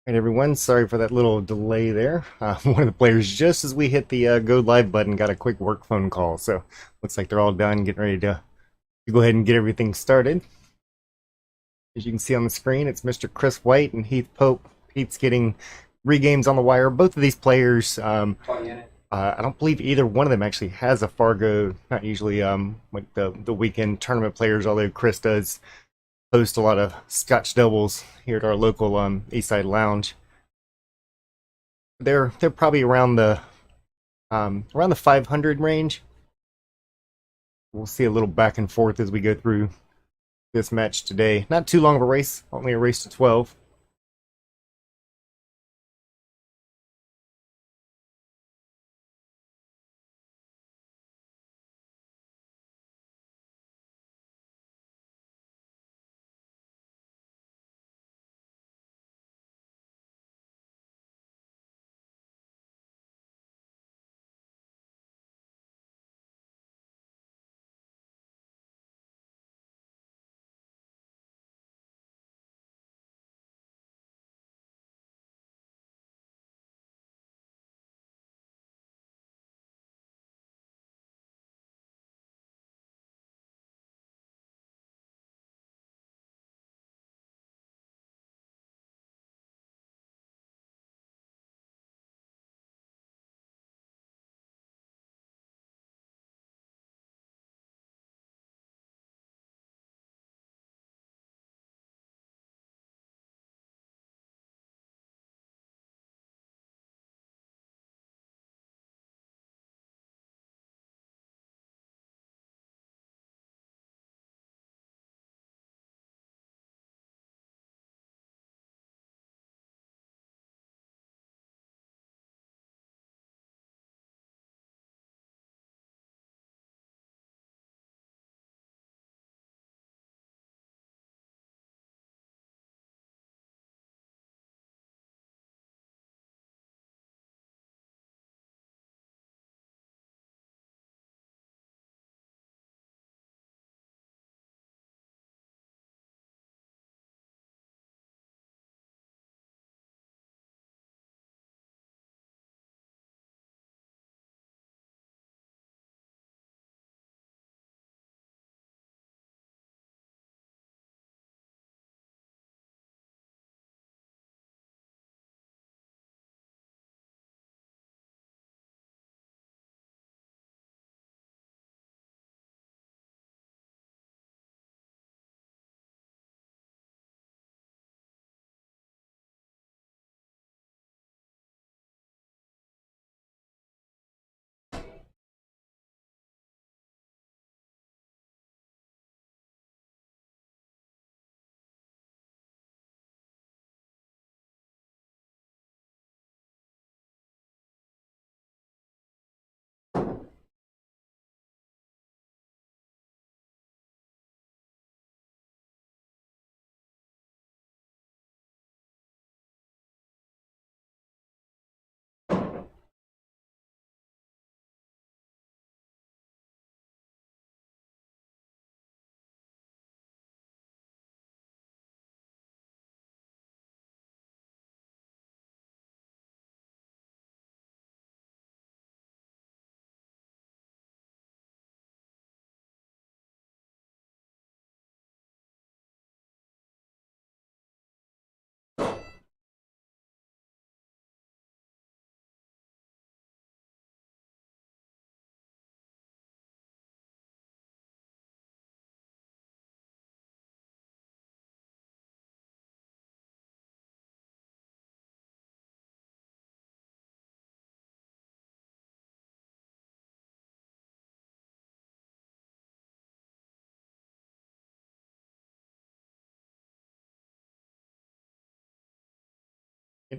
Right, everyone. Sorry for that little delay there. One of the players, just as we hit the go live button, got a quick work phone call. So looks like they're all done, getting ready to go ahead and get everything started. As you can see on the screen, it's Mr. Chris White and Heath Pope. Heath's getting regames on the wire. Both of these players, I don't believe either one of them actually has a Fargo. Not usually like the weekend tournament players, although Chris does host a lot of Scotch doubles here at our local Eastside Lounge. They're probably around the 500 range. We'll see a little back and forth as we go through this match today. Not too long of a race, only a race to 12.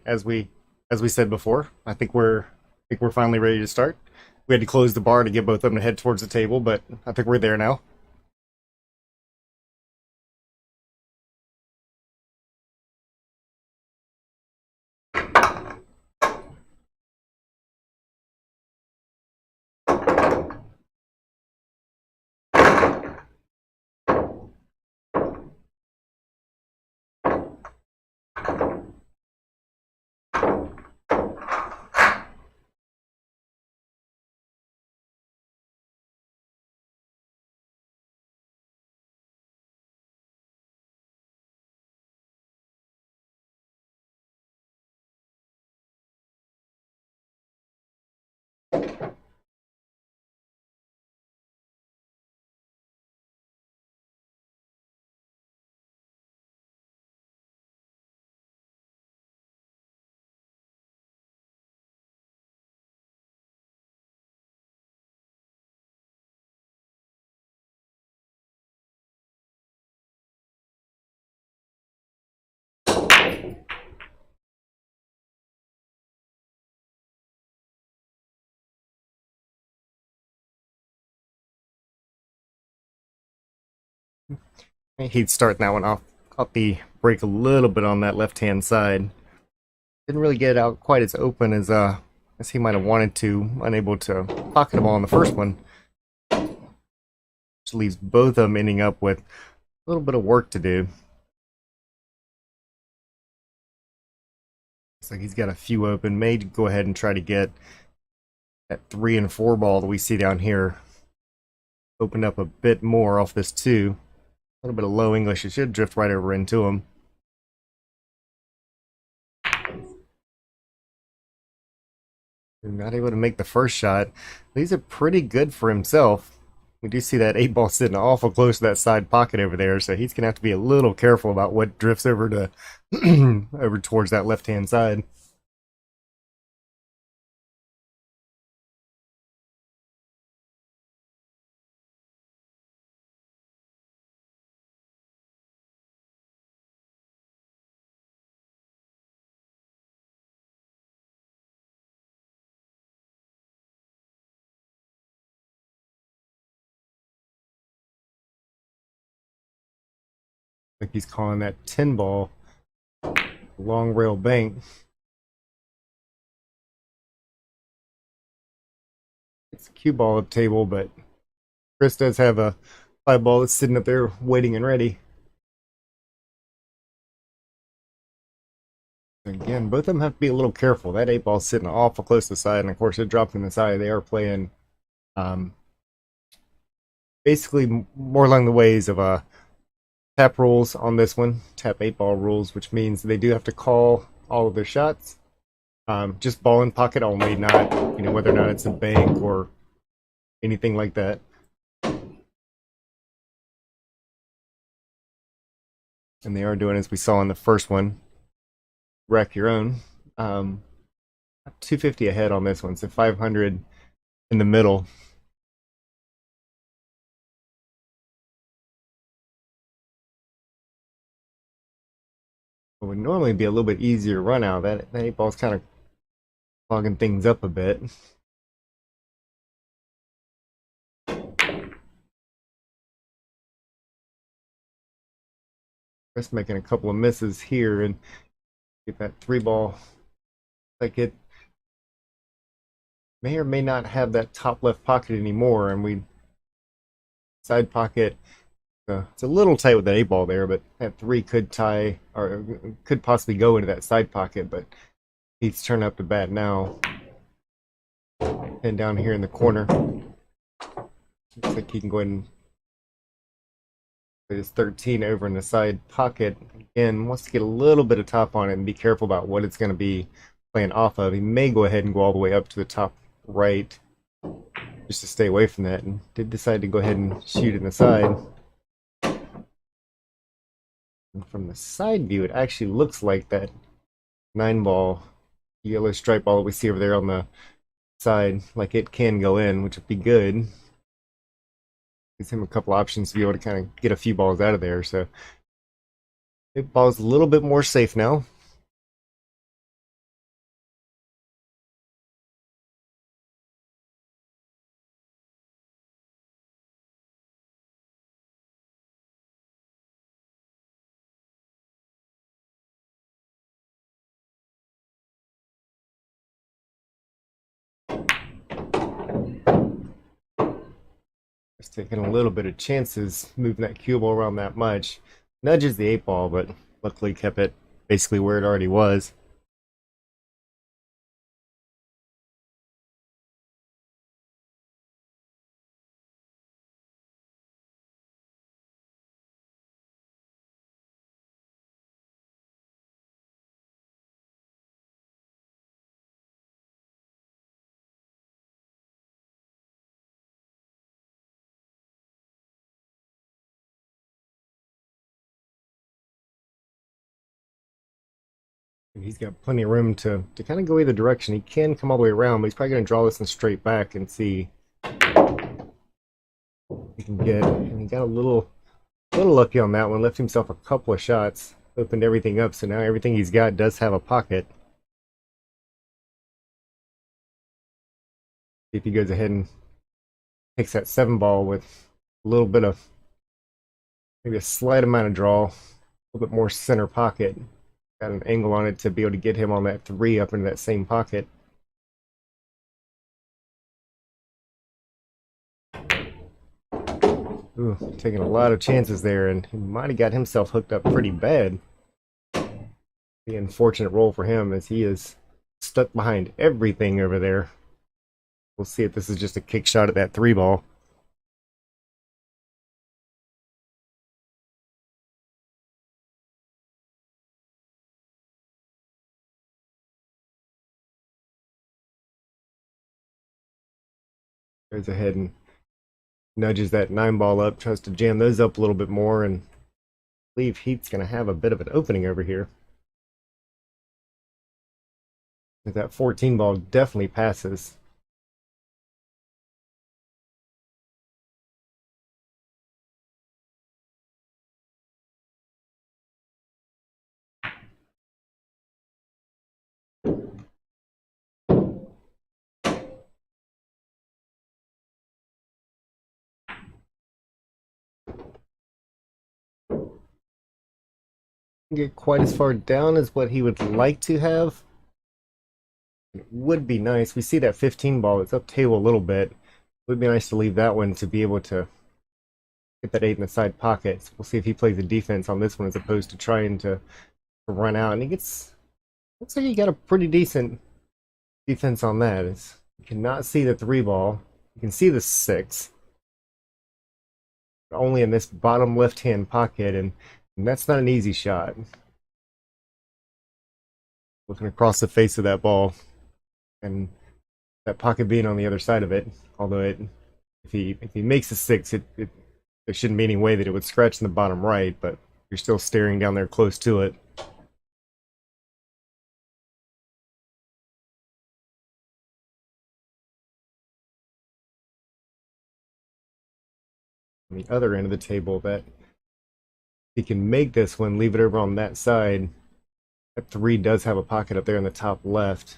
As we said before, I think we're finally ready to start. We had to close the bar to get both of them to head towards the table, but I think we're there now. He'd start that one off. Caught the break a little bit on that left hand side. Didn't really get it out quite as open as he might have wanted to. Unable to pocket the ball on the first one. Which leaves both of them ending up with a little bit of work to do. Looks like he's got a few open. May go ahead and try to get that 3 and 4 ball that we see down here opened up a bit more off this 2. A little bit of low English. It should drift right over into him. Not able to make the first shot. These are pretty good for himself. We do see that 8 ball sitting awful close to that side pocket over there, so he's gonna have to be a little careful about what drifts over to over towards that left hand side. Like he's calling that 10 ball long rail bank. It's a cue ball up table, but Chris does have a 5 ball that's sitting up there waiting and ready. Again, both of them have to be a little careful. That 8 ball's sitting awful close to the side, and of course it dropped from the side. They are playing um, basically more along the ways of tap rules on this one, tap 8 ball rules, which means they do have to call all of their shots. Just ball in pocket only, not whether or not it's a bank or anything like that. And they are doing as we saw in the first one, rack your own. 250 ahead on this one, so 500 in the middle. It would normally be a little bit easier run out. That 8 ball's kind of clogging things up a bit. Just making a couple of misses here and get that 3 ball. Like it may or may not have that top left pocket anymore, and we side pocket. It's a little tight with that 8 ball there, but that 3 could tie or could possibly go into that side pocket. But he's turning up the bat now, and down here in the corner, looks like he can go ahead and put his 13 over in the side pocket. Again, wants to get a little bit of top on it and be careful about what it's going to be playing off of. He may go ahead and go all the way up to the top right just to stay away from that, and did decide to go ahead and shoot in the side. And from the side view, it actually looks like that 9 ball yellow stripe ball that we see over there on the side, like it can go in, which would be good. Gives him a couple options to be able to kind of get a few balls out of there. So the ball's a little bit more safe now. Just taking a little bit of chances moving that cue ball around that much. Nudges the 8 ball, but luckily kept it basically where it already was. He's got plenty of room to kind of go either direction. He can come all the way around, but he's probably going to draw this one straight back and see if he can get. And he got a little lucky on that one. Left himself a couple of shots, opened everything up. So now everything he's got does have a pocket. If he goes ahead and takes that 7 ball with a little bit of maybe a slight amount of draw, a little bit more center pocket. Got an angle on it to be able to get him on that 3 up into that same pocket. Ooh, taking a lot of chances there, and he might have got himself hooked up pretty bad. The unfortunate roll for him as he is stuck behind everything over there. We'll see if this is just a kick shot at that 3 ball. Goes ahead and nudges that 9 ball up, tries to jam those up a little bit more, and I believe Heath's going to have a bit of an opening over here. That 14 ball definitely passes. Get quite as far down as what he would like to have. It would be nice. We see that 15 ball. It's up table a little bit. It would be nice to leave that one to be able to get that 8 in the side pockets. We'll see if he plays a defense on this one as opposed to trying to run out. And he gets, looks like he got a pretty decent defense on that. You cannot see the 3 ball. You can see the 6. Only in this bottom left hand pocket, and that's not an easy shot. Looking across the face of that ball, and that pocket being on the other side of it. Although if he makes a 6, there shouldn't be any way that it would scratch in the bottom right, but you're still staring down there close to it. On the other end of the table, that he can make this one, leave it over on that side. That 3 does have a pocket up there in the top left.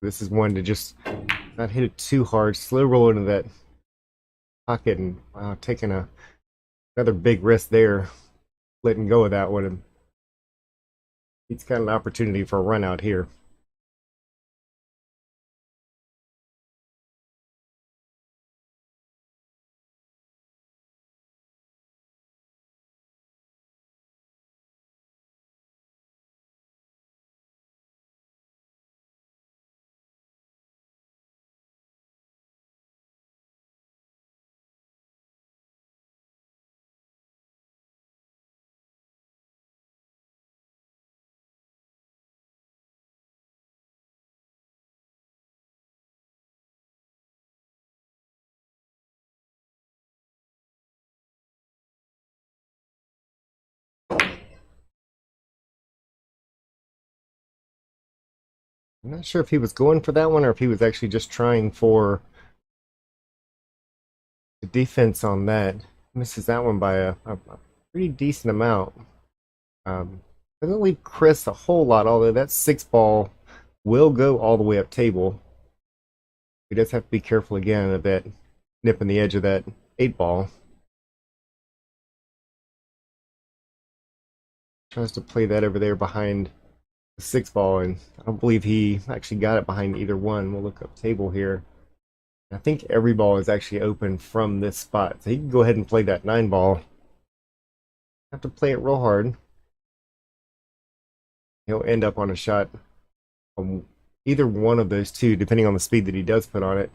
This is one to just not hit it too hard, slow roll into that pocket, and taking another big risk there, letting go of that one. And he's got an opportunity for a run out here. I'm not sure if he was going for that one or if he was actually just trying for the defense on that. Misses that one by a pretty decent amount. Doesn't leave Chris a whole lot, although that 6 ball will go all the way up table. He does have to be careful again of that nipping the edge of that 8 ball. Tries to play that over there behind the 6 ball, and I don't believe he actually got it behind either one. We'll look up table here. I think every ball is actually open from this spot, so he can go ahead and play that 9 ball. Have to play it real hard. He'll end up on a shot on either one of those two, depending on the speed that he does put on it.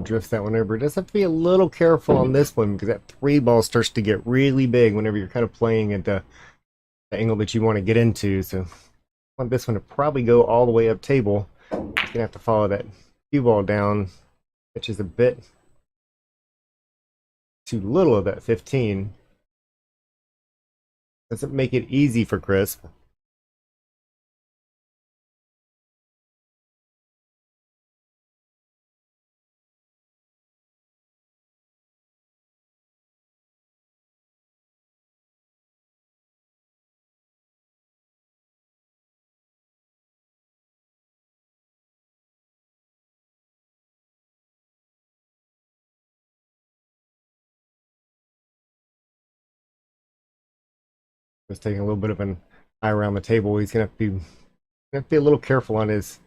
Drifts that one over. Just have to be a little careful on this one because that three ball starts to get really big whenever you're kind of playing at the angle that you want to get into. So I want this one to probably go all the way up table. You're gonna have to follow that cue ball down, which is a bit too little of that 15. Doesn't make it easy for Chris. Just taking a little bit of an eye around the table. He's gonna have to be a little careful on his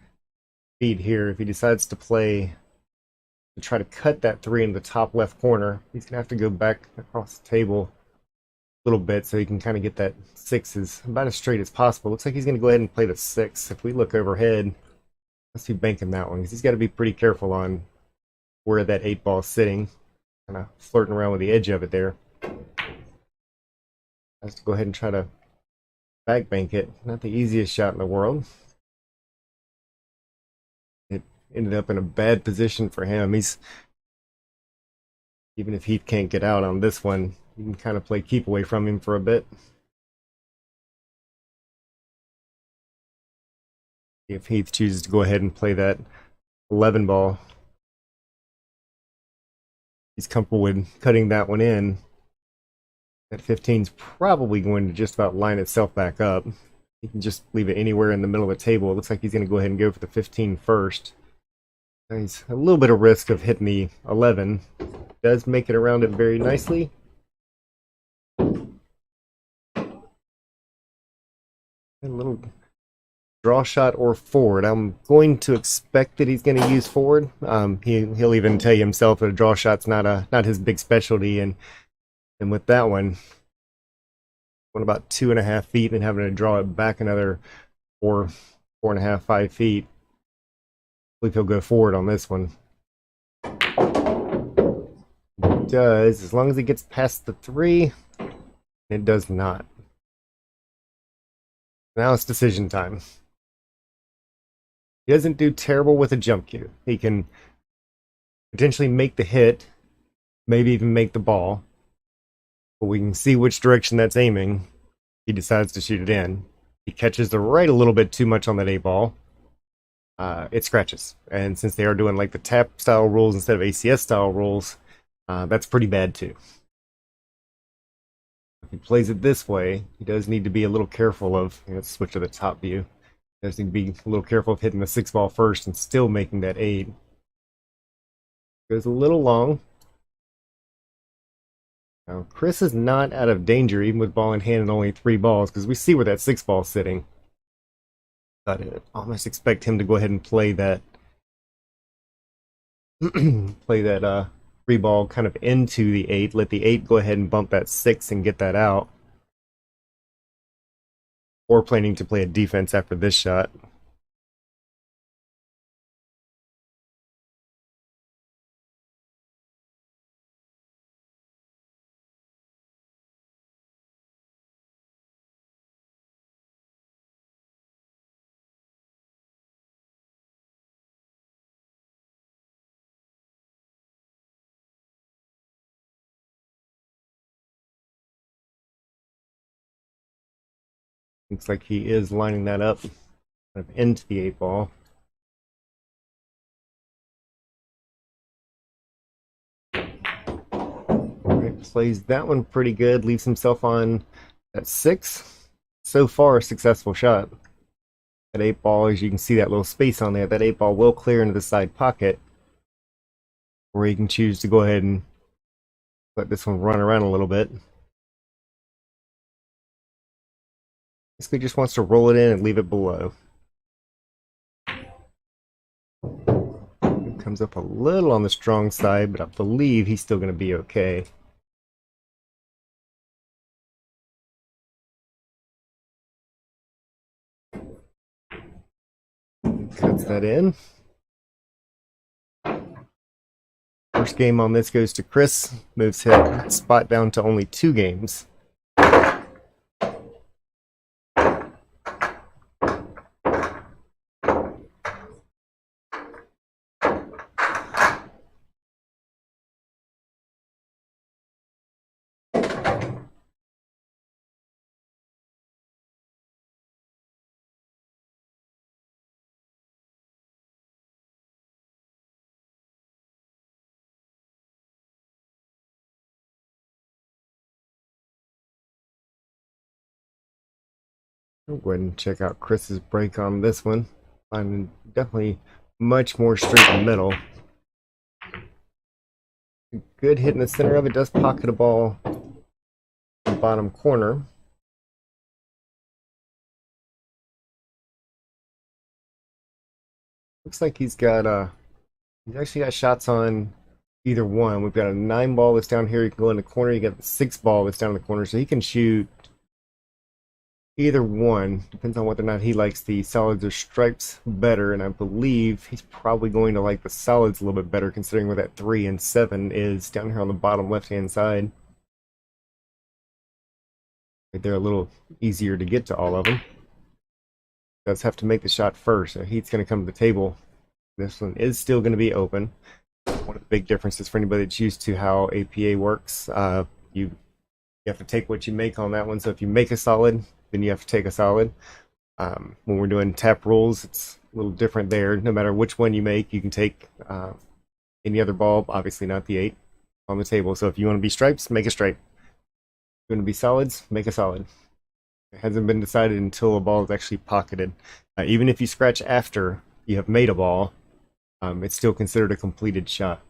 feet here. If he decides to play to try to cut that three in the top left corner, he's gonna have to go back across the table a little bit so he can kind of get that six as about as straight as possible. Looks like he's gonna go ahead and play the six. If we look overhead, let's be banking that one because he's got to be pretty careful on where that eight ball is sitting, kind of flirting around with the edge of it there. Has to go ahead and try to back bank it. Not the easiest shot in the world. It ended up in a bad position for him. He's even if Heath can't get out on this one, you can kind of play keep away from him for a bit. If Heath chooses to go ahead and play that 11 ball, he's comfortable with cutting that one in. That 15 is probably going to just about line itself back up. You can just leave it anywhere in the middle of the table. It looks like he's going to go ahead and go for the 15 first. He's a little bit of risk of hitting the 11. Does make it around it very nicely. A little draw shot or forward. I'm going to expect that he's going to use forward. He'll even tell you himself that a draw shot's not his big specialty, and with that one, going about 2.5 feet and having to draw it back another 4.5, 5 feet. I believe he'll go forward on this one. It does, as long as it gets past the 3. It does not. Now it's decision time. He doesn't do terrible with a jump cue. He can potentially make the hit, maybe even make the ball. But we can see which direction that's aiming. He decides to shoot it in. He catches the right a little bit too much on that 8 ball. It scratches. And since they are doing like the tap style rules instead of ACS style rules, that's pretty bad too. If he plays it this way, he does need to be a little careful of, let's switch to the top view. He does need to be a little careful of hitting the 6 ball first and still making that 8. Goes a little long. Now, Chris is not out of danger, even with ball in hand and only 3 balls, because we see where that 6 ball is sitting. But I almost expect him to go ahead and play that, play that 3 ball kind of into the 8. Let the 8 go ahead and bump that 6 and get that out. Or planning to play a defense after this shot. Looks like he is lining that up kind of into the 8 ball. Right, plays that one pretty good, leaves himself on that 6. So far, a successful shot. That 8 ball, as you can see that little space on there, that 8 ball will clear into the side pocket. Or you can choose to go ahead and let this one run around a little bit. Basically just wants to roll it in and leave it below. It comes up a little on the strong side, but I believe he's still going to be okay. Cuts that in. First game on this goes to Chris. Moves his spot down to only 2 games. I'll go ahead and check out Chris's break on this one. I'm definitely much more straight in the middle. Good hit in the center of it. Does pocket a ball in the bottom corner. Looks like he's actually got shots on either one. We've got a 9 ball that's down here. You can go in the corner. You got the 6 ball that's down in the corner. So he can shoot either one. Depends on whether or not he likes the solids or stripes better. And I believe he's probably going to like the solids a little bit better, considering where that 3 and 7 is down here on the bottom left-hand side. They're a little easier to get to all of them. Does have to make the shot first. So Heath's going to come to the table. This one is still going to be open. One of the big differences for anybody that's used to how APA works, you have to take what you make on that one. So if you make a solid, then you have to take a solid. When we're doing tap rules, it's a little different there. No matter which one you make, you can take any other ball, obviously not the 8, on the table. So if you want to be stripes, make a stripe. If you want to be solids, make a solid. It hasn't been decided until a ball is actually pocketed. Even if you scratch after you have made a ball, it's still considered a completed shot.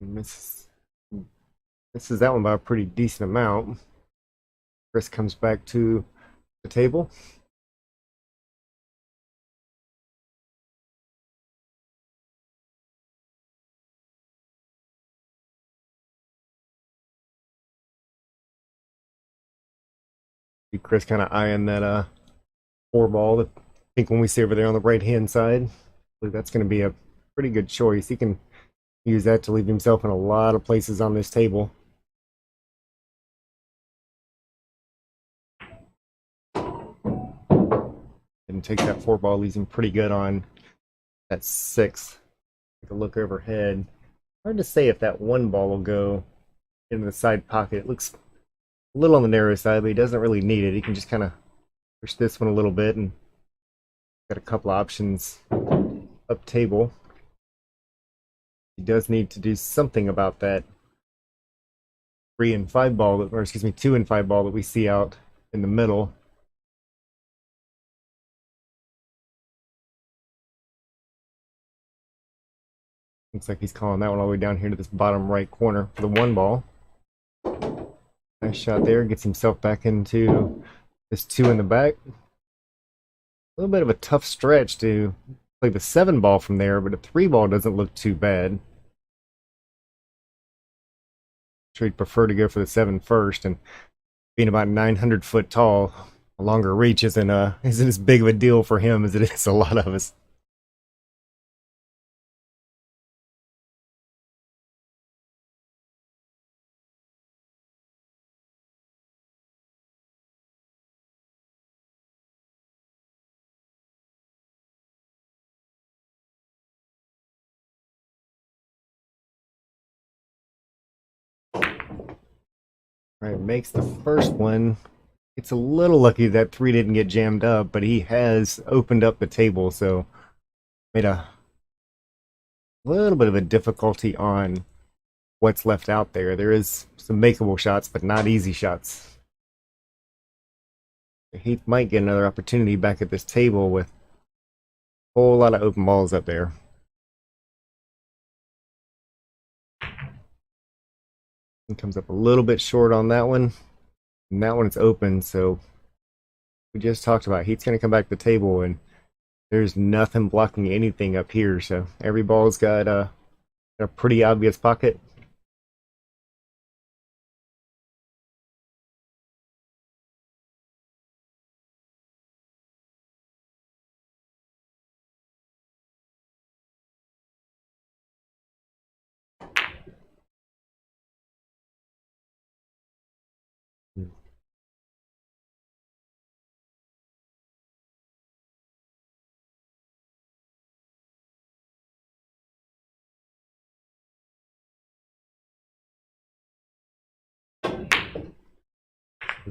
Misses that one by a pretty decent amount. Chris comes back to the table. See Chris kind of eyeing that 4 ball. I think when we see over there on the right hand side, I believe that's going to be a pretty good choice. He can use that to leave himself in a lot of places on this table. And take that 4 ball, leaves him pretty good on that 6. Take a look overhead. Hard to say if that 1 ball will go into the side pocket. It looks a little on the narrow side, but he doesn't really need it. He can just kind of push this one a little bit, and got a couple options up table. He does need to do something about that 3 and 5 ball, or excuse me, 2 and 5 ball that we see out in the middle. Looks like he's calling that one all the way down here to this bottom right corner for the 1 ball. Nice shot there. Gets himself back into this 2 in the back. A little bit of a tough stretch to play the 7 ball from there, but a 3 ball doesn't look too bad. Sure, he'd prefer to go for the 7 first, and being about 900 foot tall, a longer reach isn't as big of a deal for him as it is a lot of us. All right, makes the first one. It's a little lucky that 3 didn't get jammed up, but he has opened up the table, so made a little bit of a difficulty on what's left out there. There is some makeable shots, but not easy shots. Heath might get another opportunity back at this table with a whole lot of open balls up there. It comes up a little bit short on that one. And that one's open, so we just talked about Heath's going to come back to the table, and there's nothing blocking anything up here. So every ball's got a pretty obvious pocket.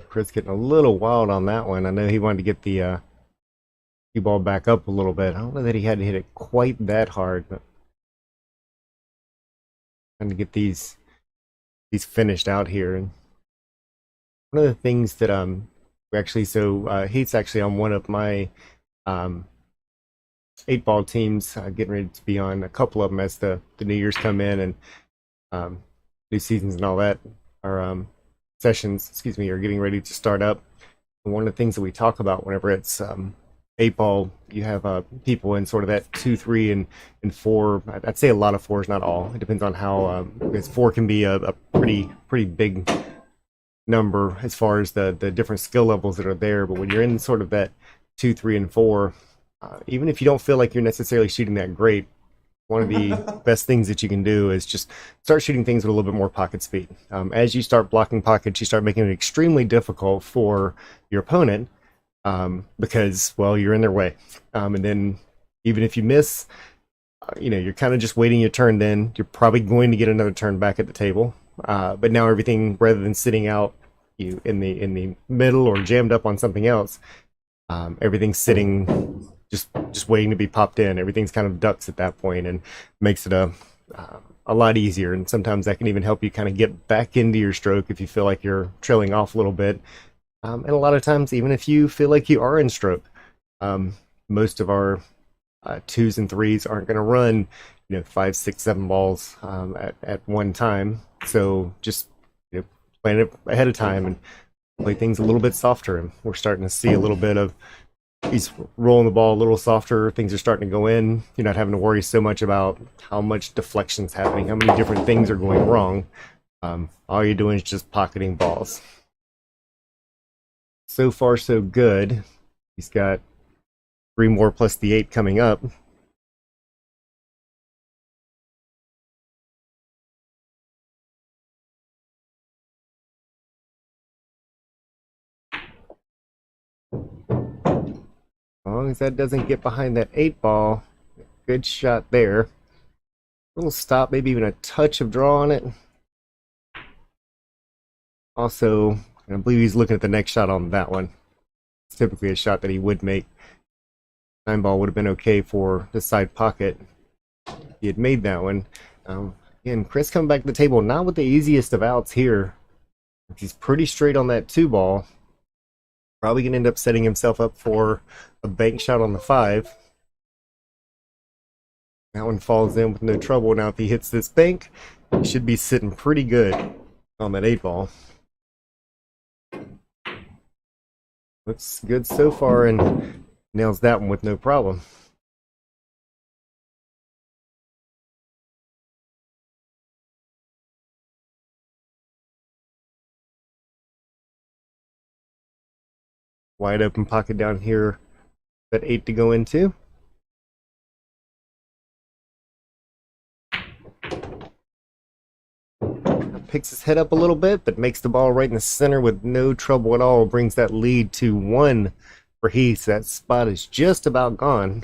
Chris getting a little wild on that one. I know he wanted to get the cue ball back up a little bit. I don't know that he had to hit it quite that hard, but trying to get these finished out here. And one of the things that we actually Heath's actually on one of my um 8 ball teams, getting ready to be on a couple of them as the New Year's come in, and um, new seasons and all that, our sessions, excuse me, are getting ready to start up. And one of the things that we talk about whenever it's 8 ball, you have people in sort of that 2, 3, and 4. I'd say a lot of fours, not all. It depends on how, because 4 can be a pretty big number as far as the different skill levels that are there. But when you're in sort of that 2, 3, and 4, even if you don't feel like you're necessarily shooting that great, one of the best things that you can do is just start shooting things with a little bit more pocket speed. As you start blocking pockets, you start making it extremely difficult for your opponent, because, well, you're in their way. And then even if you miss, you're kind of just waiting your turn. Then you're probably going to get another turn back at the table. But now everything, rather than sitting out you in the middle or jammed up on something else, everything's sitting just waiting to be popped in. Everything's kind of ducks at that point, and makes it a lot easier. And sometimes that can even help you kind of get back into your stroke if you feel like you're trailing off a little bit. And a lot of times, even if you feel like you are in stroke, most of our 2s and 3s aren't going to run 5, 6, 7 balls at one time. So just plan it ahead of time and play things a little bit softer. And we're starting to see a little bit of he's rolling the ball a little softer. Things are starting to go in. You're not having to worry so much about how much deflection's happening, how many different things are going wrong. All you're doing is just pocketing balls. So far, so good. He's got 3 more plus the 8 coming up. As long as that doesn't get behind that 8 ball, good shot there. A little stop, maybe even a touch of draw on it. Also, I believe he's looking at the next shot on that one. It's typically a shot that he would make. 9 ball would have been okay for the side pocket. He had made that one. Again, Chris coming back to the table, not with the easiest of outs here. He's pretty straight on that 2 ball. Probably going to end up setting himself up for a bank shot on the 5. That one falls in with no trouble. Now, if he hits this bank, he should be sitting pretty good on that 8 ball. Looks good so far, and nails that one with no problem. Wide open pocket down here, that 8 to go into. Picks his head up a little bit, but makes the ball right in the center with no trouble at all. Brings that lead to 1 for Heath. That spot is just about gone.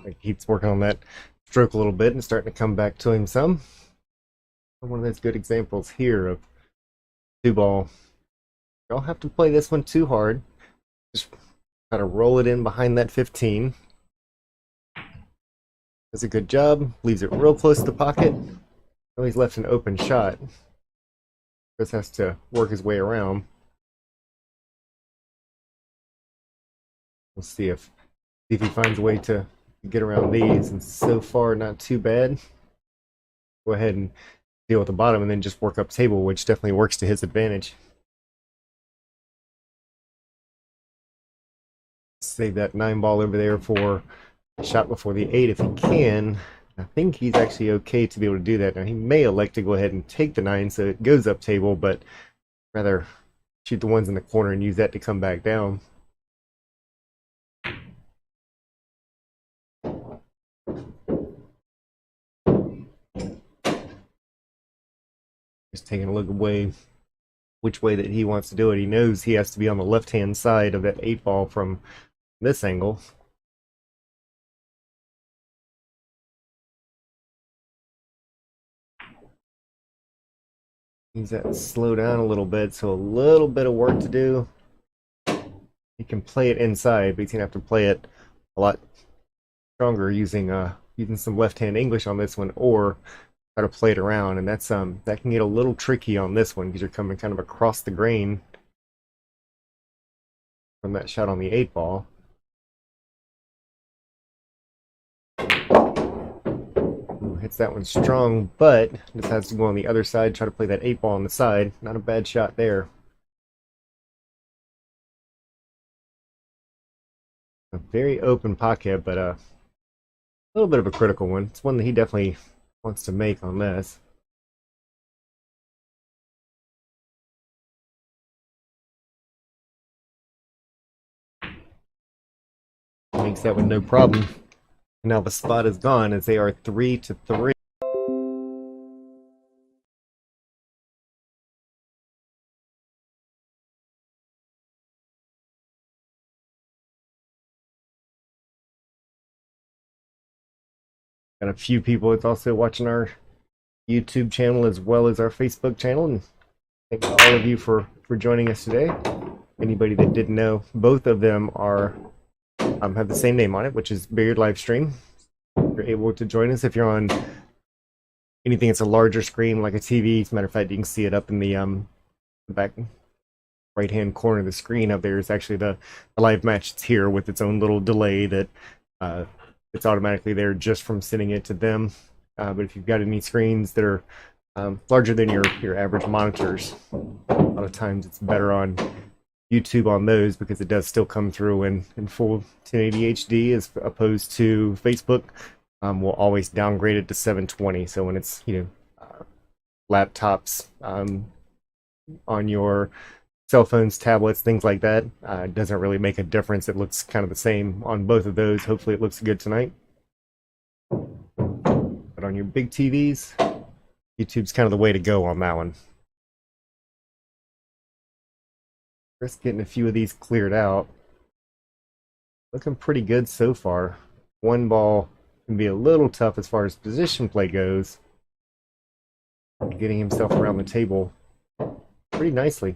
Like Heath's working on that stroke a little bit and starting to come back to him some. One of those good examples here of two ball. You don't have to play this one too hard. Just try to roll it in behind that 15. Does a good job. Leaves it real close to the pocket. Oh, he's left an open shot. Chris has to work his way around. We'll see if he finds a way to get around these. And so far, not too bad. Go ahead and deal with the bottom and then just work up table, which definitely works to his advantage. Save that 9 ball over there for a shot before the 8 if he can. I think he's actually okay to be able to do that. Now, he may elect to go ahead and take the 9 so it goes up table, but rather shoot the ones in the corner and use that to come back down. Just taking a look away which way that he wants to do it. He knows he has to be on the left-hand side of that 8 ball from this angle. Needs that to slow down a little bit, so a little bit of work to do. He can play it inside, but he's gonna have to play it a lot stronger using some left-hand English on this one, or try to play it around, and that's that can get a little tricky on this one because you're coming kind of across the grain from that shot on the 8 ball. Ooh, hits that one strong, but decides to go on the other side, try to play that 8 ball on the side. Not a bad shot there. A very open pocket, but a little bit of a critical one. It's one that he definitely wants to make on this. Makes that with no problem. And now the spot is gone as they are 3-3. Got a few people that's also watching our YouTube channel as well as our Facebook channel, and thank all of you for joining us today. Anybody that didn't know, both of them are have the same name on it, which is Beard Livestream. You're able to join us if you're on anything that's a larger screen like a TV. As a matter of fact, you can see it up in the back right hand corner of the screen. Up there is actually the live match. It's here with its own little delay that it's automatically there just from sending it to them. But if you've got any screens that are larger than your average monitors, a lot of times it's better on YouTube on those because it does still come through in full 1080 HD as opposed to Facebook. Will always downgrade it to 720. So when it's laptops on your cell phones, tablets, things like that, it doesn't really make a difference. It looks kind of the same on both of those. Hopefully it looks good tonight. But on your big TVs, YouTube's kind of the way to go on that one. Just getting a few of these cleared out. Looking pretty good so far. 1 ball can be a little tough as far as position play goes. Getting himself around the table pretty nicely.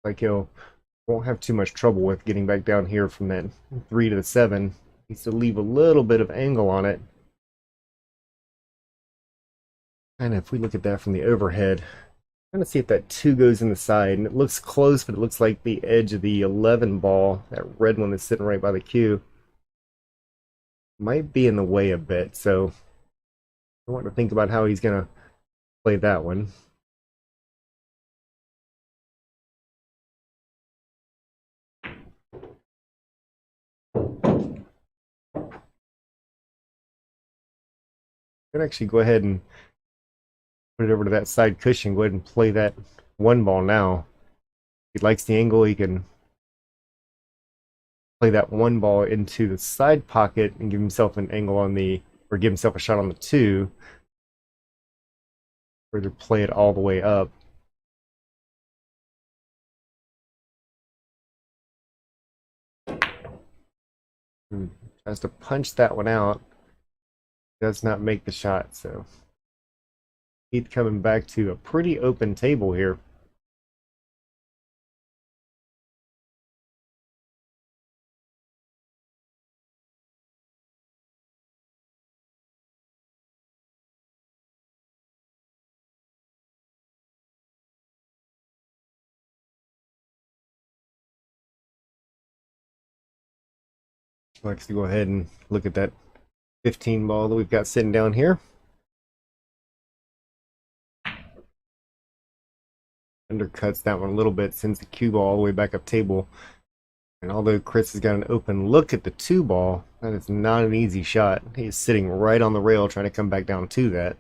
Like he'll won't have too much trouble with getting back down here from that 3 to the 7. Needs to leave a little bit of angle on it. And if we look at that from the overhead, I'm going to see if that 2 goes in the side, and it looks close, but it looks like the edge of the 11 ball, that red one that's sitting right by the cue, might be in the way a bit. So I want to think about how he's going to play that one. I'm going to actually go ahead and put it over to that side cushion. Go ahead and play that 1 ball now. If he likes the angle, he can play that 1 ball into the side pocket and give himself an angle on the, or give himself a shot on the 2. Further play it all the way up. Tries to punch that one out. Does not make the shot, so Heath coming back to a pretty open table here. Likes to go ahead and look at that 15 ball that we've got sitting down here. Undercuts that one a little bit, sends the cue ball all the way back up table. And although Chris has got an open look at the 2 ball, that is not an easy shot. He's sitting right on the rail trying to come back down to that.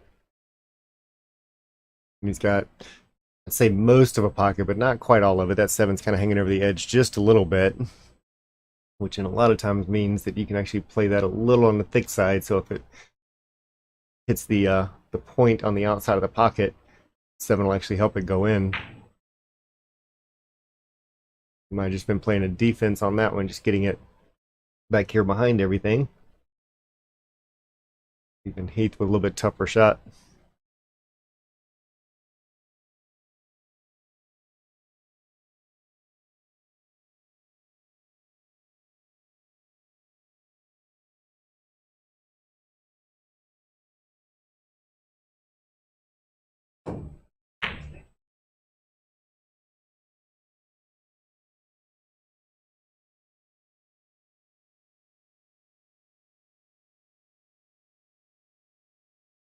And he's got, I'd say, most of a pocket, but not quite all of it. That 7's kind of hanging over the edge just a little bit, which in a lot of times means that you can actually play that a little on the thick side. So if it hits the point on the outside of the pocket, 7 will actually help it go in. Might have just been playing a defense on that one, just getting it back here behind everything. Even Heath with a little bit tougher shot.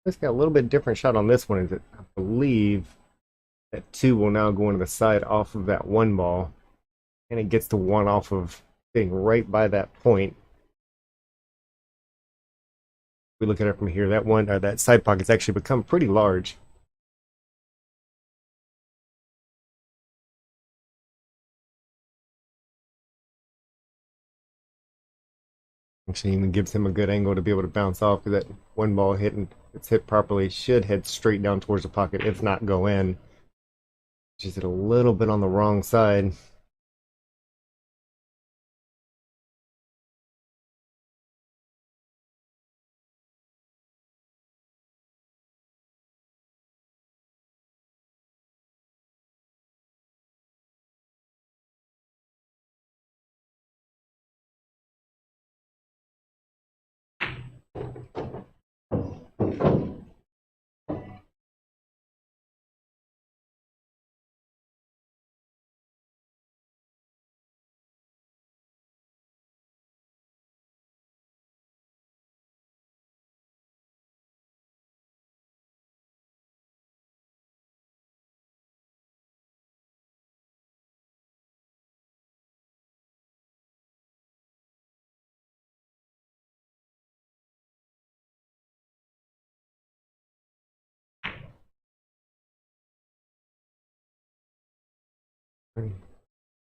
It's got a little bit different shot on this one. Is it? I believe that 2 will now go into the side off of that 1 ball, and it gets to 1 off of getting right by that point. If we look at it from here, that one or that side pocket's actually become pretty large. Actually, even gives him a good angle to be able to bounce off, because that 1 ball hitting, if it's hit properly, should head straight down towards the pocket, if not go in. Just hit a little bit on the wrong side.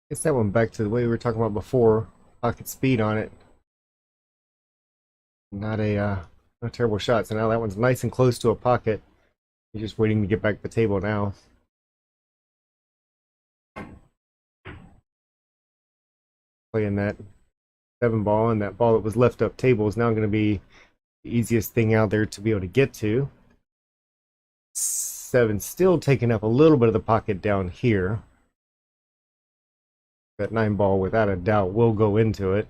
Gets that one back to the way we were talking about before. Pocket speed on it. Not a terrible shot. So now that one's nice and close to a pocket. He's just waiting to get back to the table now. Playing that 7 ball, and that ball that was left up table is now going to be the easiest thing out there to be able to get to. 7 still taking up a little bit of the pocket down here. That 9 ball, without a doubt, will go into it.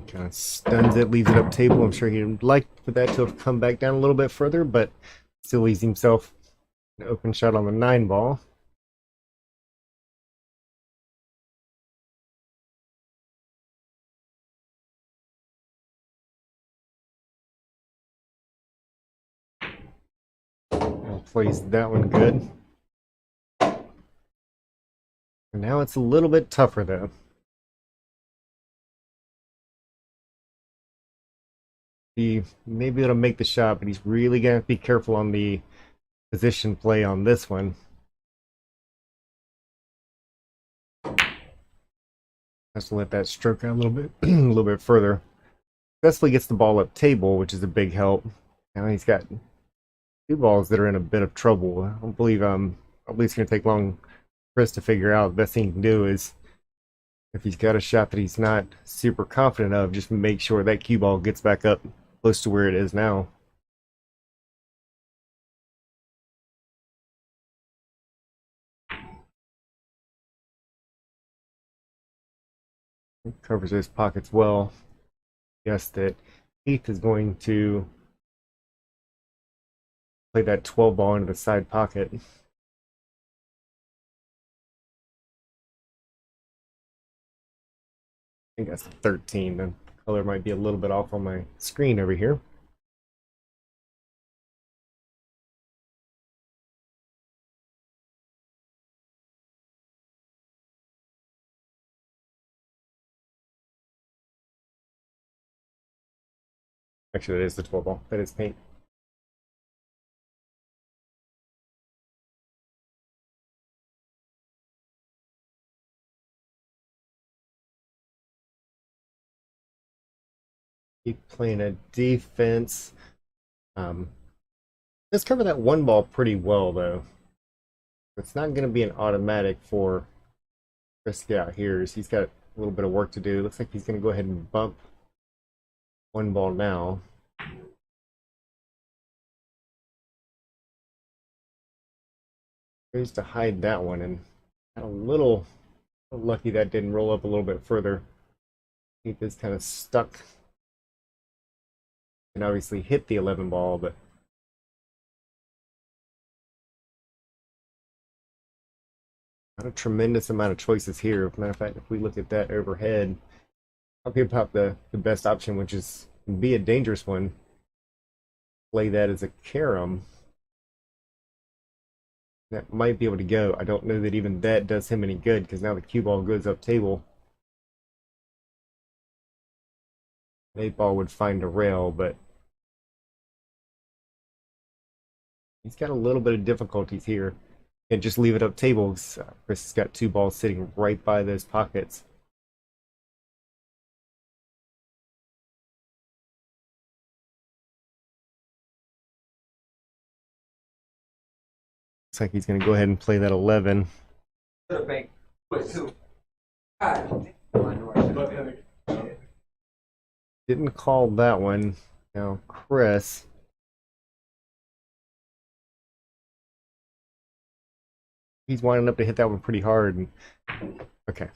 Kind of stuns it, leaves it up table. I'm sure he'd like for that to have come back down a little bit further, but still leaves himself an open shot on the 9 ball. And plays that one good. And now it's a little bit tougher though. He may be able to make the shot, but he's really going to be careful on the position play on this one. Has to let that stroke out a little bit, a little bit further. Successfully gets the ball up table, which is a big help. Now he's got 2 balls that are in a bit of trouble. I don't believe Probably it's going to take long for Chris to figure out. The best thing he can do is, if he's got a shot that he's not super confident of, just make sure that cue ball gets back up close to where it is now. Covers those pockets well. Guess that Heath is going to play that 12 ball into the side pocket. I think that's 13. The color might be a little bit off on my screen over here. Actually, that is the 12 ball. That is paint. Keep playing a defense. Let's cover that one ball pretty well, though. It's not going to be an automatic for Chris to get out here. He's got a little bit of work to do. Looks like he's going to go ahead and bump one ball now. Tries to hide that one, and got a little lucky that didn't roll up a little bit further. I think this kind of stuck. And obviously hit the 11 ball, but not a tremendous amount of choices here. As a matter of fact, if we look at that overhead, talking about the best option, which is be a dangerous one, play that as a carom. That might be able to go. I don't know that even that does him any good, because now the cue ball goes up table. The 8 ball would find a rail, but he's got a little bit of difficulties here. And just leave it up tables. Chris has got 2 balls sitting right by those pockets. Looks like he's going to go ahead and play that 11. Didn't call that one. Now, Chris. He's winding up to hit that one pretty hard. Okay.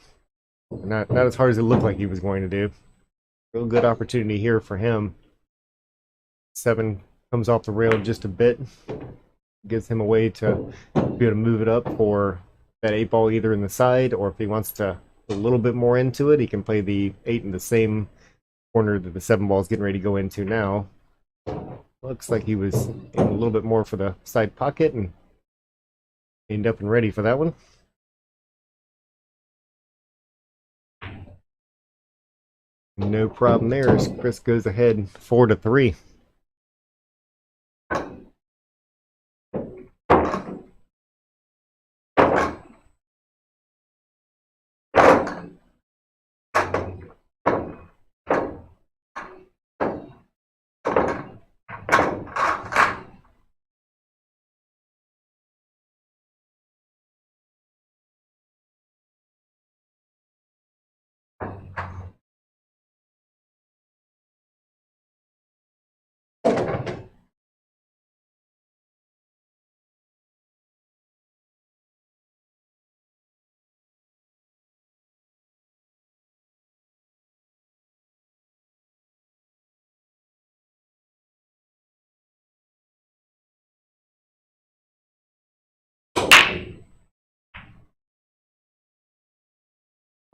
Not as hard as it looked like he was going to do. Real good opportunity here for him. 7 comes off the rail just a bit. Gives him a way to be able to move it up for that 8 ball either in the side, or if he wants to put a little bit more into it, he can play the 8 in the same corner that the 7 ball is getting ready to go into now. Looks like he was in a little bit more for the side pocket and aimed up and ready for that one. No problem there as Chris goes ahead 4-3.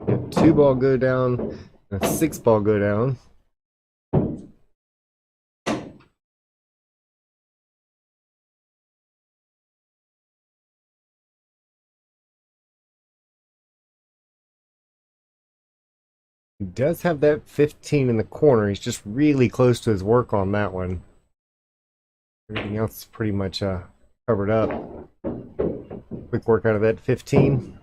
A 2 ball go down, a 6 ball go down. He does have that 15 in the corner. He's just really close to his work on that one. Everything else is pretty much covered up. Quick work out of that 15.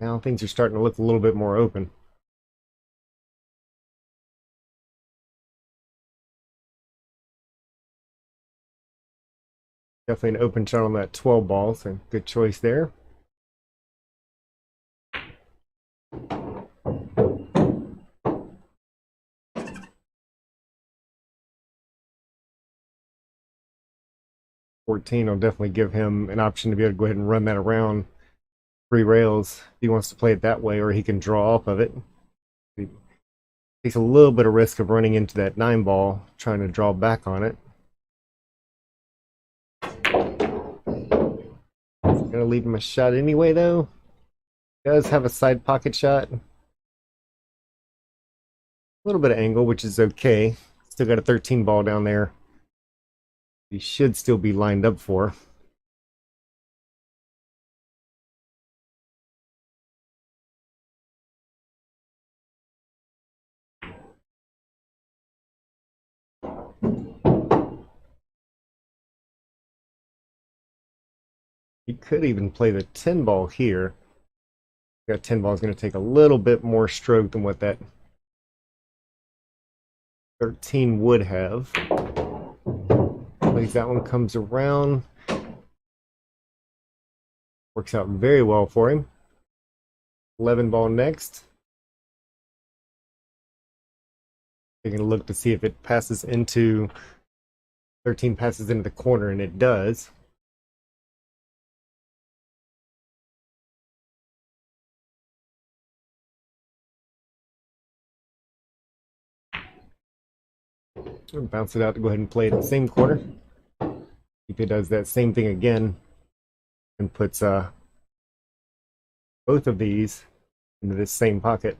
Now things are starting to look a little bit more open. Definitely an open shot on that 12 ball, so good choice there. $14 will definitely give him an option to be able to go ahead and run that around 3 rails if he wants to play it that way, or he can draw off of it. He takes a little bit of risk of running into that 9 ball, trying to draw back on it. Gonna leave him a shot anyway, though. He does have a side pocket shot. A little bit of angle, which is okay. Still got a 13 ball down there. He should still be lined up for. He could even play the 10 ball here. That 10 ball is going to take a little bit more stroke than what that 13 would have. Plays that one, comes around. Works out very well for him. 11 ball next. Taking a look to see if it passes into 13 passes into the corner, and it does. Bounce it out to go ahead and play it in the same corner. If it does that same thing again and puts both of these into this same pocket.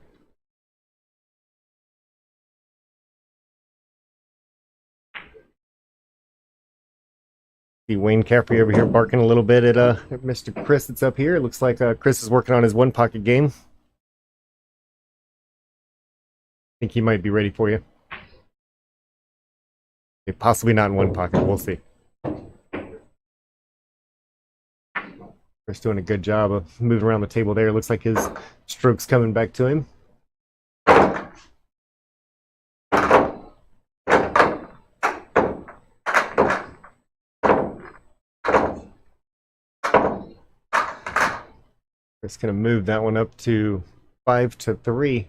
See Wayne Caffrey over here barking a little bit at Mr. Chris that's up here. It looks like Chris is working on his one pocket game. I think he might be ready for you. Okay, possibly not in one pocket. We'll see. Chris doing a good job of moving around the table there. Looks like his stroke's coming back to him. Chris gonna move that one up to 5-3.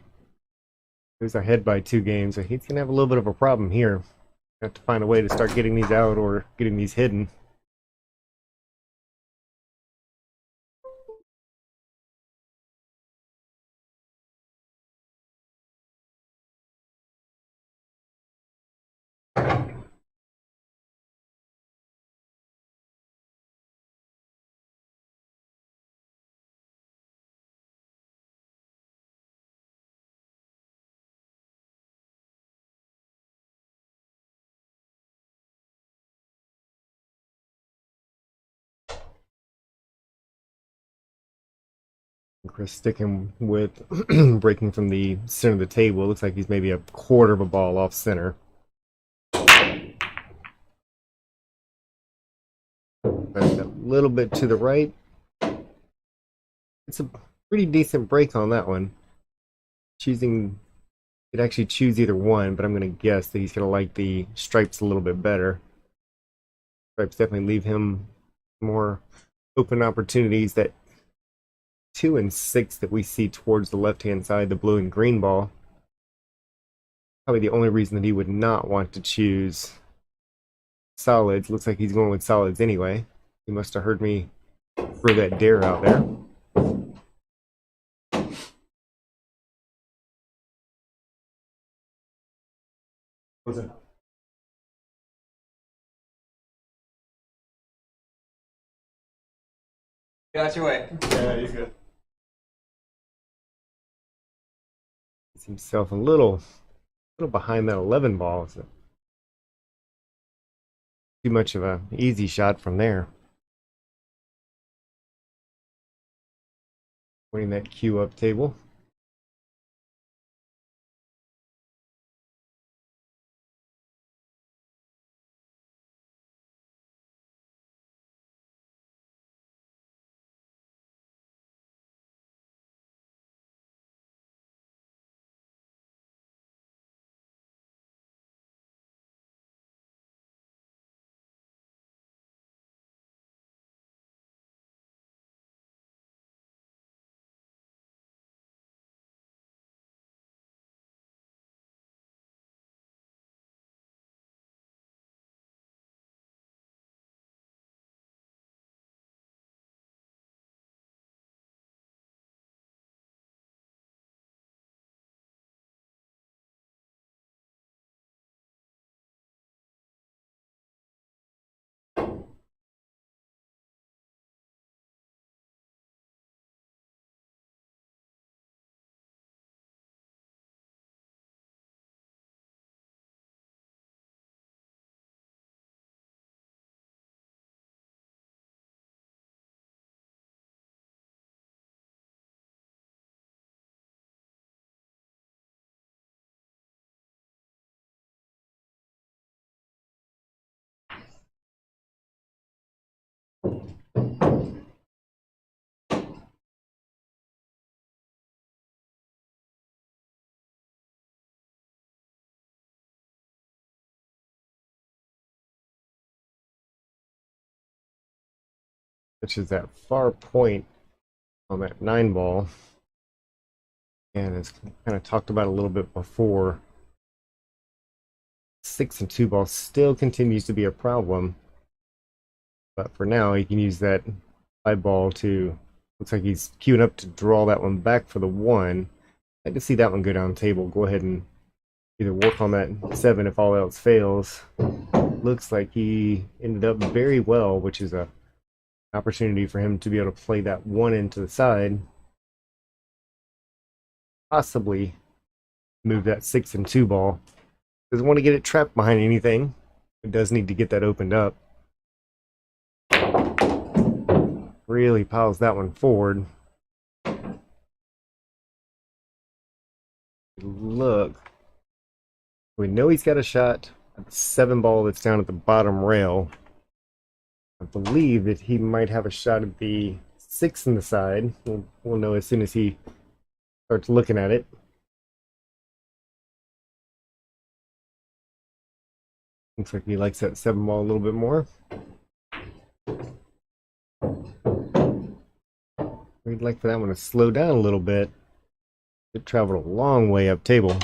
He's ahead by 2 games, so he's gonna have a little bit of a problem here. Have to find a way to start getting these out or getting these hidden. Chris sticking with breaking from the center of the table. It looks like he's maybe a quarter of a ball off center. Back a little bit to the right. It's a pretty decent break on that one. Choosing, you could actually choose either one, but I'm going to guess that he's going to like the stripes a little bit better. Stripes definitely leave him more open opportunities. That 2 and 6 that we see towards the left-hand side, the blue and green ball, probably the only reason that he would not want to choose solids. Looks like he's going with solids anyway. He must have heard me throw that dare out there. What's it? Got your way. Yeah, he's good. Gets himself a little behind that 11 ball. So too much of a easy shot from there. Winning that cue up table. which is that far point on that 9 ball. And as kind of talked about a little bit before, 6 and 2 ball still continues to be a problem. But for now, he can use that 5 ball to, looks like he's queuing up to draw that one back for the 1. I'd like to see that one go down table. Go ahead and either work on that 7 if all else fails. Looks like he ended up very well, which is a opportunity for him to be able to play that 1 into the side. Possibly move that 6 and 2 ball. Doesn't want to get it trapped behind anything. It does need to get that opened up. Really piles that one forward. Look. We know he's got a shot at the 7 ball that's down at the bottom rail. I believe that he might have a shot at the 6 in the side. We'll know as soon as he starts looking at it. Looks like he likes that 7 ball a little bit more. We'd like for that one to slow down a little bit. It traveled a long way up table.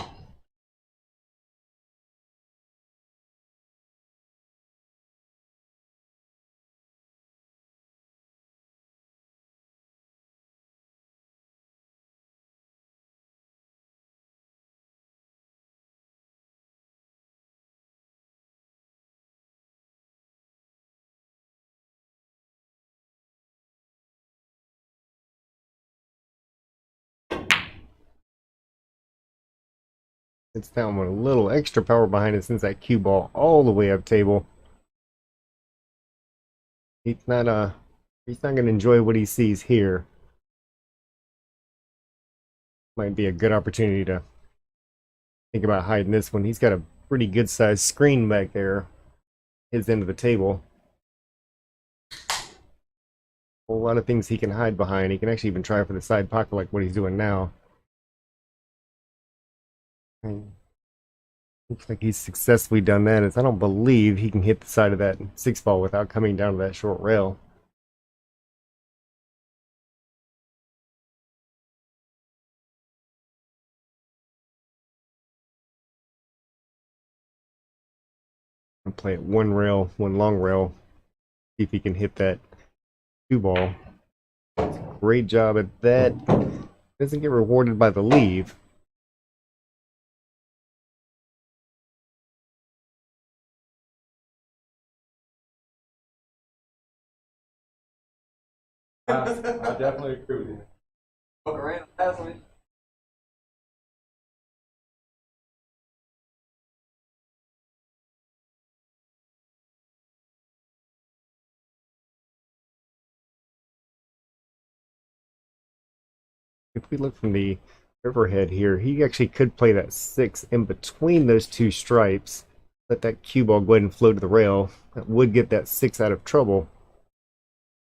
It's down with a little extra power behind it since that cue ball all the way up table. He's not going to enjoy what he sees here. Might be a good opportunity to think about hiding this one. He's got a pretty good sized screen back there, his end of the table. A whole lot of things he can hide behind. He can actually even try for the side pocket like what he's doing now. Looks like he's successfully done that, as I don't believe he can hit the side of that 6 ball without coming down to that short rail. And play it 1 rail, 1 long rail. See if he can hit that 2 ball. Great job at that. Doesn't get rewarded by the leave. I definitely agree with you. Look around, passing. If we look from the overhead here, he actually could play that 6 in between those 2 stripes. Let that cue ball go ahead and float to the rail. That would get that 6 out of trouble.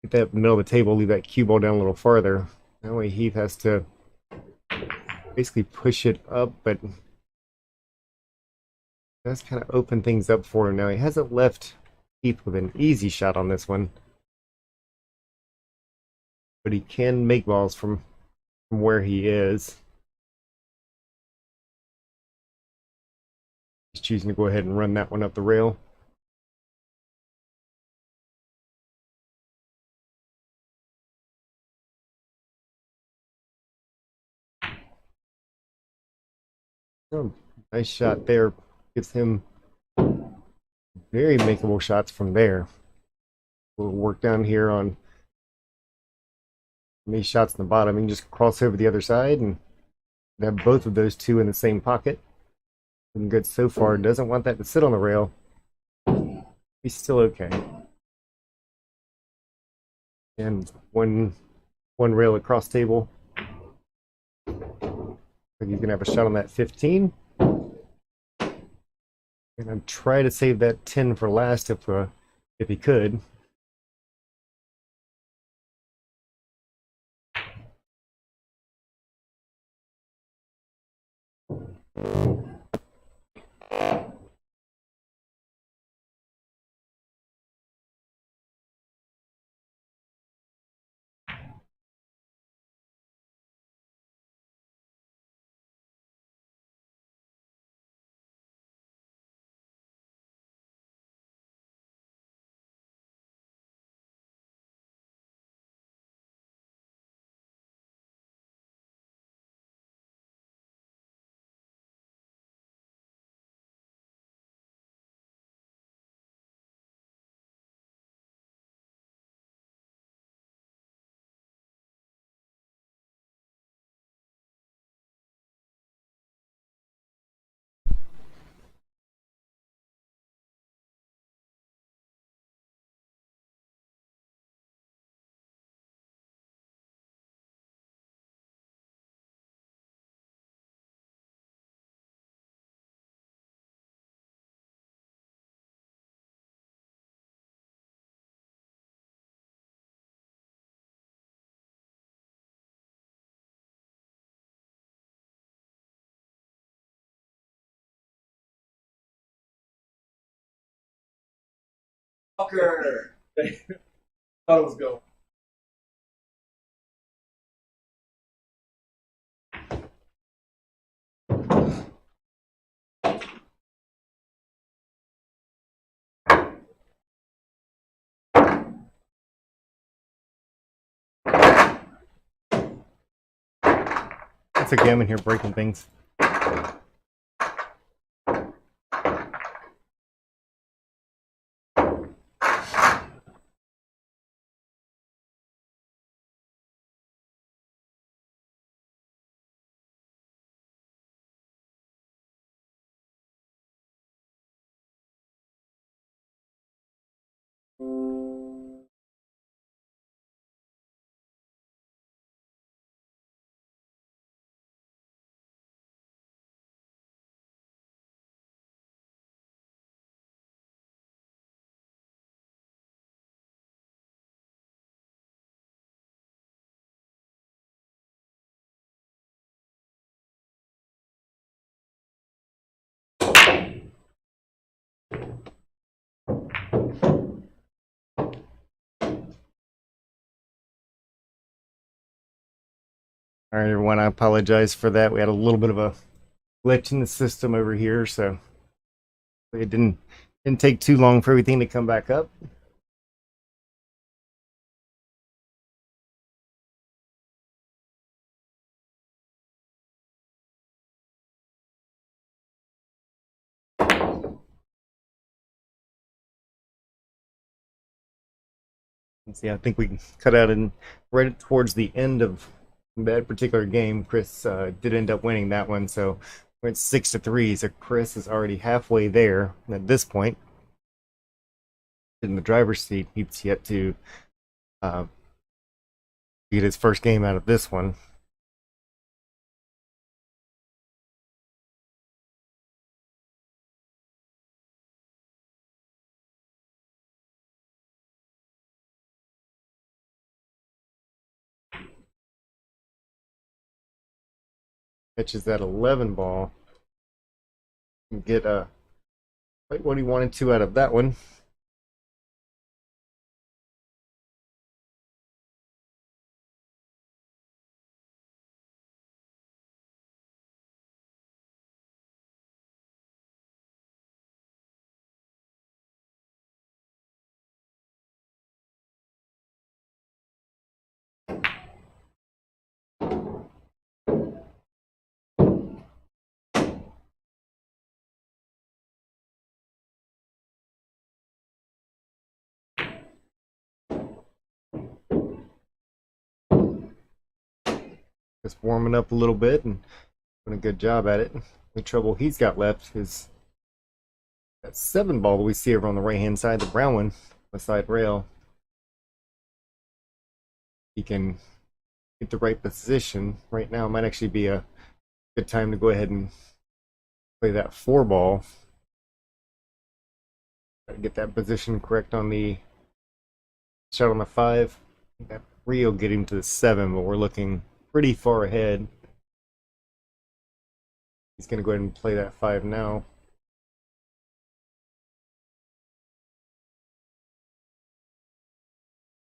Get that middle of the table, leave that cue ball down a little farther. That way Heath has to basically push it up, but that's kind of open things up for him now. He hasn't left Heath with an easy shot on this one, but he can make balls from where he is. He's choosing to go ahead and run that one up the rail. Oh, nice shot there. Gives him very makeable shots from there. We'll work down here on these shots in the bottom. You can just cross over the other side and have both of those 2 in the same pocket. Looking good so far. Doesn't want that to sit on the rail. He's still okay. And one rail across table. He's gonna have a shot on that 15. And I'd try to save that 10 for last if he could. Fucker. Thought it was going. It's okay, I'm in here breaking things. All right, everyone, I apologize for that. We had a little bit of a glitch in the system over here, so it didn't take too long for everything to come back up. Let's see, I think we cut out in right towards the end of that particular game. Chris did end up winning that one, so we're at 6-3. So Chris is already halfway there at this point in the driver's seat. He's yet to uh, get his first game out of this one. Catches that 11 ball and get quite what he wanted to out of that one. Just warming up a little bit and doing a good job at it. The trouble he's got left is that 7 ball that we see over on the right hand side, the brown one, the side rail. He can get the right position. Right now might actually be a good time to go ahead and play that 4 ball. Try to get that position correct on the shot on the 5. That 3 will get him to the 7, but we're looking pretty far ahead. He's going to go ahead and play that 5 now.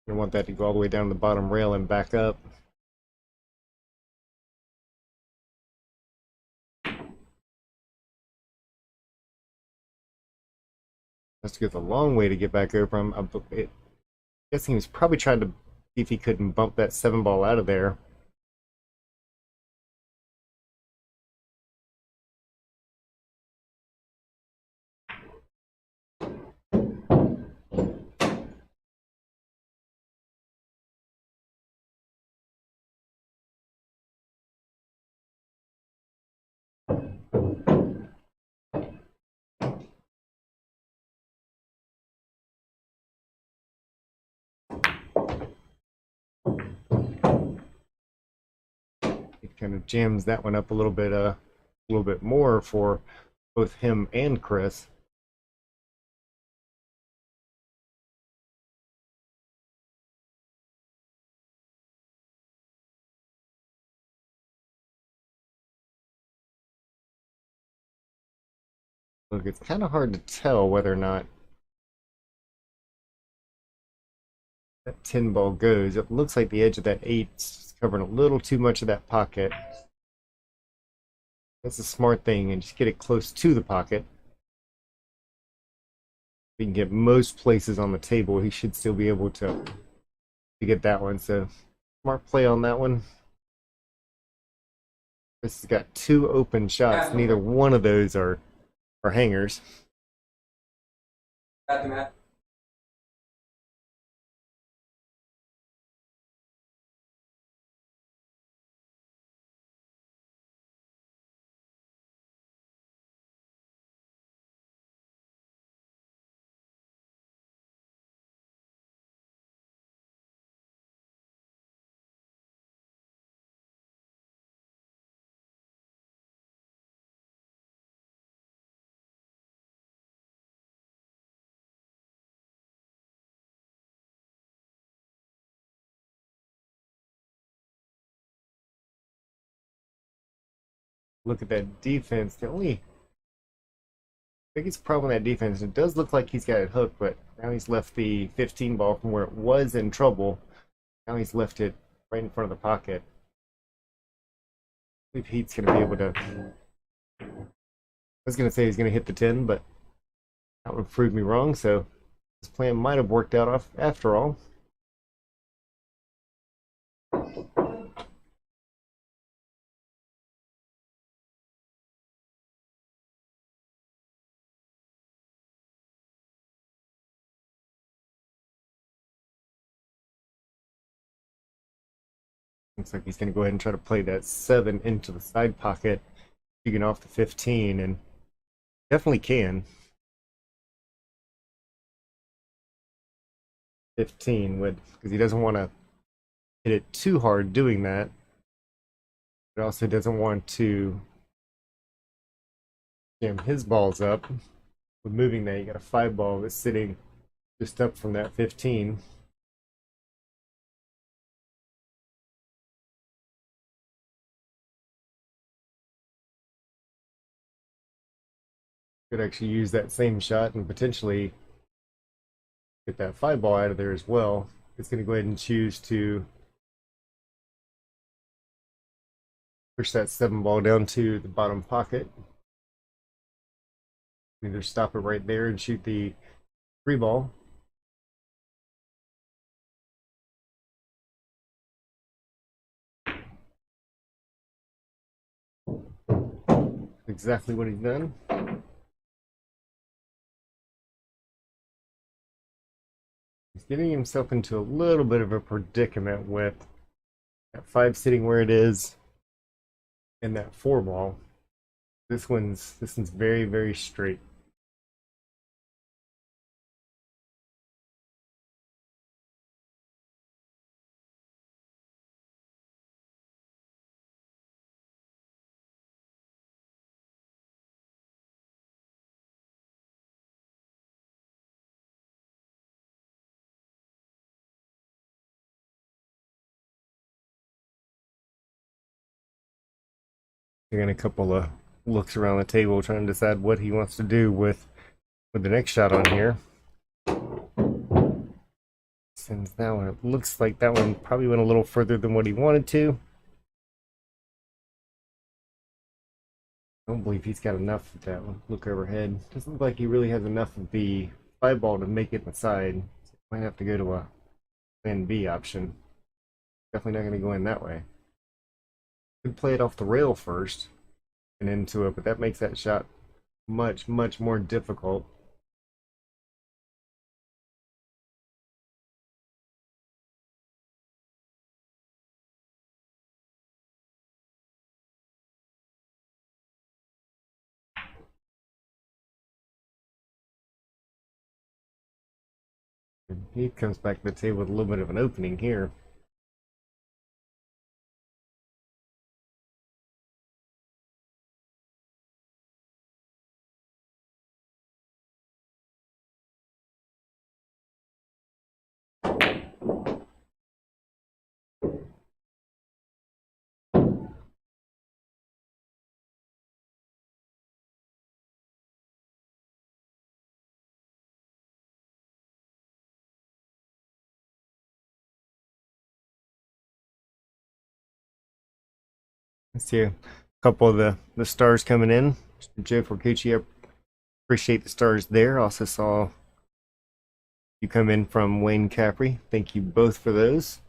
I want that to go all the way down the bottom rail and back up. That's a long way to get back over him. I'm guessing he was probably trying to see if he couldn't bump that 7 ball out of there. He kind of jams that one up a little bit more for both him and Chris. Look, it's kind of hard to tell whether or not that 10 ball goes. It looks like the edge of that 8 is covering a little too much of that pocket. That's a smart thing, and just get it close to the pocket. If he can get most places on the table, he should still be able to get that one. So smart play on that one. This has got 2 open shots. Neither one of those are hangers. Look at that defense. The only biggest problem with that defense, it does look like he's got it hooked, but now he's left the 15 ball from where it was in trouble. Now he's left it right in front of the pocket. I believe Heath's going to be able to. I was going to say he's going to hit the 10, but that would prove me wrong. So his plan might have worked out after all. Looks like he's going to go ahead and try to play that 7 into the side pocket, shooting off the 15, and definitely can. 15 would, because he doesn't want to hit it too hard doing that. But also doesn't want to jam his balls up. With moving that, you got a 5 ball that's sitting just up from that 15. Could actually use that same shot and potentially get that 5 ball out of there as well. It's going to go ahead and choose to push that 7 ball down to the bottom pocket. Either stop it right there and shoot the 3 ball. Exactly what he's done. He's getting himself into a little bit of a predicament with that 5 sitting where it is and that 4 ball. This one's very, very straight. Taking a couple of looks around the table, trying to decide what he wants to do with the next shot on here. Sends that one. It looks like that one probably went a little further than what he wanted to. I don't believe he's got enough of that one. Look overhead. Doesn't look like he really has enough of the 5 ball to make it inside. So might have to go to a plan B option. Definitely not going to go in that way. Could play it off the rail first and into it, but that makes that shot much, much more difficult. And he comes back to the table with a little bit of an opening here. I see a couple of the stars coming in. Mr. Joe Forcucci, I appreciate the stars there. Also saw you come in from Wayne Capri. Thank you both for those.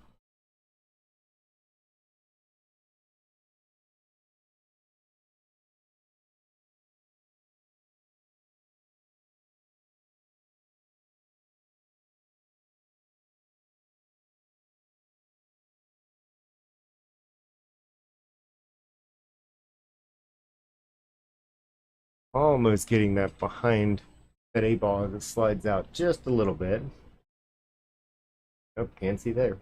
Almost getting that behind that 8 ball as it slides out just a little bit. Oh, can't see there.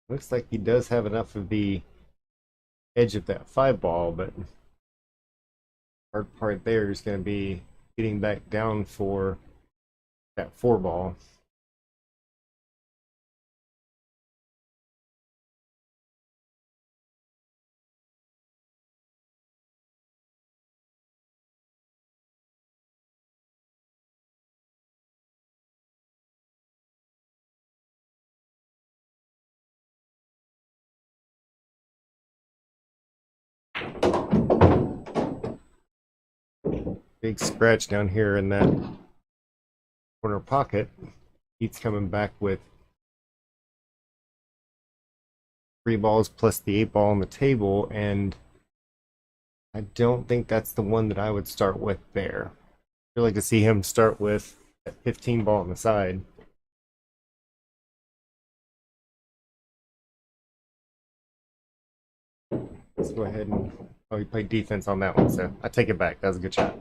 Looks like he does have enough of the edge of that 5 ball, but hard part there is going to be getting back down for that 4 ball. Big scratch down here in that corner pocket. Heath's coming back with 3 balls plus the 8 ball on the table, and I don't think that's the one that I would start with there. I'd like to see him start with that 15 ball on the side. Let's go ahead and he played defense on that one, so I take it back. That was a good shot.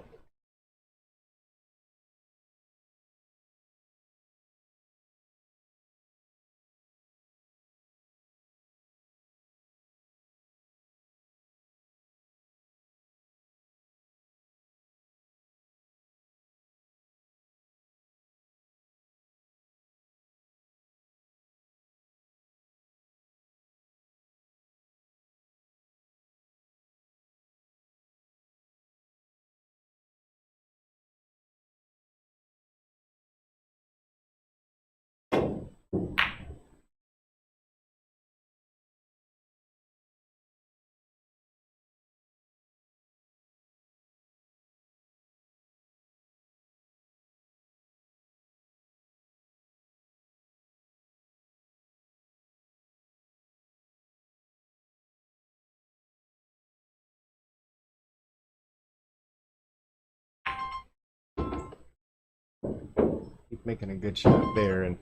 Keep making a good shot there, and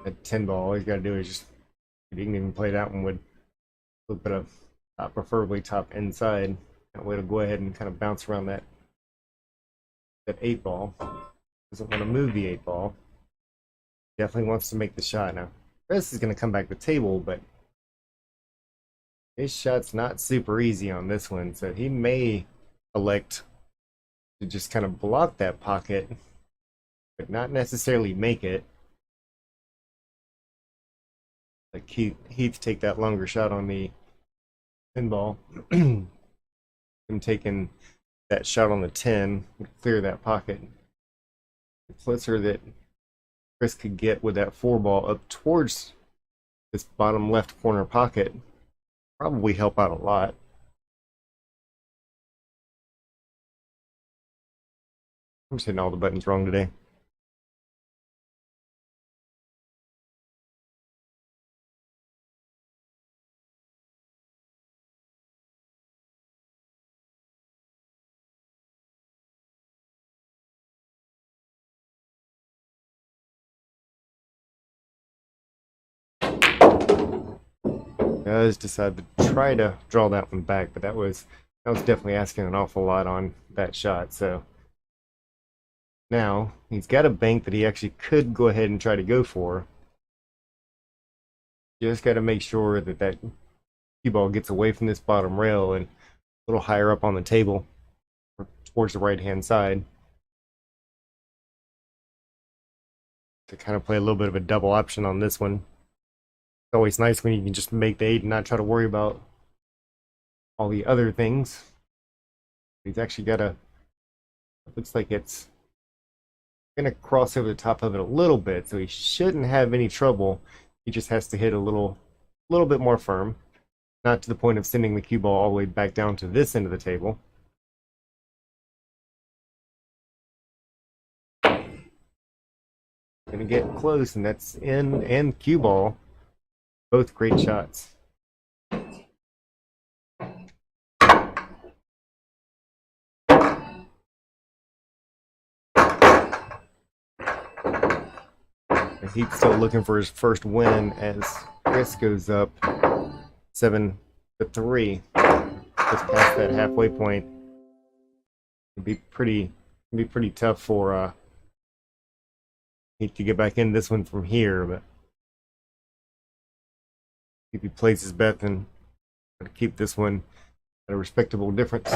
at 10 ball, all he's got to do is just, if he can even play that one with a little bit of preferably top inside. That way to go ahead and kind of bounce around that 8 ball. Doesn't want to move the 8 ball. Definitely wants to make the shot. Now, Chris is going to come back to the table, but his shot's not super easy on this one, so he may elect to just kind of block that pocket, but not necessarily make it. Like Heath take that longer shot on the 10 ball. Him taking that shot on the 10 would clear that pocket. The closer that Chris could get with that 4 ball up towards this bottom left corner pocket probably help out a lot. I'm just hitting all the buttons wrong today. Does decide to try to draw that one back, but that was definitely asking an awful lot on that shot. So now he's got a bank that he actually could go ahead and try to go for. Just got to make sure that that cue ball gets away from this bottom rail and a little higher up on the table towards the right hand side to kind of play a little bit of a double option on this one. It's always nice when you can just make the 8 and not try to worry about all the other things. He's actually got a, looks like it's going to cross over the top of it a little bit, so he shouldn't have any trouble. He just has to hit a little bit more firm, not to the point of sending the cue ball all the way back down to this end of the table. Going to get close, and that's in and cue ball. Both great shots. He's still looking for his first win as Chris goes up 7-3. Just past that halfway point. It'd be pretty tough for Heath to get back in this one from here, but if he plays his bet and keep this one at a respectable difference.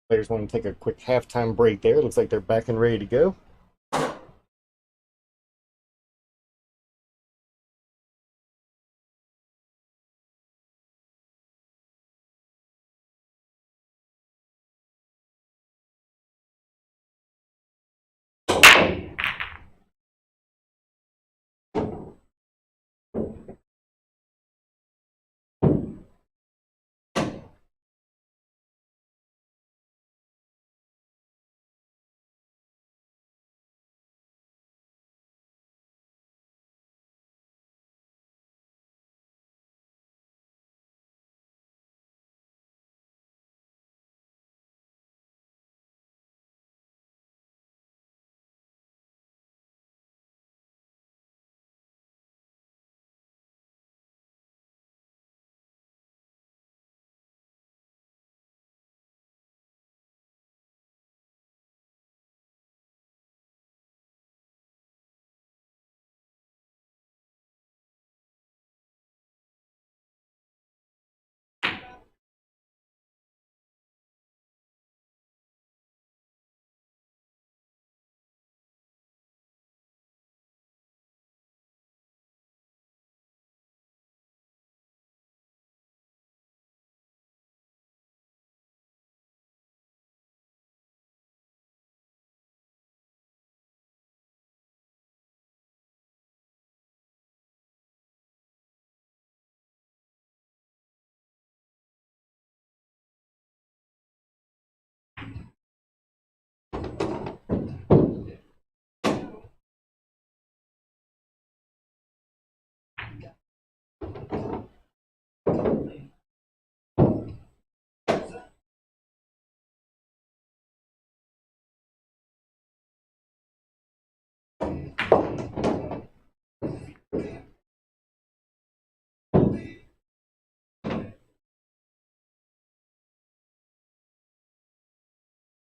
Players want to take a quick halftime break there. Looks like they're back and ready to go.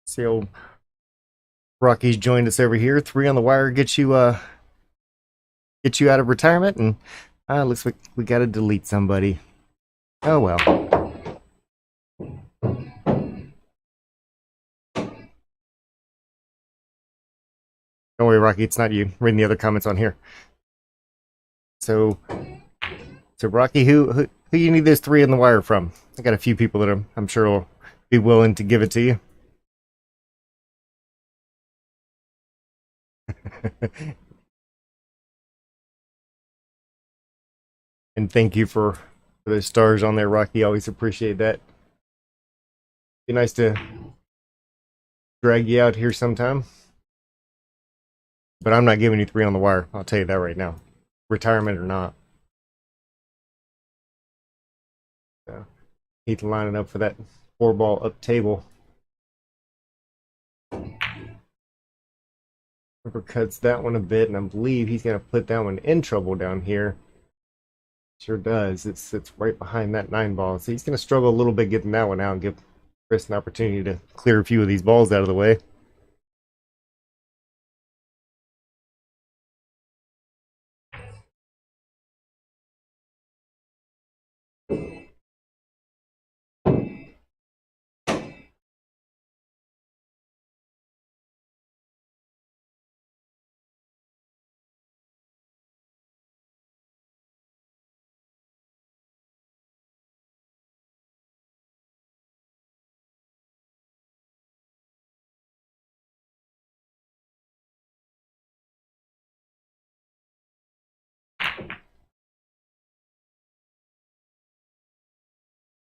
See old Rocky's joined us over here. 3 on the wire get you out of retirement, and looks like we gotta delete somebody. Oh well. Don't worry, Rocky, it's not you. Reading the other comments on here. So Rocky, who you need those 3 on the wire from? I got a few people that I'm sure will be willing to give it to you. And thank you for those stars on there, Rocky. Always appreciate that. Be nice to drag you out here sometime. But I'm not giving you 3 on the wire. I'll tell you that right now. Retirement or not. So, Heath lining up for that 4-ball up table. Uppercuts that one a bit, and I believe he's going to put that one in trouble down here. Sure does. It sits right behind that 9-ball. So he's going to struggle a little bit getting that one out and give Chris an opportunity to clear a few of these balls out of the way.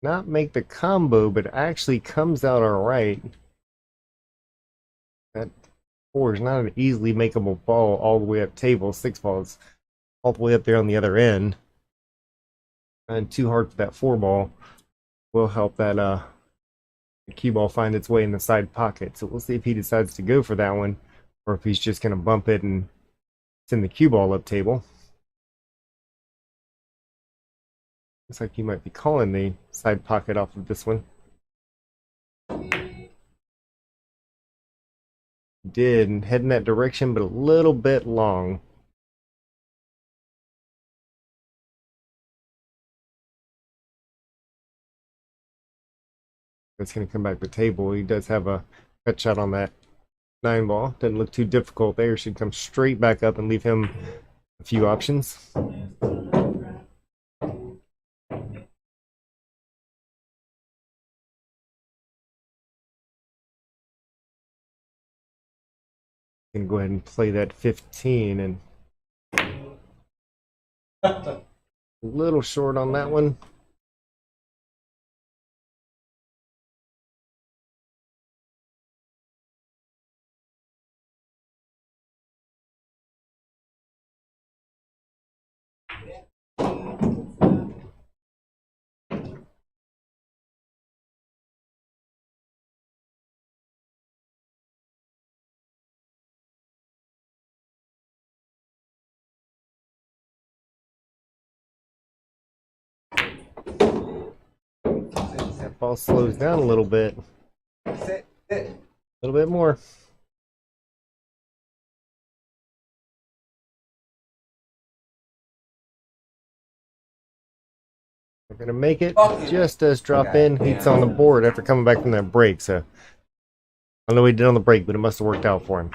Not make the combo, but actually comes out all right. That 4 is not an easily makeable ball all the way up table. 6 balls all the way up there on the other end. And too hard for that 4-ball will help that the cue ball find its way in the side pocket. So we'll see if he decides to go for that one, or if he's just going to bump it and send the cue ball up table. Looks like he might be calling the side pocket off of this one. Did, and head in that direction, but a little bit long. It's going to come back to the table. He does have a cut shot on that 9 ball. Doesn't look too difficult there. Should come straight back up and leave him a few options. Can go ahead and play that 15 and a little short on that one. That ball slows down a little bit. A little bit more. We're going to make it. Just does drop in. Heath's on the board after coming back from that break. So I don't know what he did on the break, but it must have worked out for him.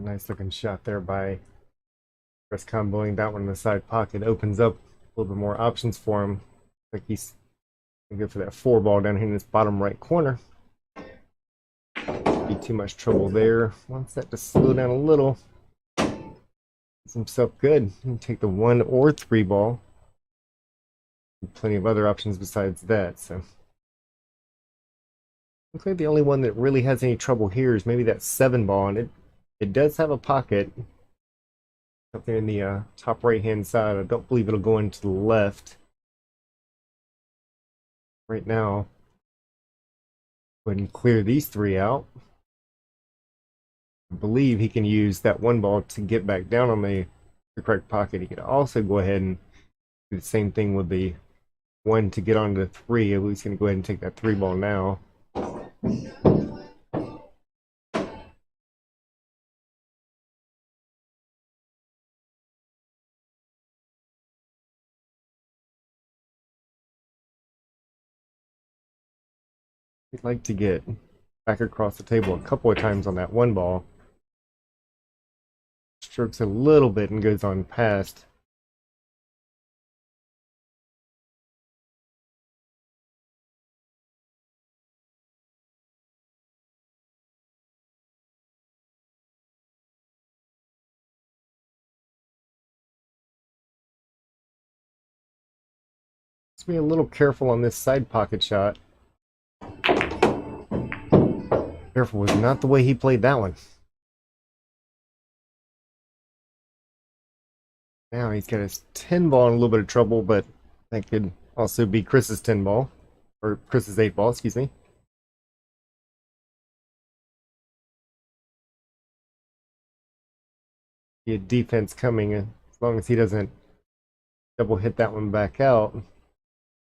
Nice looking shot there by Chris, comboing that one in the side pocket. Opens up a little bit more options for him. Like he's going to go for that 4 ball down here in this bottom right corner. Be too much trouble there. Wants that to slow down a little. Gets himself good. He can take the 1 or 3 ball. Plenty of other options besides that. So looks like the only one that really has any trouble here is maybe that 7 ball, and it does have a pocket up there in the top right hand side. I don't believe it'll go into the left right now. Go ahead and clear these 3 out. I believe he can use that 1 ball to get back down on the correct pocket. He could also go ahead and do the same thing with the 1 to get onto the 3. He's going to go ahead and take that 3 ball now. He'd like to get back across the table a couple of times on that 1 ball. strokes a little bit and goes on past. Let's be a little careful on this side pocket shot. Careful was not the way he played that one. Now he's got his 10 ball in a little bit of trouble, but that could also be Chris's 10 ball. Or Chris's 8 ball, excuse me. He had defense coming, as long as he doesn't double hit that one back out.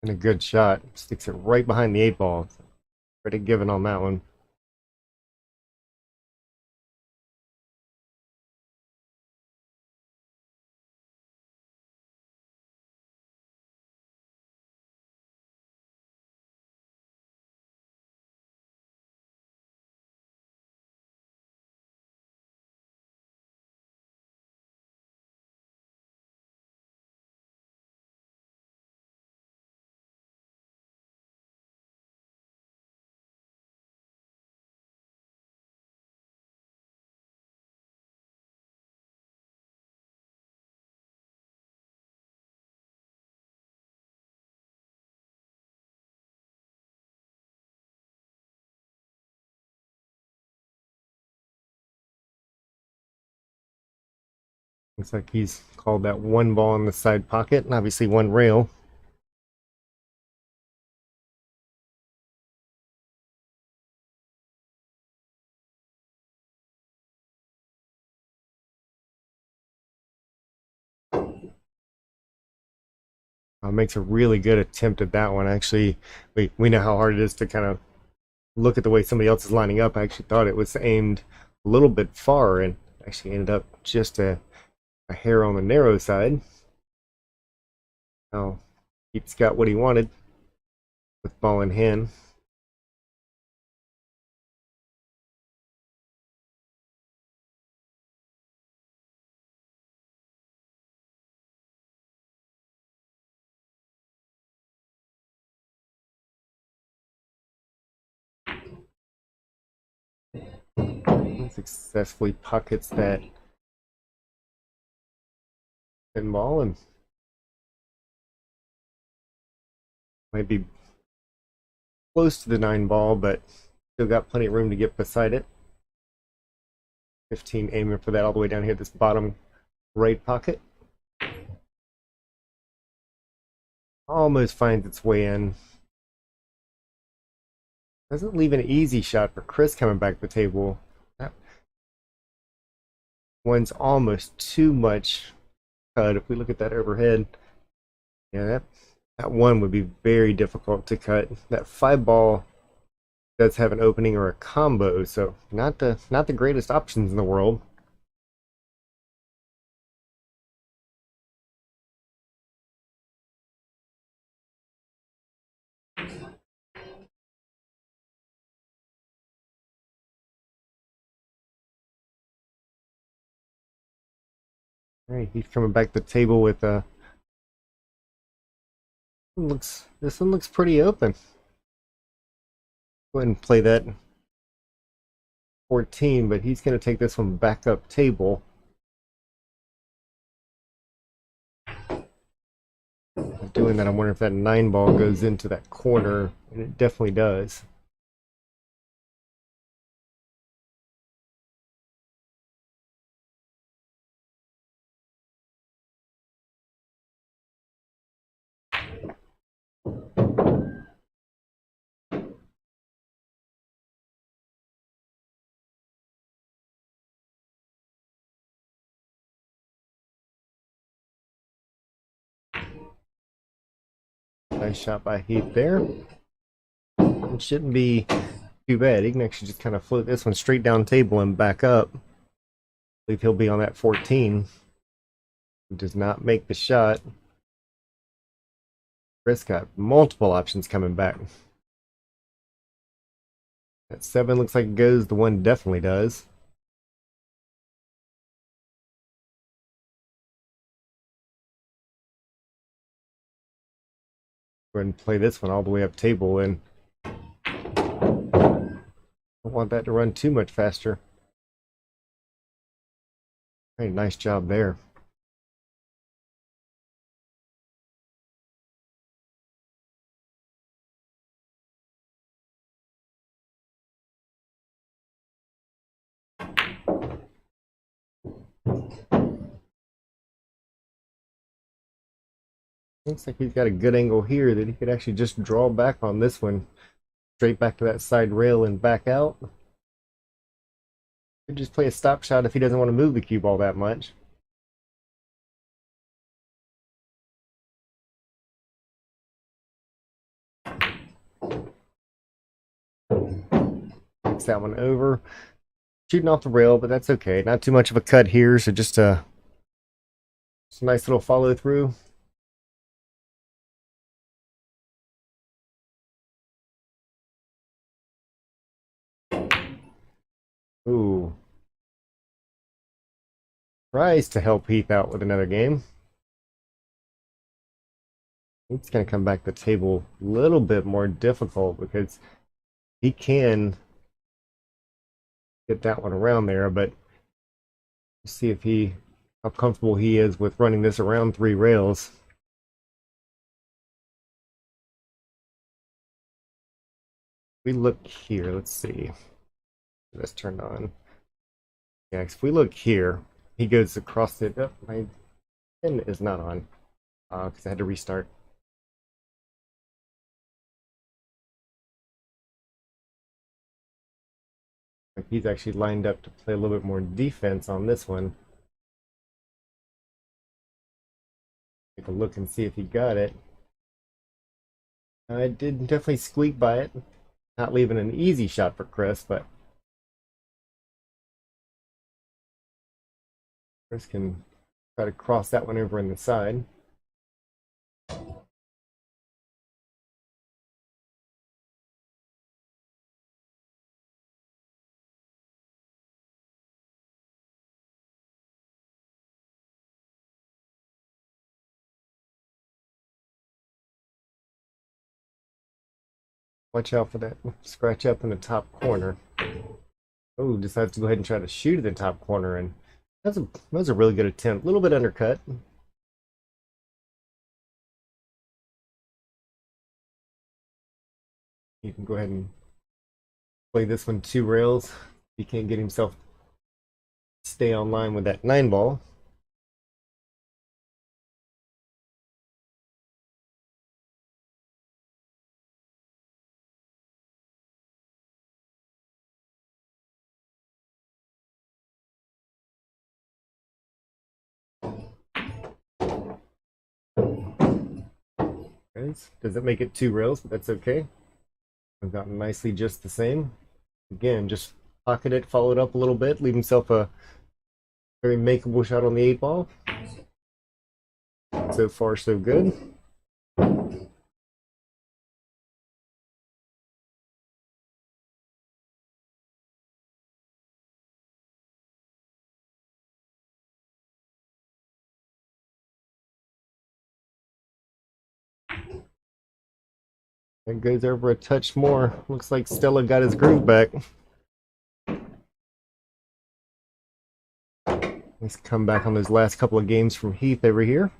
And a good shot. Sticks it right behind the 8 ball. Pretty given on that one. Looks like he's called that 1 ball in the side pocket, and obviously 1 rail. Makes a really good attempt at that one. Actually, we know how hard it is to kind of look at the way somebody else is lining up. I actually thought it was aimed a little bit far and actually ended up just a hair on the narrow side. Now, Heath's got what he wanted with ball in hand. Successfully pockets that pinball and might be close to the 9 ball, but still got plenty of room to get beside it. 15 aiming for that all the way down here, this bottom right pocket. Almost finds its way in. Doesn't leave an easy shot for Chris coming back to the table. That one's almost too much cut. If we look at that overhead, yeah, that one would be very difficult to cut. That 5 ball does have an opening or a combo, so not the greatest options in the world. All right, he's coming back to the table with this one looks pretty open. Go ahead and play that 14, but he's going to take this one back up table. Doing that, I'm wondering if that 9 ball goes into that corner, and it definitely does. Nice shot by Heath there. It shouldn't be too bad. He can actually just kind of float this one straight down table and back up. I believe he'll be on that 14. He does not make the shot. Chris got multiple options coming back. That 7 looks like it goes. The 1 definitely does. Go ahead and play this one all the way up table, and don't want that to run too much faster. Hey, nice job there. Looks like he's got a good angle here that he could actually just draw back on this one. Straight back to that side rail and back out. Could just play a stop shot if he doesn't want to move the cue ball that much. Takes that one over. Shooting off the rail, but that's okay. Not too much of a cut here, so just a nice little follow through. Ooh. Tries to help Heath out with another game. It's going to come back to the table a little bit more difficult because he can get that one around there, but see if how comfortable he is with running this around 3 rails. We look here, let's see. This turned on. Yeah, if we look here, he goes across it. Oh, my pin is not on because I had to restart. Like he's actually lined up to play a little bit more defense on this one. Take a look and see if he got it. I did definitely squeak by it. Not leaving an easy shot for Chris, but Chris can try to cross that one over in the side. Watch out for that scratch up in the top corner. Oh, decides to go ahead and try to shoot at the top corner, and that was a really good attempt. A little bit undercut. You can go ahead and play this one 2 rails. He can't get himself stay online with that 9 ball. Doesn't make it 2 rails, but that's okay. I've gotten nicely just the same. Again, just pocket it, follow it up a little bit, leave himself a very makeable shot on the 8 ball. So far, so good. It goes over a touch more. Looks like Stella got his groove back. Let's come back on those last couple of games from Heath over here.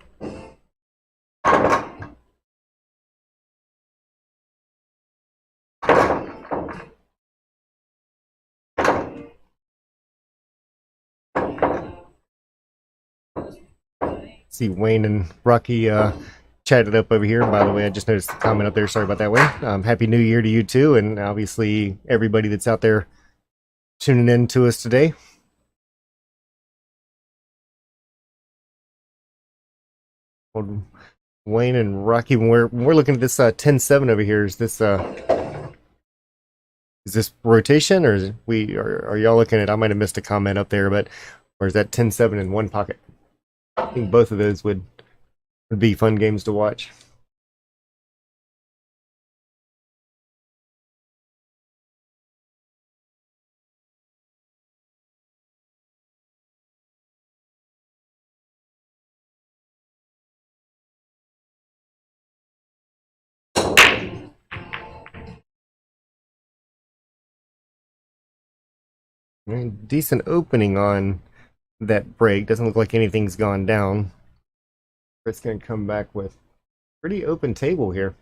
See Wayne and Rocky chatted up over here. By the way, I just noticed the comment up there. Sorry about that, Wayne. Happy New Year to you too, and obviously everybody that's out there tuning in to us today. Wayne and Rocky, when we're looking at this 10-7 over here, is this rotation, or are y'all looking at? I might have missed a comment up there, but or is that 10-7 in one pocket? I think both of those would be fun games to watch. Right, decent opening on that break. Doesn't look like anything's gone down. Chris gonna come back with pretty open table here.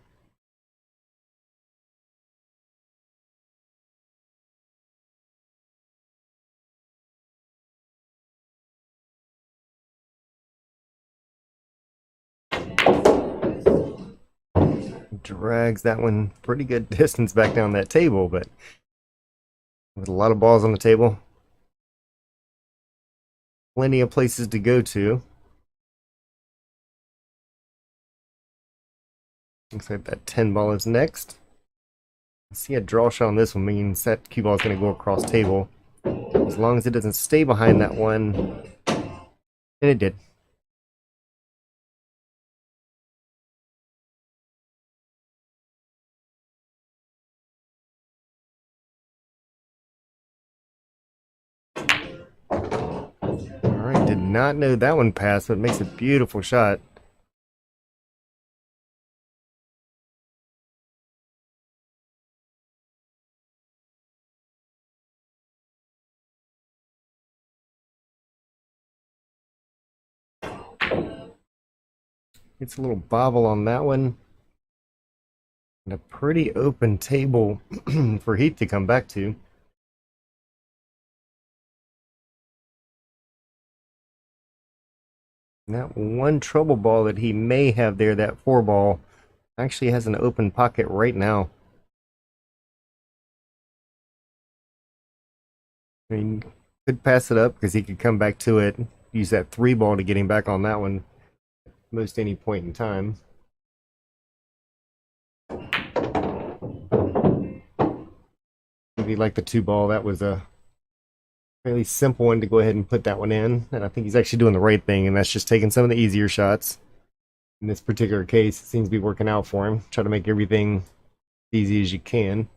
Drags that one pretty good distance back down that table, but with a lot of balls on the table, plenty of places to go to. Looks like that 10 ball is next. See a draw shot on this one means that cue ball is going to go across table. As long as it doesn't stay behind that one, and it did. Alright, did not know that one passed, but it makes a beautiful shot. It's a little bobble on that one. And a pretty open table for Heath to come back to. And that one trouble ball that he may have there, that 4 ball, actually has an open pocket right now. I mean, could pass it up because he could come back to it, use that 3 ball to get him back on that one most any point in time. Maybe like the 2 ball, that was a fairly simple one to go ahead and put that one in. And I think he's actually doing the right thing, and that's just taking some of the easier shots. In this particular case, it seems to be working out for him. Try to make everything as easy as you can.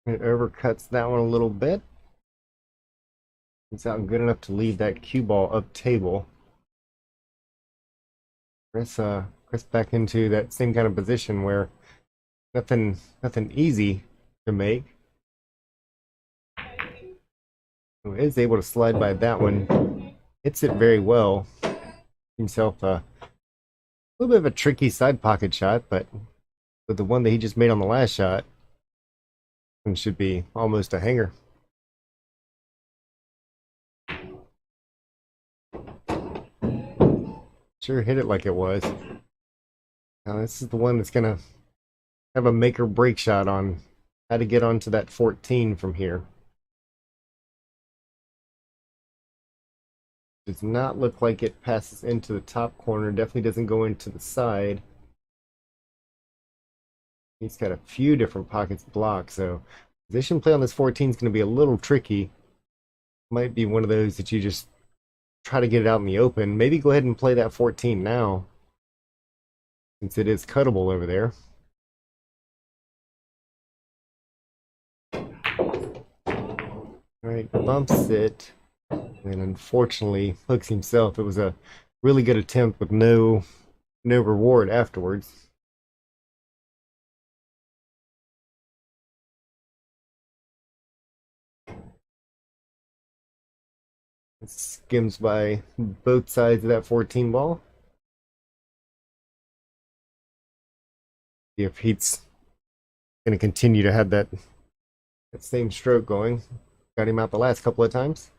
It overcuts that one a little bit. It's out good enough to leave that cue ball up table. Chris back into that same kind of position where nothing easy to make. So is able to slide by that one. Hits it very well. Himself a little bit of a tricky side pocket shot, but with the one that he just made on the last shot, it should be almost a hanger. Sure hit it like it was. Now this is the one that's gonna have a make or break shot on how to get onto that 14 from here. Does not look like it passes into the top corner. Definitely doesn't go into the side. He's got a few different pockets blocked, so position play on this 14 is going to be a little tricky. Might be one of those that you just try to get it out in the open. Maybe go ahead and play that 14 now, since it is cuttable over there. All right, bumps it, and unfortunately hooks himself. It was a really good attempt with no reward afterwards. It skims by both sides of that 14 ball. If Heath's going to continue to have that same stroke going, got him out the last couple of times.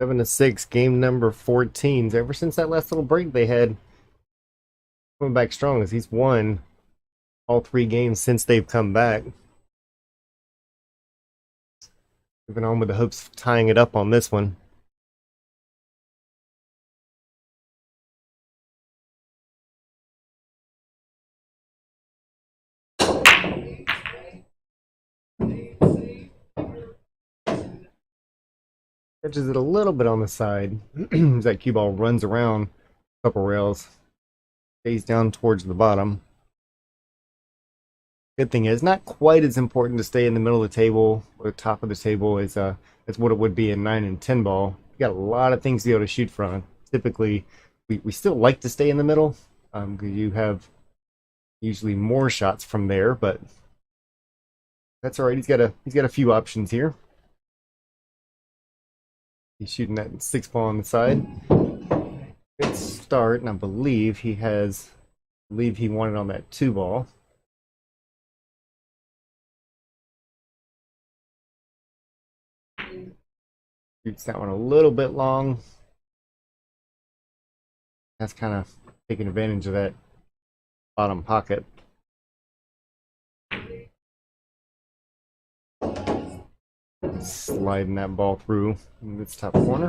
7-6, game number 14. So ever since that last little break they had, coming back strong as he's won all 3 games since they've come back. Moving on with the hopes of tying it up on this one. Catches it a little bit on the side as that cue ball runs around a couple rails, stays down towards the bottom. Good thing is, not quite as important to stay in the middle of the table or the top of the table as what it would be in 9 and 10 ball. You got a lot of things to be able to shoot from. Typically, we still like to stay in the middle because you have usually more shots from there, but that's all right. He's got a few options here. He's shooting that 6 ball on the side. Good start, and I believe he wanted on that 2 ball. Shoots that one a little bit long. That's kind of taking advantage of that bottom pocket. Sliding that ball through in this top corner.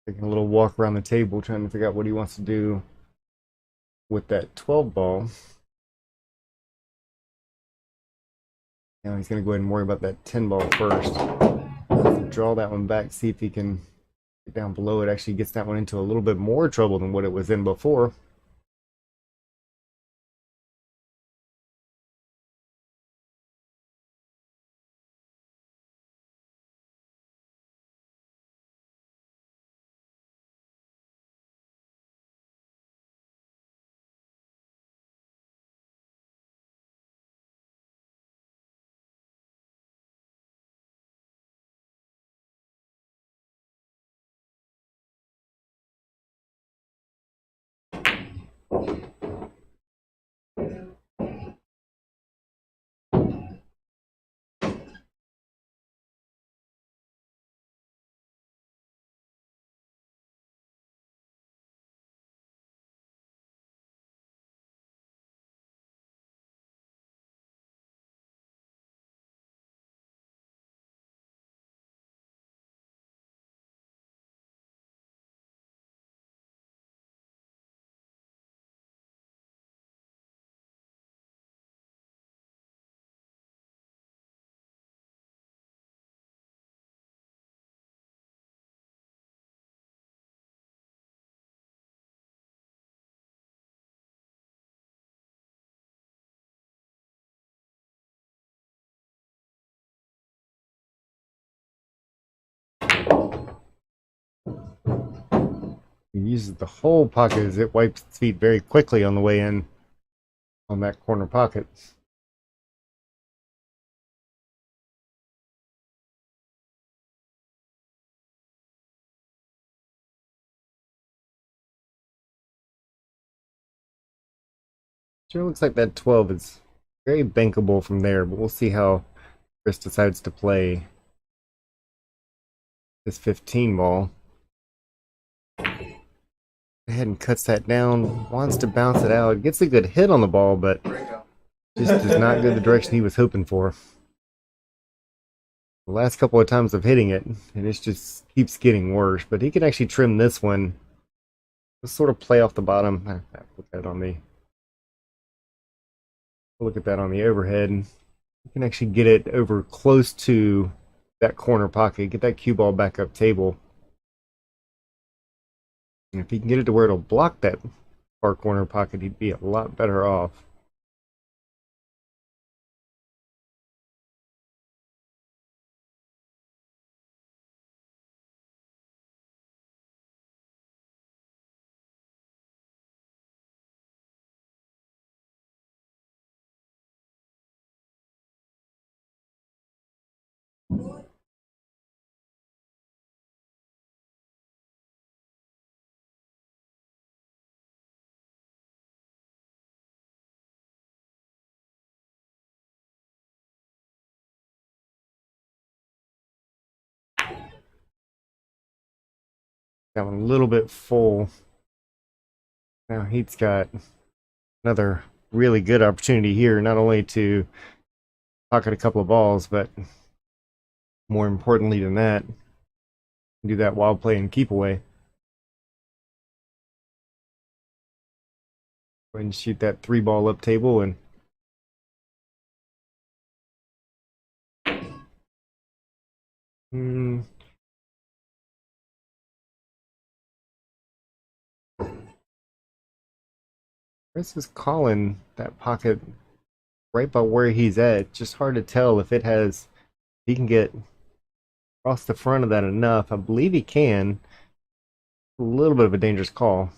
Taking a little walk around the table, trying to figure out what he wants to do with that 12 ball. Now he's going to go ahead and worry about that 10 ball first. Draw that one back, see if he can get down below it. Actually gets that one into a little bit more trouble than what it was in before. He uses the whole pocket as it wipes its feet very quickly on the way in on that corner pocket. Sure looks like that 12 is very bankable from there, but we'll see how Chris decides to play this 15 ball. Go ahead and cuts that down, wants to bounce it out, gets a good hit on the ball, but just does not go the direction he was hoping for. The last couple of times of hitting it, and it just keeps getting worse, but he can actually trim this one. Just sort of play off the bottom. Put that on the look at that on the overhead. You can actually get it over close to that corner pocket, get that cue ball back up table. And if he can get it to where it'll block that far corner pocket, he'd be a lot better off. Got one a little bit full. Now Heath's got another really good opportunity here, not only to pocket a couple of balls, but more importantly than that, do that while playing keep away. Go ahead and shoot that 3-ball up table and hmm, Chris is calling that pocket right by where he's at. Just hard to tell if it has. He can get across the front of that enough. I believe he can. A little bit of a dangerous call.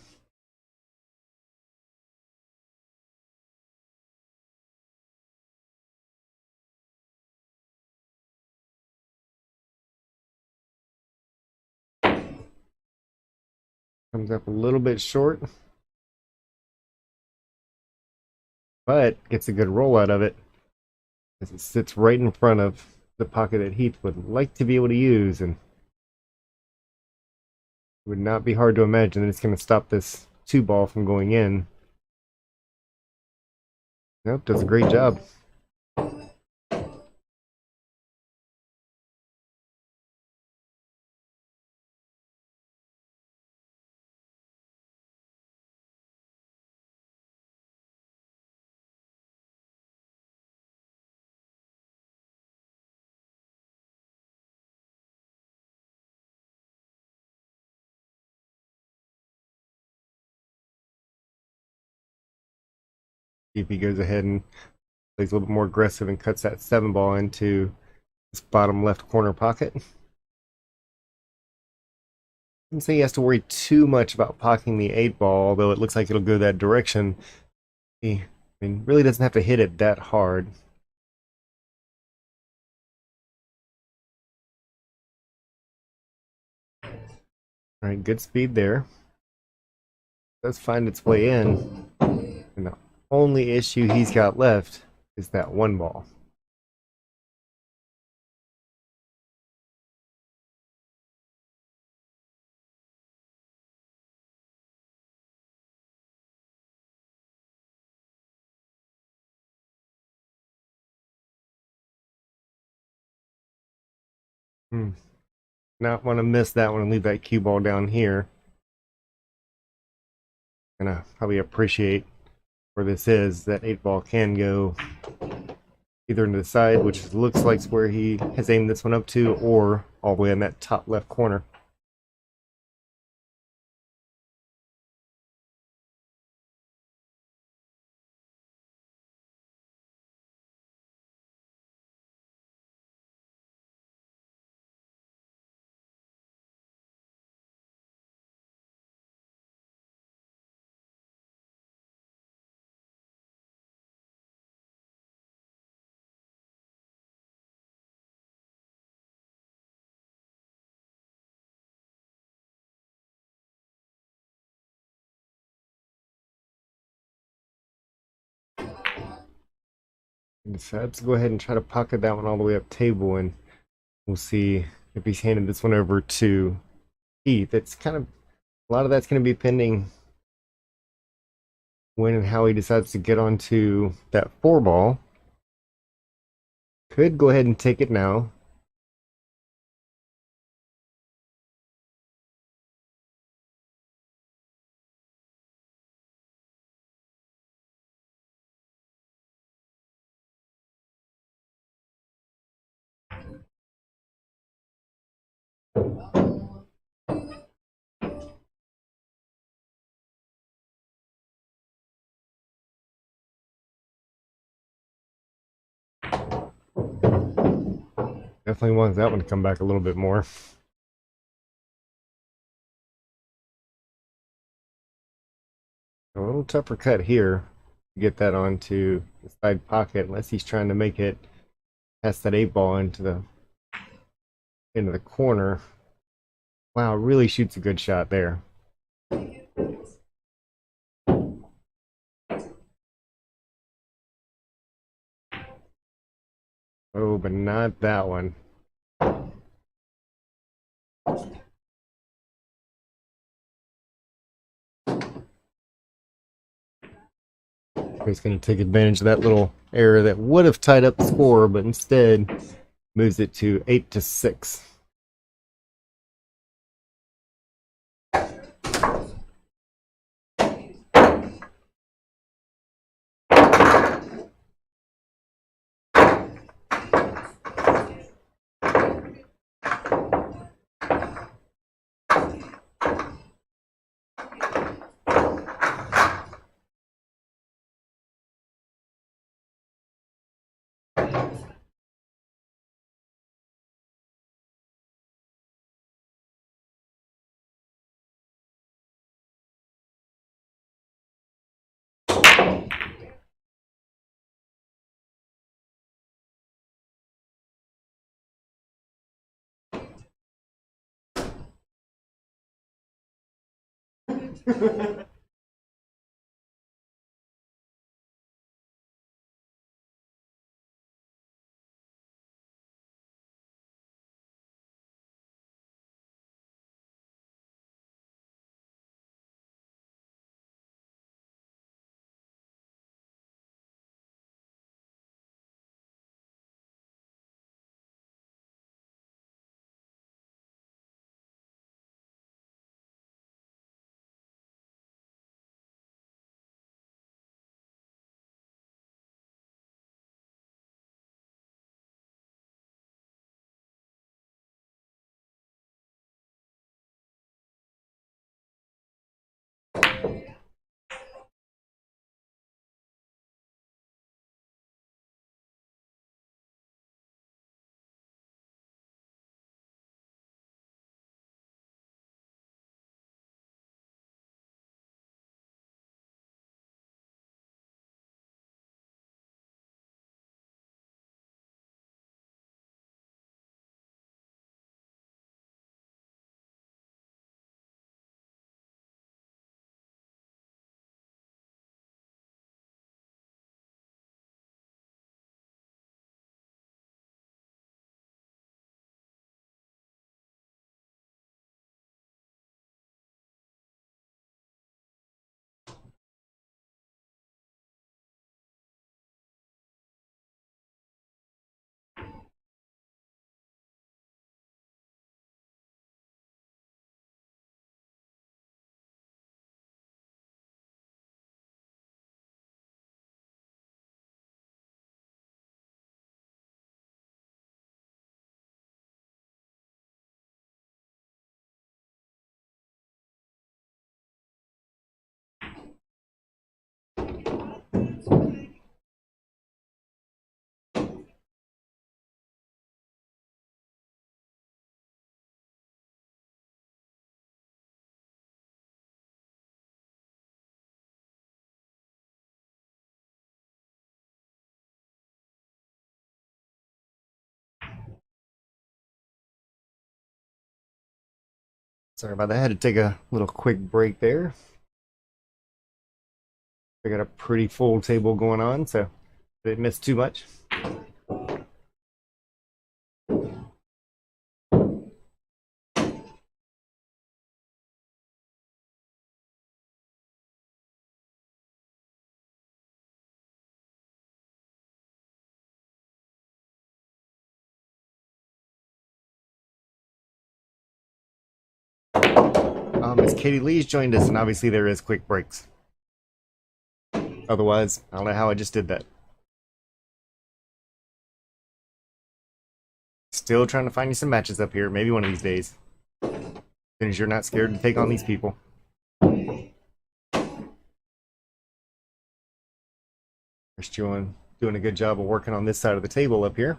Comes up a little bit short, but gets a good roll out of it as it sits right in front of the pocket that Heath would like to be able to use, and it would not be hard to imagine that it's going to stop this 2-ball from going in. Nope, does a great job. If he goes ahead and plays a little bit more aggressive and cuts that 7-ball into this bottom left corner pocket. I wouldn't say he has to worry too much about pocketing the 8-ball, although it looks like it'll go that direction. He, really doesn't have to hit it that hard. All right, good speed there. Does find its way in. And the only issue he's got left is that 1-ball. Not want to miss that one and leave that cue ball down here. Gonna probably appreciate where this is. That 8-ball can go either into the side, which looks like where he has aimed this one up to, or all the way in that top left corner. He decides to go ahead and try to pocket that one all the way up table, and we'll see if he's handed this one over to Heath. It's kind of a lot of that's going to be pending when and how he decides to get onto that 4-ball. Could go ahead and take it now. Definitely wants that one to come back a little bit more. A little tougher cut here to get that onto the side pocket unless he's trying to make it past that 8 ball into the corner. Wow, really shoots a good shot there. Oh, but not that one. He's going to take advantage of that little error that would have tied up the score, but instead moves it to 8-6. Sorry about that. I had to take a little quick break there. I got a pretty full table going on, so I didn't miss too much. As Katie Lee's joined us, and obviously there is quick breaks. Otherwise, I don't know how I just did that. Still trying to find you some matches up here. Maybe one of these days. As soon as you're not scared to take on these people. First, doing a good job of working on this side of the table up here.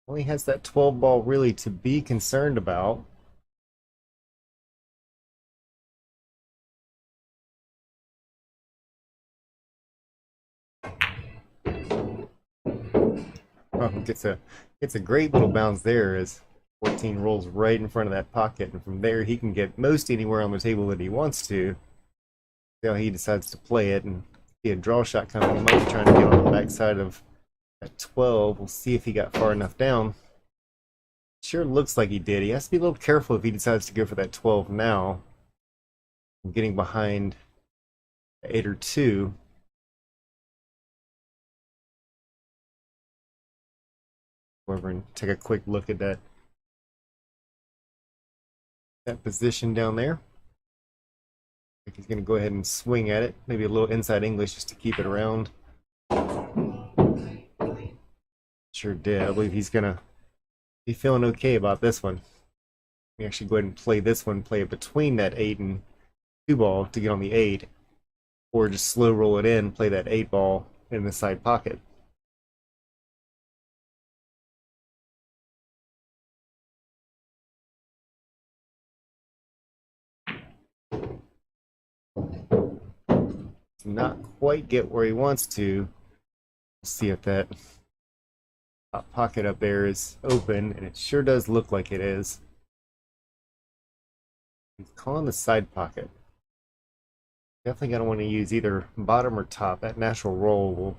Only has that 12 ball really to be concerned about. Oh, gets a great little bounce there as 14 rolls right in front of that pocket, and from there he can get most anywhere on the table that he wants to. See how he decides to play it, and see a draw shot coming. He might be trying to get on the backside of that 12. We'll see if he got far enough down. Sure looks like he did. He has to be a little careful if he decides to go for that 12 now. Getting behind 8 or 2. However, and take a quick look at that position down there. I think he's going to go ahead and swing at it. Maybe a little inside English just to keep it around. Sure did. I believe he's going to be feeling okay about this one. We actually go ahead and play this one, play it between that 8 and 2 ball to get on the 8. Or just slow roll it in, play that 8 ball in the side pocket. Not quite get where he wants to. See if that top pocket up there is open, and it sure does look like it is. He's calling the side pocket. Definitely going to want to use either bottom or top. That natural roll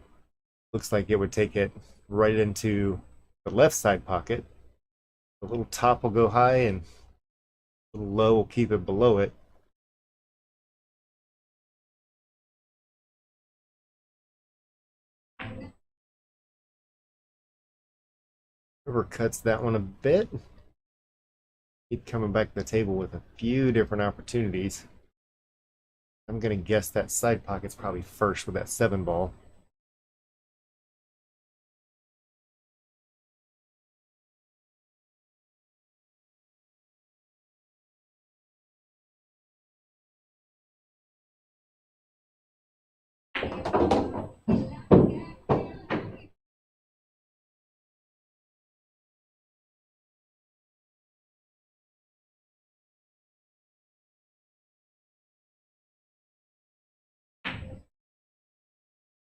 looks like it would take it right into the left side pocket. The little top will go high, and the little low will keep it below it. Overcuts that one a bit. Keep coming back to the table with a few different opportunities. I'm going to guess that side pocket's probably first with that 7 ball.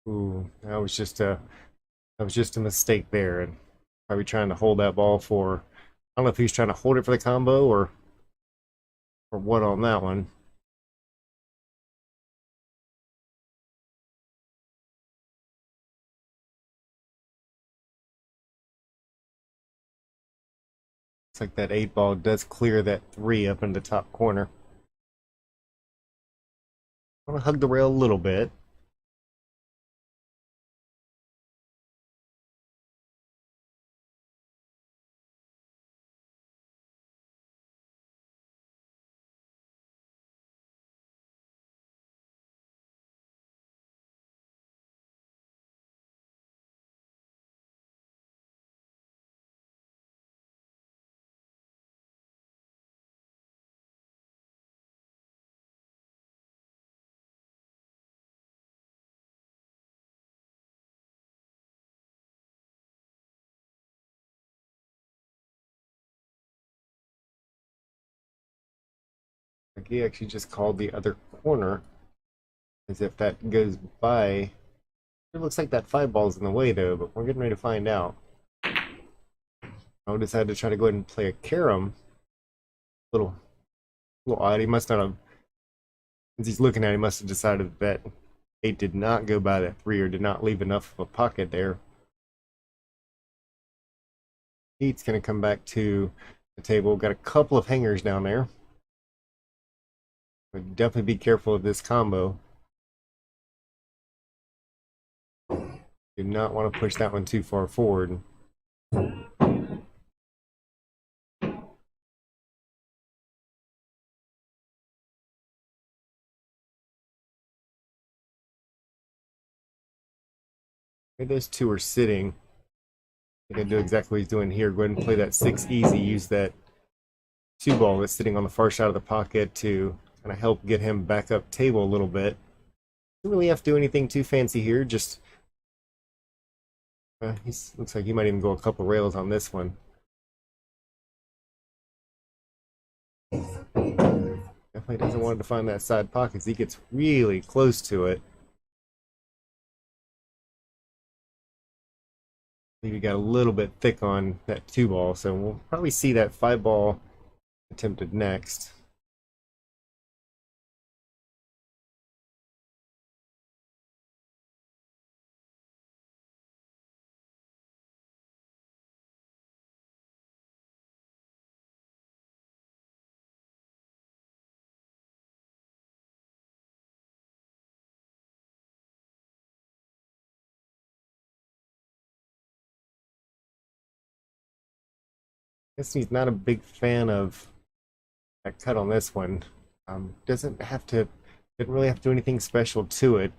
Ooh, that was just a mistake there, and probably trying to hold that ball for. I don't know if he was trying to hold it for the combo or what on that one. Looks like that 8 ball does clear that 3 up in the top corner. I want to hug the rail a little bit. Like he actually just called the other corner, as if that goes by. It looks like that 5 ball's in the way though, but we're getting ready to find out. I decided to try to go ahead and play a carom. Little, little odd. He must not have. As he's looking at it, he must have decided that 8 did not go by that 3 or did not leave enough of a pocket there. Heath's going to come back to the table. Got a couple of hangers down there. But definitely be careful of this combo. Do not want to push that one too far forward. Maybe those two are sitting. I think I do exactly what he's doing here. Go ahead and play that 6 easy. Use that 2 ball that's sitting on the far side of the pocket to kind of help get him back up table a little bit. Don't really have to do anything too fancy here. Just he looks like he might even go a couple rails on this one. Definitely doesn't want to find that side pocket. He gets really close to it. Maybe got a little bit thick on that 2 ball, so we'll probably see that 5 ball attempted next. Guess he's not a big fan of that cut on this one. Didn't really have to do anything special to it.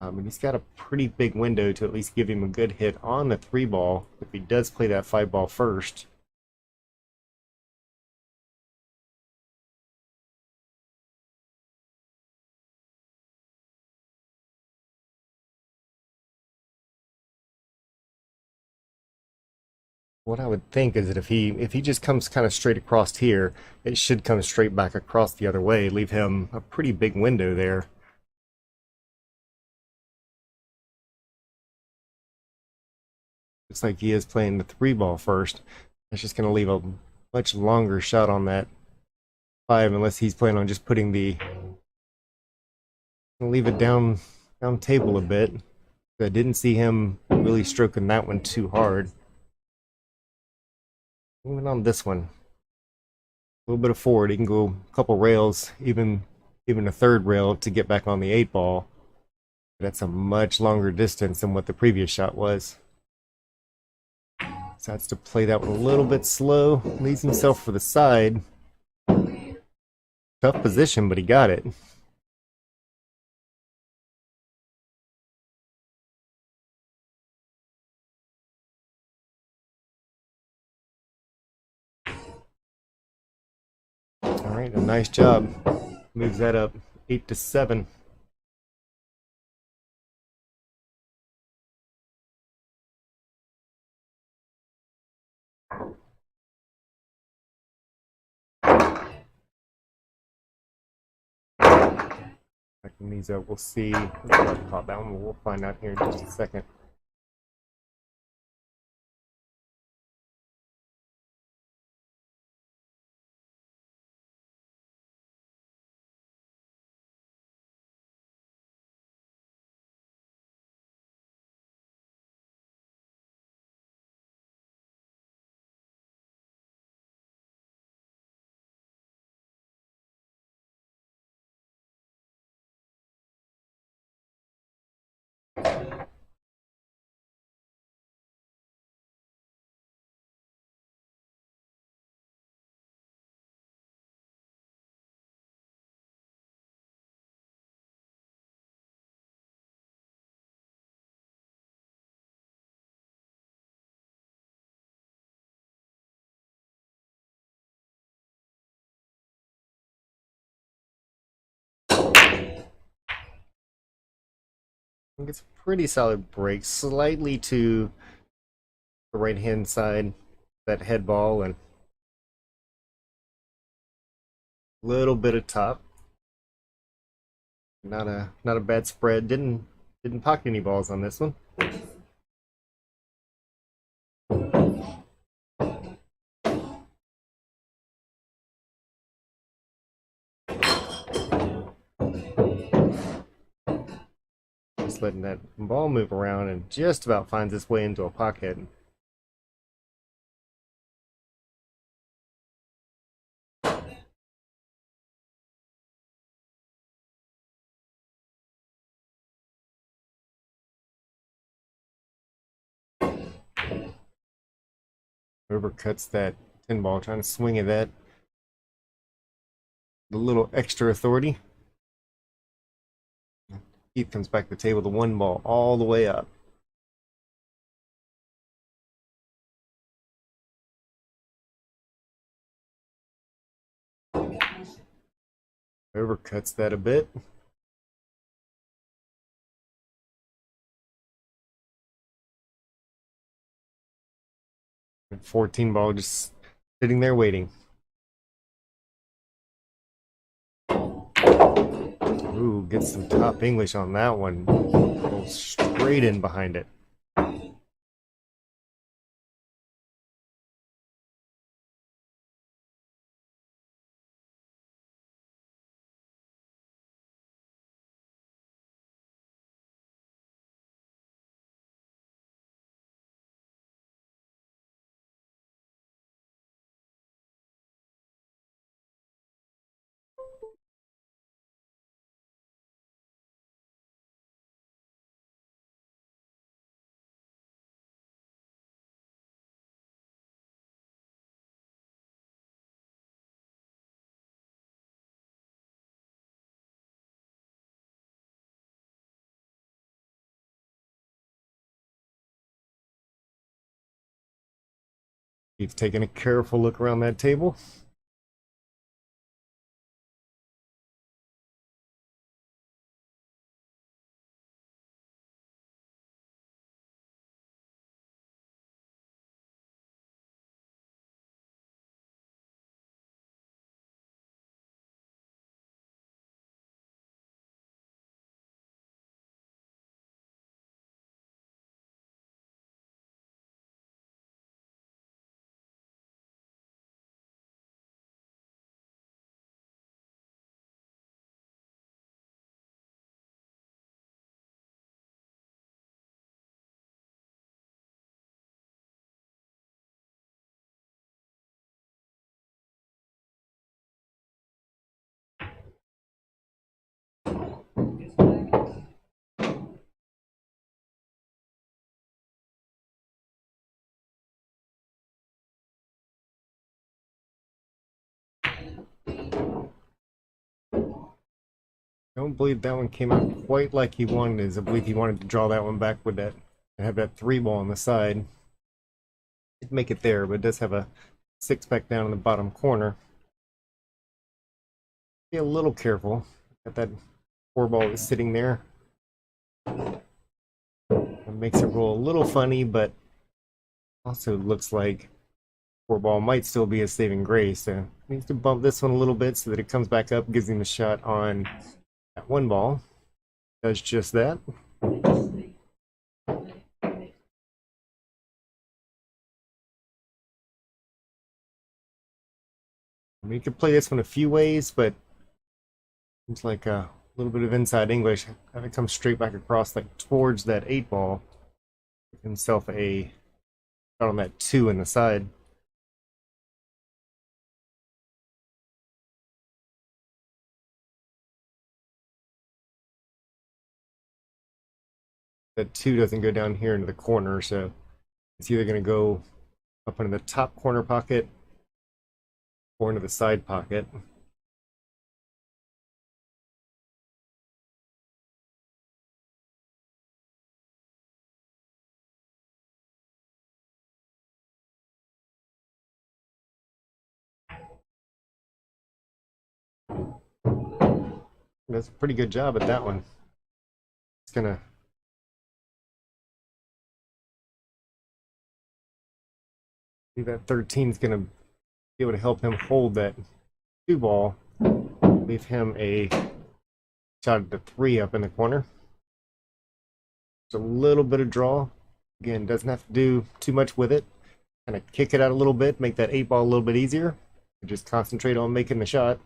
And he's got a pretty big window to at least give him a good hit on the 3 ball if he does play that 5 ball first. What I would think is that if he just comes kind of straight across here, it should come straight back across the other way, leave him a pretty big window there. Looks like he is playing the 3 ball first. That's just going to leave a much longer shot on that 5, unless he's planning on just putting the leave it down table a bit. I didn't see him really stroking that one too hard. Even on this one, a little bit of forward. He can go a couple rails, even a third rail to get back on the 8 ball. That's a much longer distance than what the previous shot was. Decides to play that one a little bit slow. Leaves himself for the side. Tough position, but he got it. All right, a nice job. Moves that up 8-7. Backing these up, we'll see. Pop that one. We'll find out here in just a second. I think it's a pretty solid break, slightly to the right hand side, that head ball, and a little bit of top. Not a bad spread. Didn't pocket any balls on this one. Just letting that ball move around and just about finds its way into a pocket. Overcuts that 10 ball, trying to swing at that. A little extra authority. Heath comes back to the table, the 1 ball all the way up. Overcuts that a bit. 14 ball just sitting there waiting. Ooh, gets some top English on that one. Goes straight in behind it. He's taking a careful look around that table. I don't believe that one came out quite like he wanted. I believe he wanted to draw that one back with that and have that 3 ball on the side. Didn't make it there, but it does have a 6 back down in the bottom corner. Be a little careful. Got that 4 ball is sitting there. It makes it roll a little funny, but also looks like 4 ball might still be a saving grace. So needs to bump this one a little bit so that it comes back up, gives him a shot on that 1 ball. Does just that. I mean, you could play this one a few ways, but it's like a little bit of inside English. Have it come straight back across, like towards that 8 ball. Give himself a shot on that 2 in the side. That 2 doesn't go down here into the corner, so it's either going to go up into the top corner pocket or into the side pocket. Does a pretty good job at that one. It's gonna see that 13 is gonna be able to help him hold that 2 ball. Leave him a shot at the 3 up in the corner. Just a little bit of draw. Again, doesn't have to do too much with it. Kind of kick it out a little bit, make that 8 ball a little bit easier. Just concentrate on making the shot.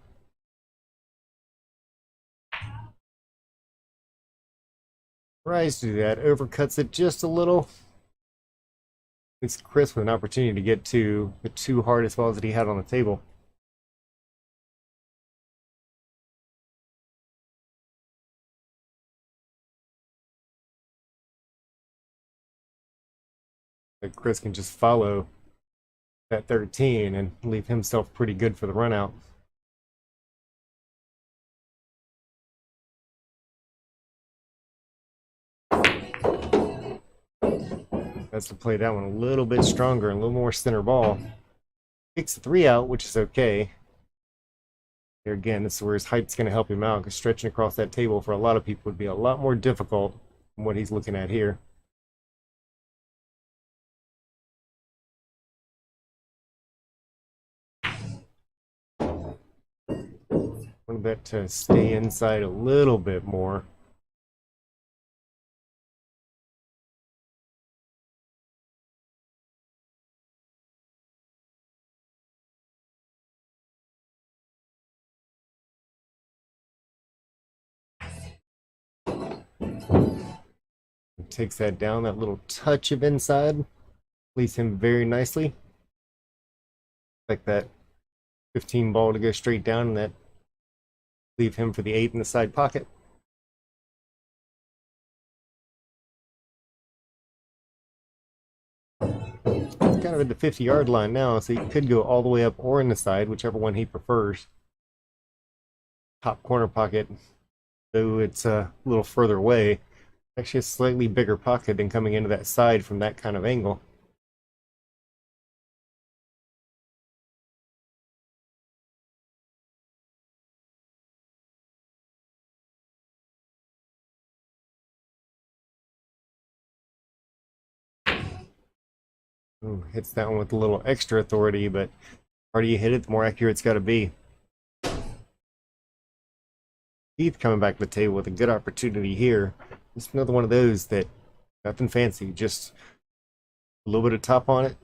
Tries to do that, overcuts it just a little. Leaves Chris with an opportunity to get to the 2 hardest balls that he had on the table. But Chris can just follow that 13 and leave himself pretty good for the run out. Has to play that one a little bit stronger, a little more center ball. Kicks the 3 out, which is okay. Here again, this is where his height's going to help him out, because stretching across that table for a lot of people would be a lot more difficult than what he's looking at here. Want that to stay inside a little bit more. Takes that down, that little touch of inside. Leaves him very nicely. Like that 15 ball to go straight down, and that leave him for the 8 in the side pocket. It's kind of at the 50-yard line now, so he could go all the way up or in the side, whichever one he prefers. Top corner pocket, though it's a little further away. Actually a slightly bigger pocket than coming into that side from that kind of angle. Ooh, hits that one with a little extra authority, but the harder you hit it, the more accurate it's got to be. Heath coming back to the table with a good opportunity here. Just another one of those that, nothing fancy, just a little bit of top on it.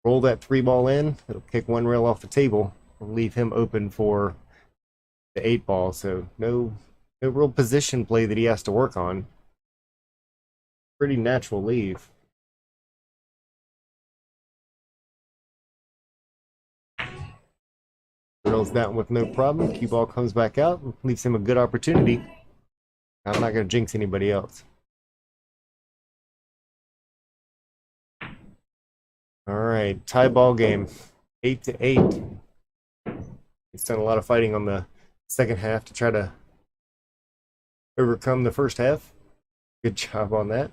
Roll that 3 ball in, it'll kick one rail off the table and leave him open for the 8 ball. So no real position play that he has to work on. Pretty natural leave. Drills that one with no problem. Cue ball comes back out and leaves him a good opportunity. I'm not going to jinx anybody else. All right, tie ball game, 8-8. He's done a lot of fighting on the second half to try to overcome the first half. Good job on that.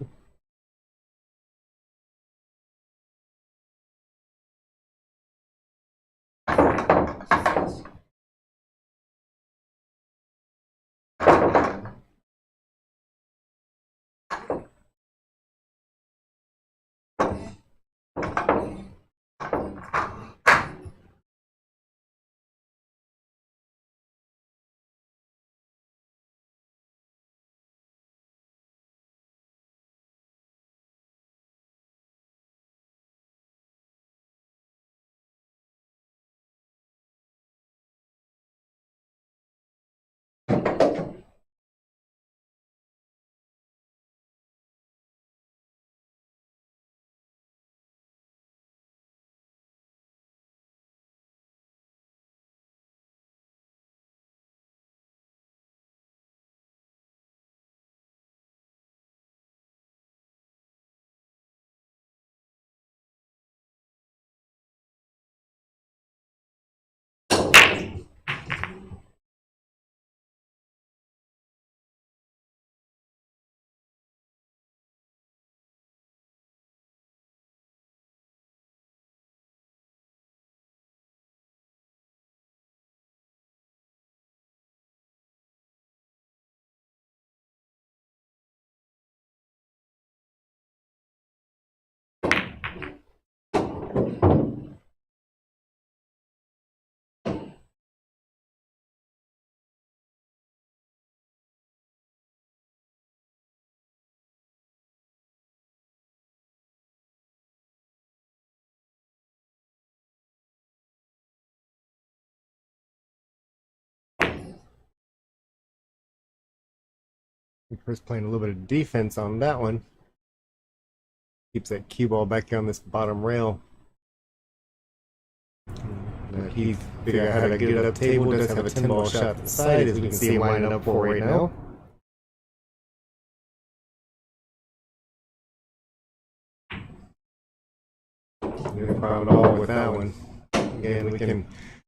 First playing a little bit of defense on that one. Keeps that cue ball back on this bottom rail. Heath figured out how to get it up table. Does have a 10 ball shot to the side, as we can see him lining up for right now. No problem at all with that one. Again, we can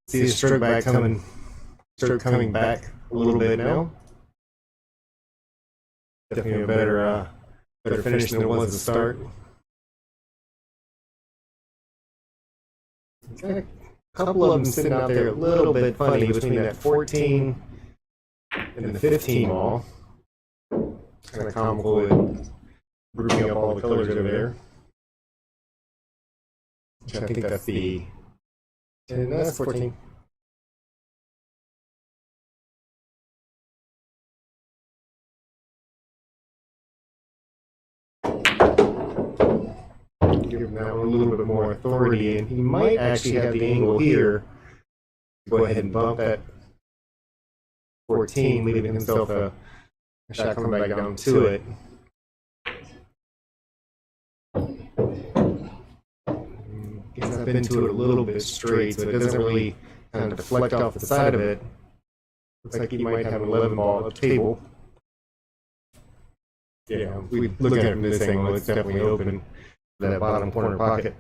see the stroke coming back a little bit now. Definitely a better finish than it was to start. Okay. A couple of them sitting out there a little bit funny between that 14 and the 15 ball. Kind of comical and grouping up all the colors over there. I think that's the 10, no, that's 14. Give him that one a little bit more authority, and he might actually have the angle here. Go ahead and bump that 14, leaving himself a shot coming back down to it. Gets up into it a little bit straight, so it doesn't really kind of deflect off the side of it. Looks like he might have an 11 ball up table. Yeah, we look at it from this angle, it's definitely open to that bottom corner pocket.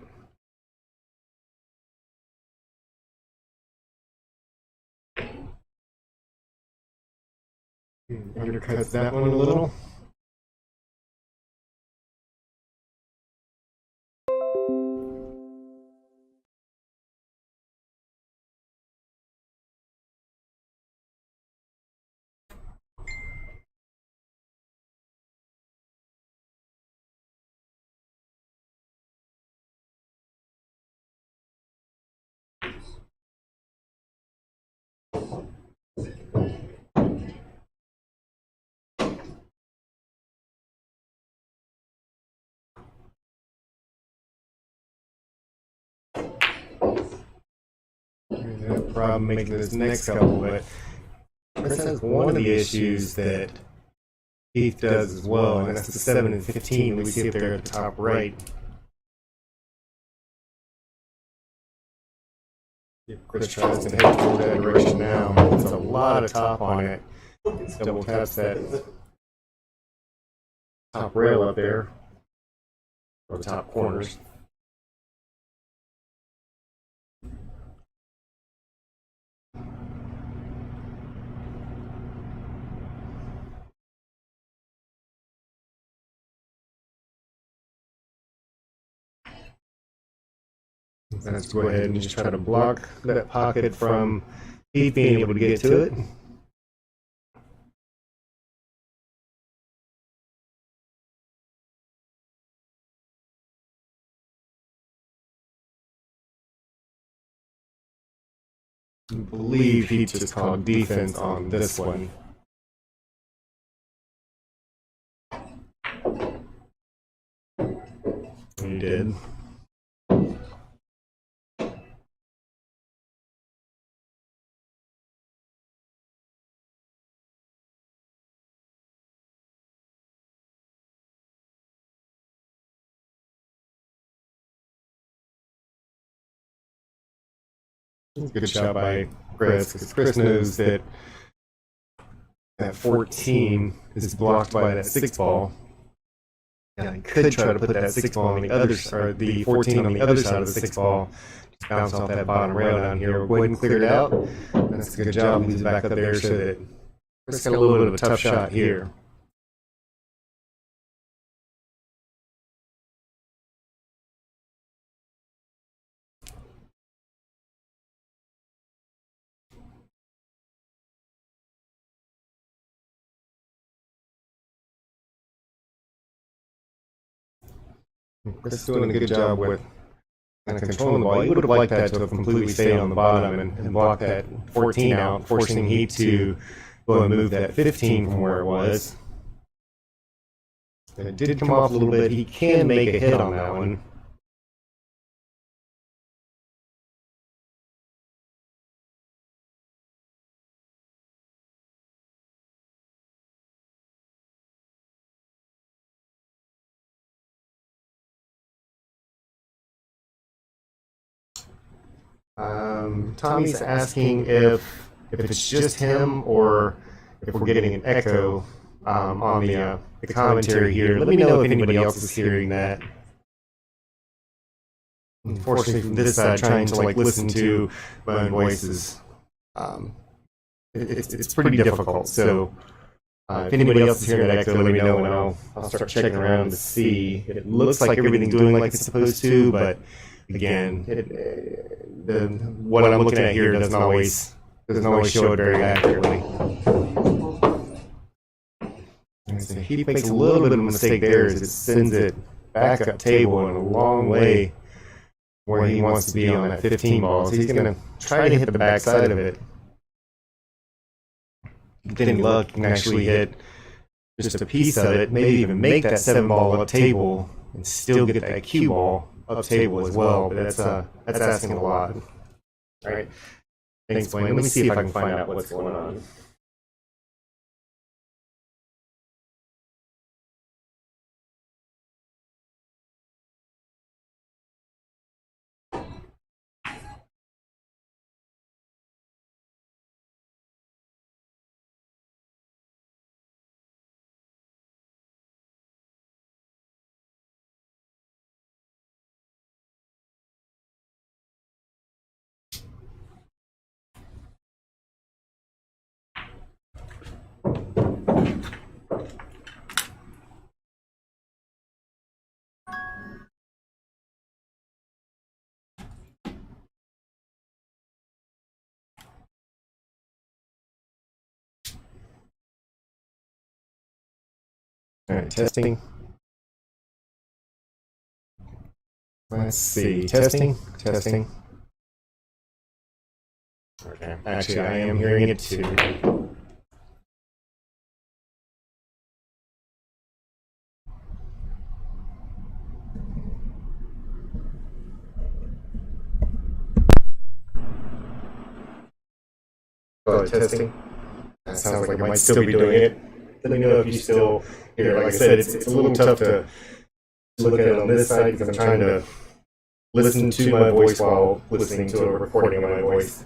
Undercuts that one a little. No problem making this next couple, but Chris has one of the issues that Heath does as well, and that's the 7 and 15. We see it there at the top right. If Chris tries to head toward that direction now, there's a lot of top on it. It's double taps that top rail up there, or top corners. Let's go ahead and just try to block that pocket from Heath being able to get to it. I believe he just called defense on this one. He did. Good shot by Chris, because Chris knows that that 14 is blocked by that 6 ball. And I could try to put that 6 ball on the other side, or the 14 on the other side of the 6 ball. Just bounce off that bottom rail down here. We'll go ahead and clear it out. That's a good job. Leaves it back up there so that Chris got a little bit of a tough shot here. Chris is doing a good job with kind of controlling the ball. He would have liked that to have completely stayed on the bottom and block that 14 out, forcing Heath to go and move that 15 from where it was. And it did come off a little bit. He can make a hit on that one. Tommy's asking if it's just him or if we're getting an echo on the commentary here. Let me know if anybody else is hearing that. Unfortunately, from this side, trying to listen to my own voice is it's pretty difficult. So if anybody else is hearing that echo, let me know, and I'll start checking around to see. It looks like everything's doing like it's supposed to, but again, what I'm looking at here doesn't always show it very accurately. So he makes a little bit of a mistake there as it sends it back up table and a long way where he wants to be on that 15 ball. So he's going to try to hit the backside of it. With any luck, can actually hit just a piece of it, maybe even make that 7 ball up table and still get that cue ball up table as well. But that's asking a lot. All right. Thanks, Blaine. Let me see if I can find out what's going on. All right, testing. Let's see. Testing. Okay. Actually, I am hearing it too. Testing. That sounds like it might still be doing it. Let me know if you still hear. Like I said, it's a little tough to look at it on this side because I'm trying to listen to my voice while listening to a recording of my voice.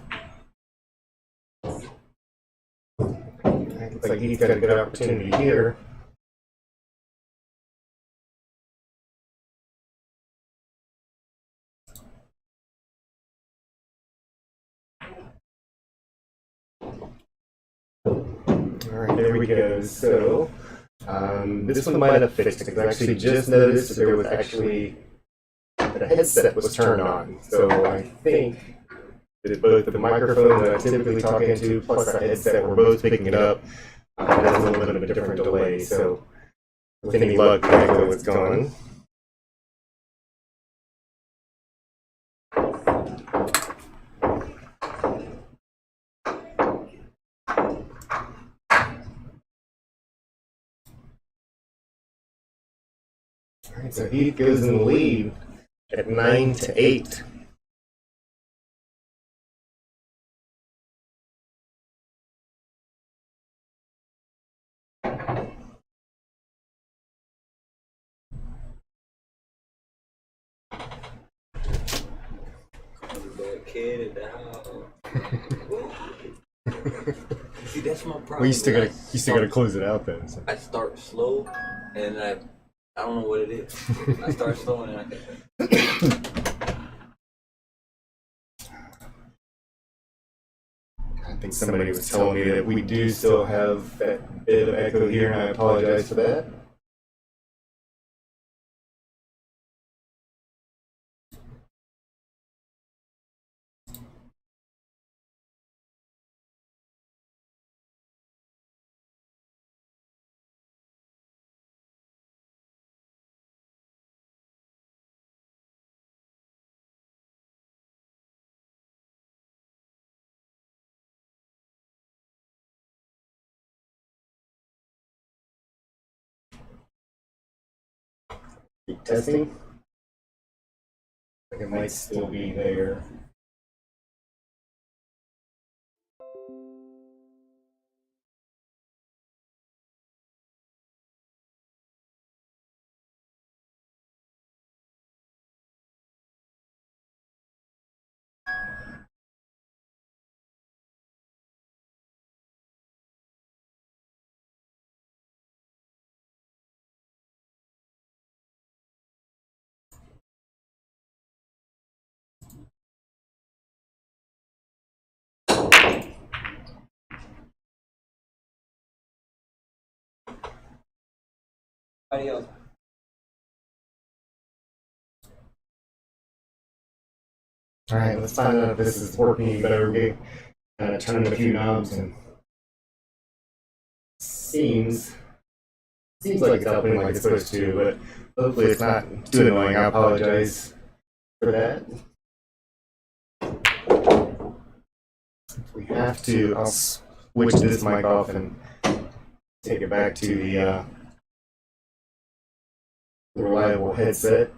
Looks like he's got a good opportunity here. Alright, there we go. So, this one might have fixed it because I actually just noticed that there was actually that a headset was turned on. So I think that both the microphone that I typically talk into plus the headset were both picking it up. That's a little bit of a different delay. So with any luck, the echo is gone. Alright, so Heath goes in the lead at 9-8. Kid at the house. See, that's my problem. Well, you still gotta close it out then. So. I start slow, and I don't know what it is. I start slow, and I think somebody was telling me that we do still have that bit of echo here, and I apologize for that. Keep testing. Like it might still be there. Adios. All right, let's find out if this is working any better. We turned a few knobs and seems seems like it's helping like it's supposed to, but hopefully it's not too annoying. I apologize for that. If we have to, I'll switch this mic off and take it back to the reliable headset.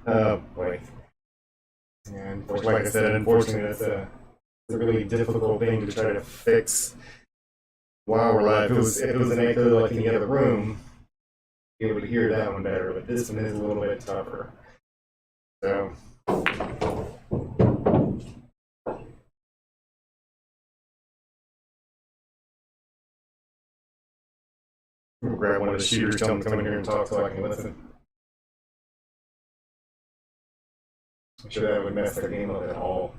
Oh boy. And like I said, unfortunately, that's a really difficult thing to try to fix while we're live. If it was an echo like in the other room, be able to hear that one better, but this one is a little bit tougher. So we'll grab one of the shooters, tell them to come in here and talk so I can listen. I'm sure that would mess their game up at all.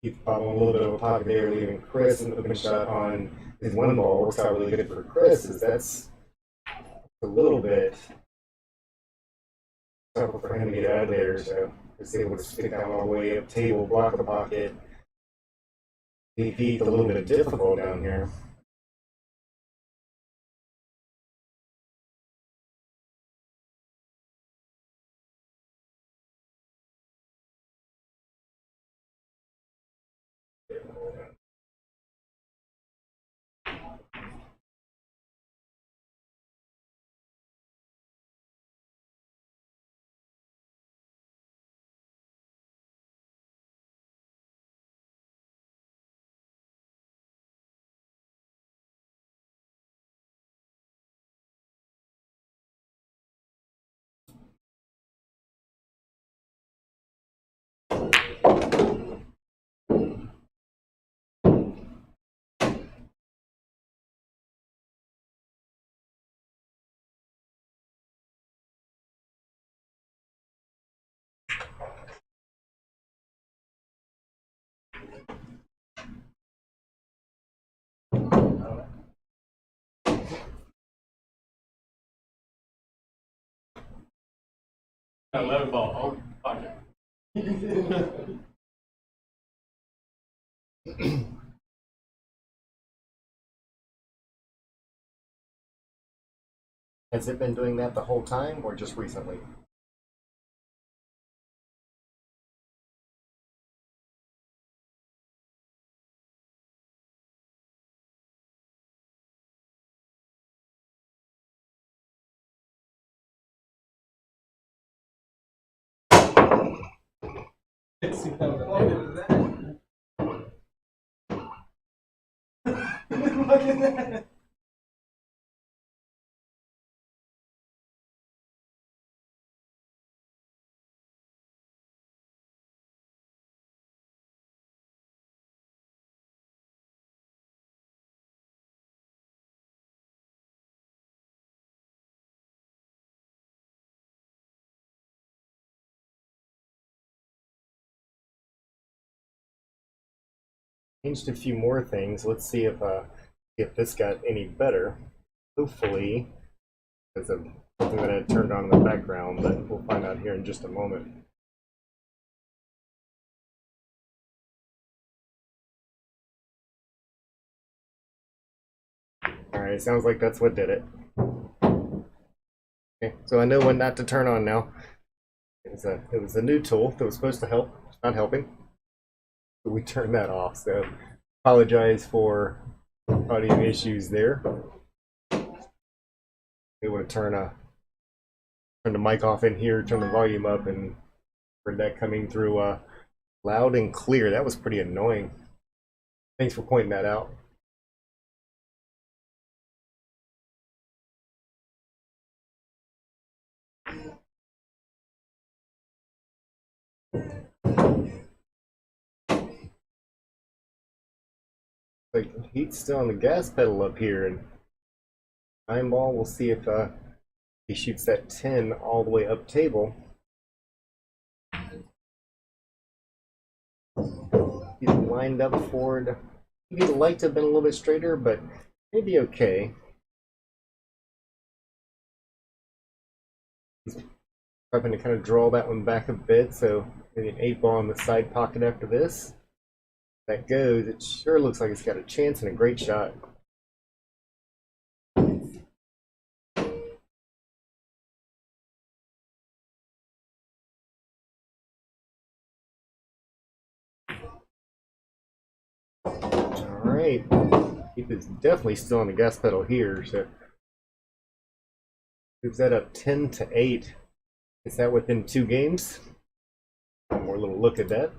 Keep popping a little bit of a pocket there, leaving Chris an open shot on his one ball. Works out really good for Chris, is that's a little bit tougher for him to get out of there, so he's able to stick down all the way up table, block the pocket. Leave Heath a little bit difficult down here. Got 11 ball. Oh, pocket. Has it been doing that the whole time or just recently? See how that. Look at that. Changed a few more things. Let's see if this got any better. Hopefully, because of something that I had turned on in the background, but we'll find out here in just a moment. Alright, sounds like that's what did it. Okay, so I know when not to turn on now. It was a new tool that was supposed to help. It's not helping. But we turned that off, so apologize for audio issues there. Able to turn the mic off in here, turn the volume up, and heard that coming through loud and clear. That was pretty annoying. Thanks for pointing that out. Like Heath's still on the gas pedal up here, and Eyeball, we'll see if he shoots that 10 all the way up table. He's lined up forward. Maybe the light to have been a little bit straighter, but maybe okay. He's probably going to kind of draw that one back a bit, so maybe an 8-ball in the side pocket after this. If that goes, it sure looks like it's got a chance and a great shot. Alright, Heath is definitely still on the gas pedal here, so moves that up 10 to 8. Is that within 2 games? One more little look at that.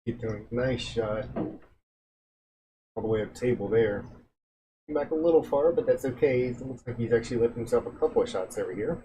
Keep doing a nice shot all the way up table there. Back a little far, but that's okay. It looks like he's actually left himself a couple of shots over here.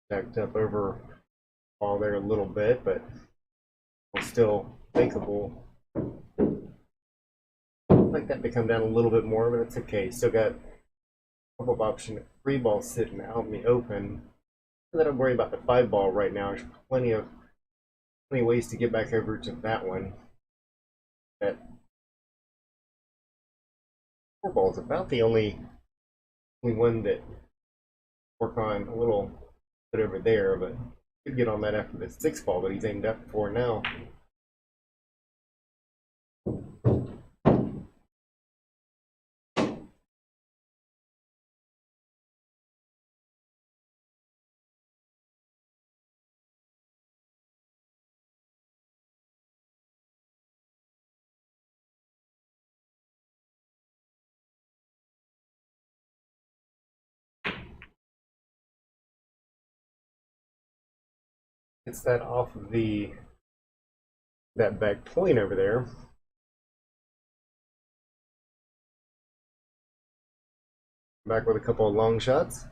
Jacked up over all there a little bit, but still makeable. I'd like that to come down a little bit more, but it's okay. Still got a couple of option 3 ball sitting out in the open. Not that I'm worried about the 5 ball right now. There's plenty of ways to get back over to that one. That 4 ball is about the only one that work on a little bit over there, but could get on that after the 6 ball that he's aimed up for now. It's that off of that back point over there. Back with a couple of long shots.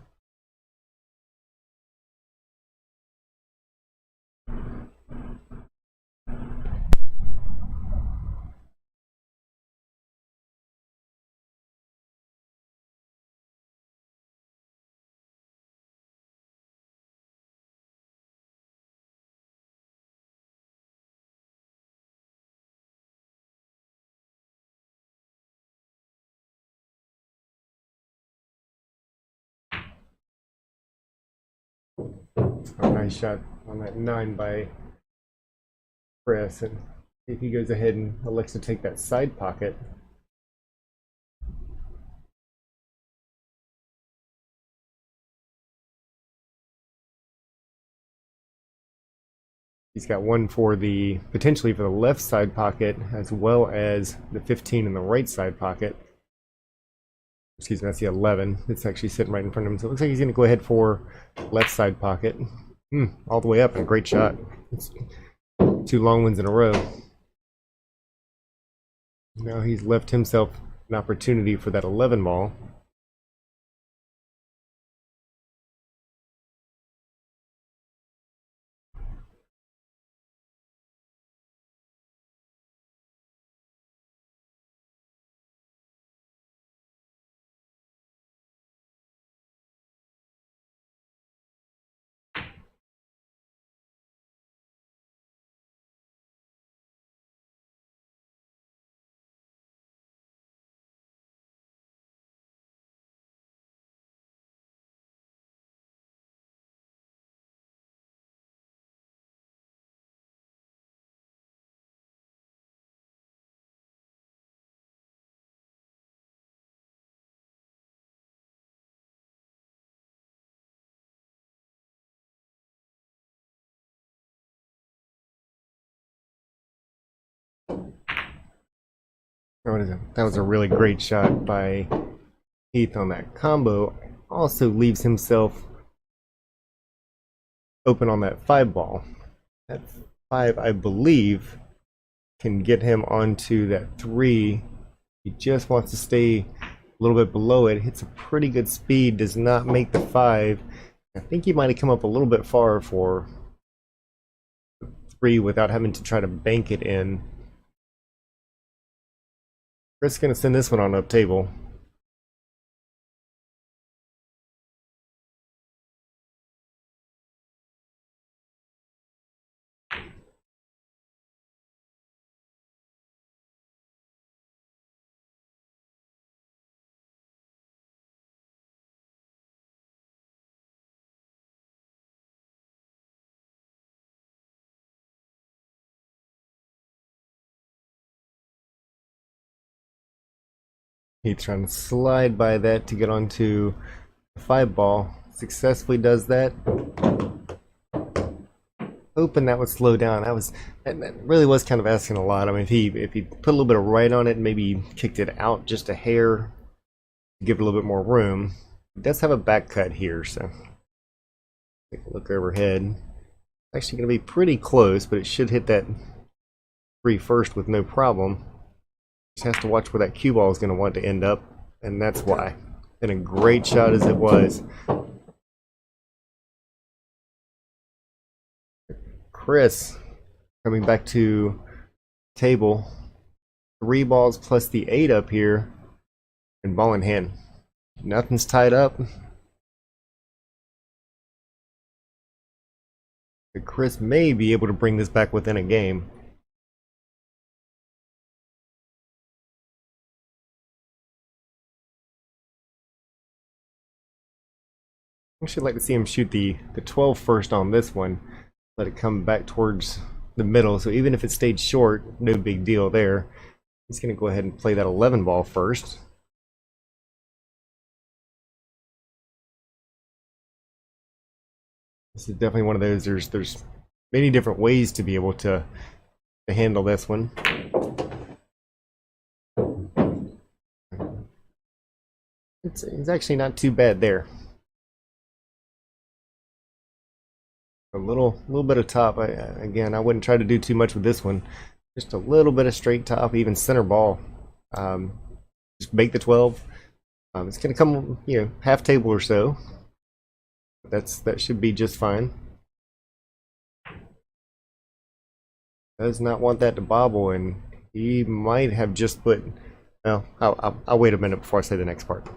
Oh, nice shot on that 9 by Chris. And if he goes ahead and elects to take that side pocket. He's got one for the potentially for the left side pocket as well as the 15 in the right side pocket. Excuse me, that's the 11. It's actually sitting right in front of him. So it looks like he's going to go ahead for left side pocket. All the way up, and a great shot. It's 2 long ones in a row. Now he's left himself an opportunity for that 11 ball. That was a really great shot by Heath on that combo. Also leaves himself open on that 5 ball. That 5, I believe, can get him onto that 3. He just wants to stay a little bit below it. Hits a pretty good speed, does not make the 5. I think he might have come up a little bit far for 3 without having to try to bank it in. Chris is going to send this one on up table. He's trying to slide by that to get onto the 5 ball. Successfully does that. Hoping that would slow down. That really was kind of asking a lot. I mean, if he put a little bit of right on it and maybe kicked it out just a hair, give it a little bit more room. It does have a back cut here, so take a look overhead. It's actually going to be pretty close, but it should hit that 3 first with no problem. Just has to watch where that cue ball is going to want to end up, and that's why. And a great shot as it was. Chris coming back to table. 3 balls plus the 8 up here, and ball in hand. Nothing's tied up. But Chris may be able to bring this back within a game. I should like to see him shoot the 12 first on this one. Let it come back towards the middle. So even if it stayed short, no big deal there. He's going to go ahead and play that 11 ball first. This is definitely one of those. There's many different ways to be able to handle this one. It's actually not too bad there. A little bit of top. Again, I wouldn't try to do too much with this one. Just a little bit of straight top, even center ball. Just make the 12. It's going to come, half table or so. That should be just fine. Does not want that to bobble, and he might have just put. Well, I'll wait a minute before I say the next part.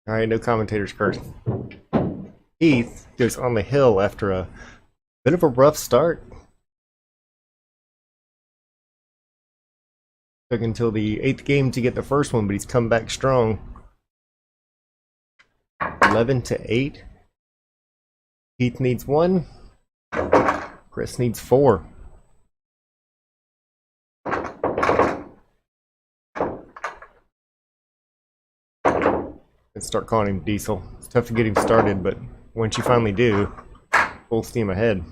All right, no commentators cursed. Heath goes on the hill after a bit of a rough start. Took until the 8th game to get the first one, but he's come back strong. 11-8. Heath needs 1. Chris needs 4. Let's start calling him Diesel. It's tough to get him started, but once you finally do, full steam ahead.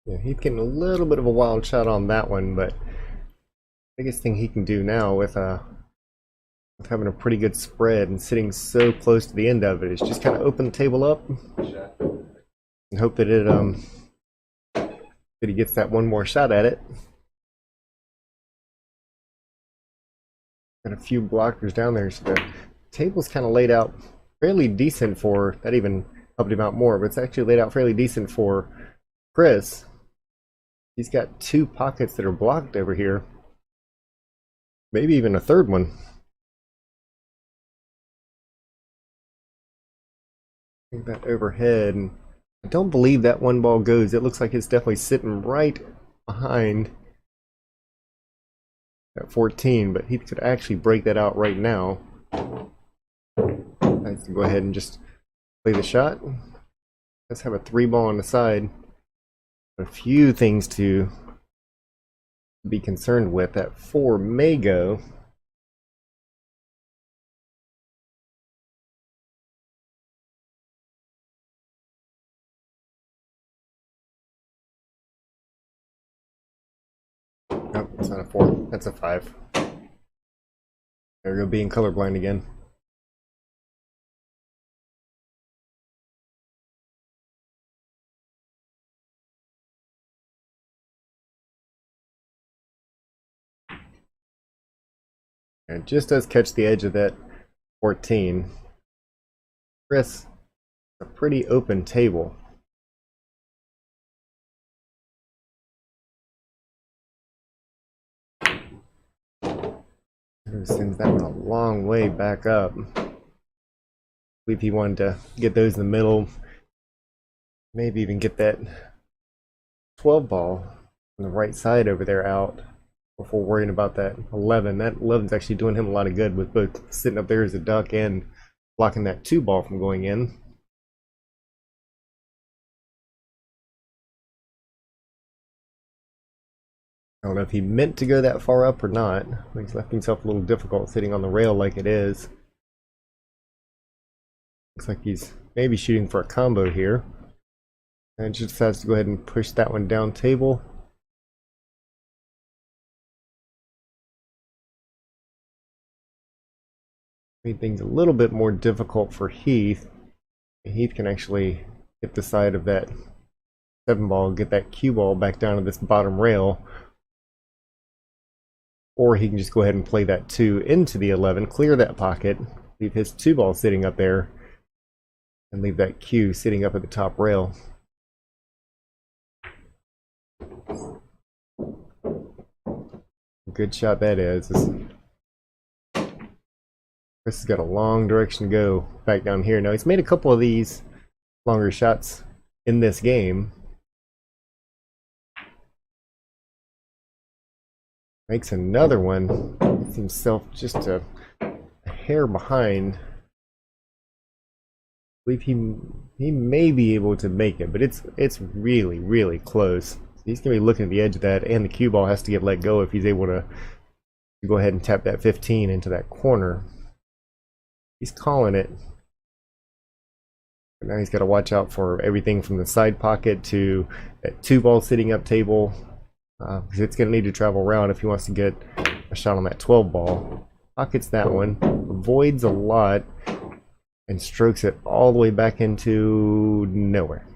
Yeah, he's getting a little bit of a wild shot on that one, but biggest thing he can do now with with having a pretty good spread and sitting so close to the end of it. It's just kind of open the table up and hope that he gets that one more shot at it. Got a few blockers down there, so the table's kind of laid out fairly decent for that. Even helped him out more, but it's actually laid out fairly decent for Chris. He's got 2 pockets that are blocked over here, maybe even a third one. I think that overhead, and I don't believe that one ball goes. It looks like it's definitely sitting right behind at 14, but he could actually break that out right now. Nice to go ahead and just play the shot. Let's have a 3 ball on the side. A few things to be concerned with. That 4 may go. Nope, it's not a 4. That's a 5. There we go, being colorblind again. And it just does catch the edge of that 14. Chris, a pretty open table. Sends that one a long way back up. I believe he wanted to get those in the middle. Maybe even get that 12 ball on the right side over there out before worrying about that 11. That 11's actually doing him a lot of good with both sitting up there as a duck and blocking that 2 ball from going in. I don't know if he meant to go that far up or not. He's left himself a little difficult sitting on the rail like it is. Looks like he's maybe shooting for a combo here. And just decides to go ahead and push that one down table. Made things a little bit more difficult for Heath. Heath can actually hit the side of that 7 ball, get that cue ball back down to this bottom rail. Or he can just go ahead and play that 2 into the 11, clear that pocket, leave his 2 ball sitting up there, and leave that cue sitting up at the top rail. Good shot that is. Chris has got a long direction to go back down here. Now he's made a couple of these longer shots in this game. Makes another one. Gets himself just a hair behind. I believe he may be able to make it, but it's really close. He's gonna be looking at the edge of that, and the cue ball has to get let go if he's able to go ahead and tap that 15 into that corner. He's calling it. But now he's got to watch out for everything from the side pocket to that 2 ball sitting up table. Because it's going to need to travel around if he wants to get a shot on that 12 ball. Pockets that one, avoids a lot, and strokes it all the way back into nowhere.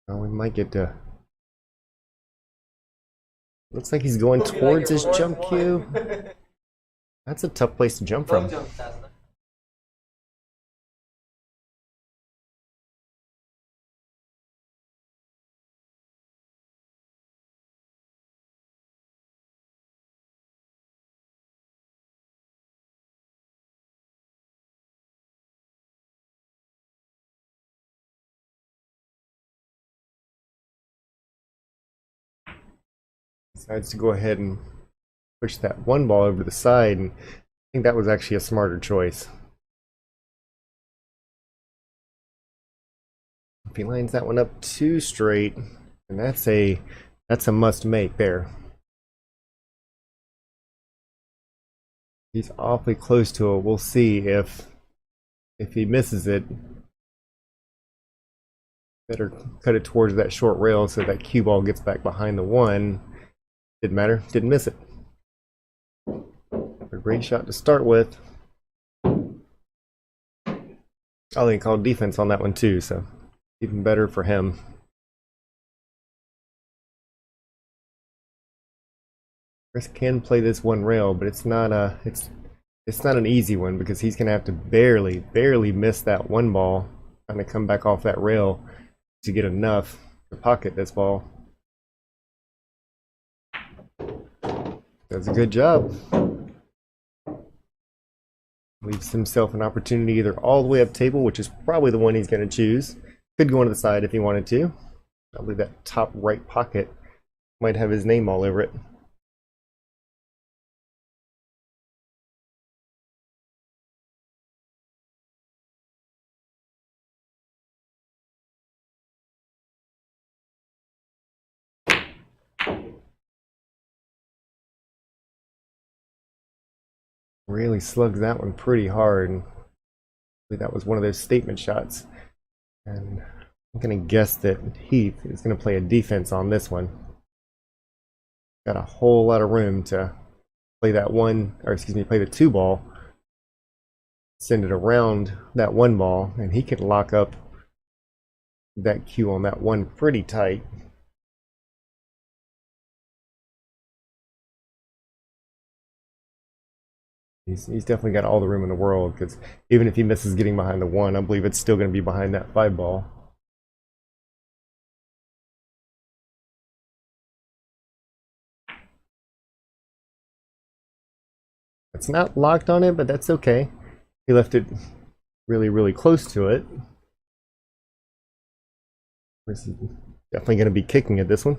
Well, we might get to... Looks like he's going towards his jump cue. That's a tough place to jump from. Decides to go ahead and push that 1 ball over the side, and I think that was actually a smarter choice. If he lines that one up too straight, and that's a must make there. He's awfully close to it. We'll see if he misses it. Better cut it towards that short rail so that cue ball gets back behind the 1. Didn't matter, didn't miss it. A great shot to start with. Oh, he called defense on that one too, so even better for him. Chris can play this one rail, but it's not an easy one because he's gonna have to barely miss that one ball, trying to come back off that rail to get enough to pocket this ball. Does a good job. Leaves himself an opportunity either all the way up table, which is probably the one he's going to choose. Could go on to the side if he wanted to. Probably that top right pocket might have his name all over it. Really slugs that one pretty hard. And that was one of those statement shots. And I'm going to guess that Heath is going to play a defense on this one. Got a whole lot of room to play that one, or excuse me, play the two ball. Send it around that one ball, and he can lock up that cue on that one pretty tight. He's definitely got all the room in the world, because even if he misses getting behind the one, I believe it's still going to be behind that five ball. It's not locked on it, but that's okay. He left it really close to it. He's definitely going to be kicking at this one.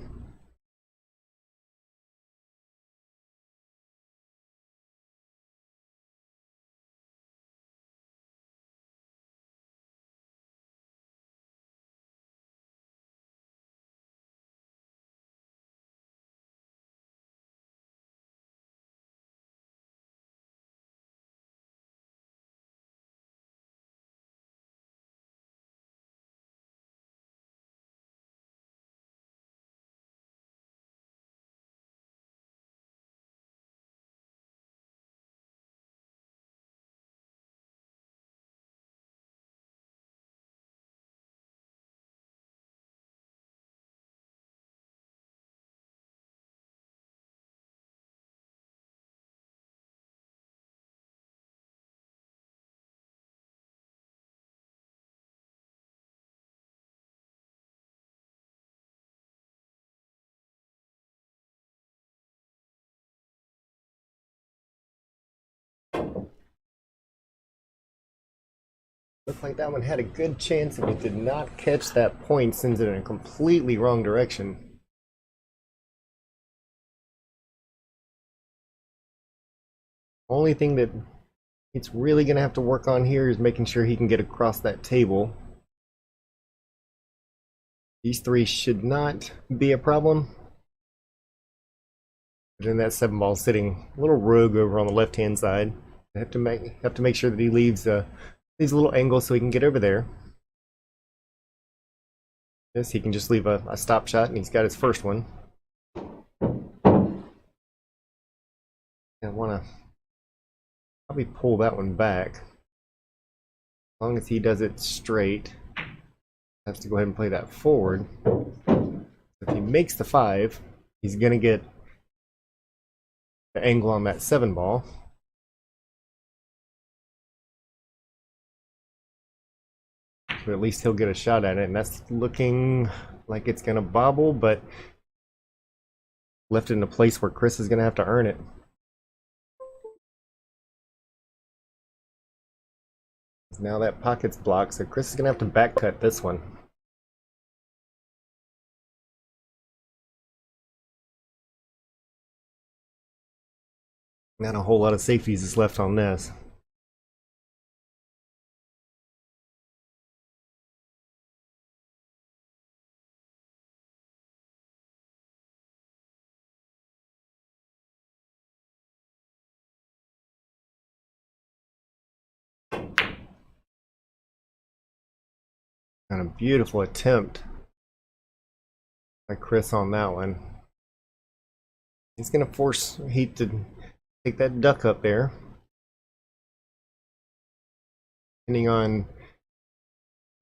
Looked like that one had a good chance if it did not catch that point, sends it in a completely wrong direction. Only thing that it's really going to have to work on here is making sure he can get across that table. These three should not be a problem. But then that seven ball sitting a little rogue over on the left hand side. I have to make sure that he leaves a little angle so he can get over there. Yes, he can just leave a stop shot, and he's got his first one. I want to probably pull that one back. As long as he does it straight, has to go ahead and play that forward. If he makes the five, he's going to get the angle on that seven ball. So at least he'll get a shot at it, and that's looking like it's going to bobble, but left it in a place where Chris is going to have to earn it. Now that pocket's blocked, so Chris is going to have to back cut this one. Not a whole lot of safeties is left on this. And a beautiful attempt by Chris on that one. He's going to force Heath to take that duck up there. Depending on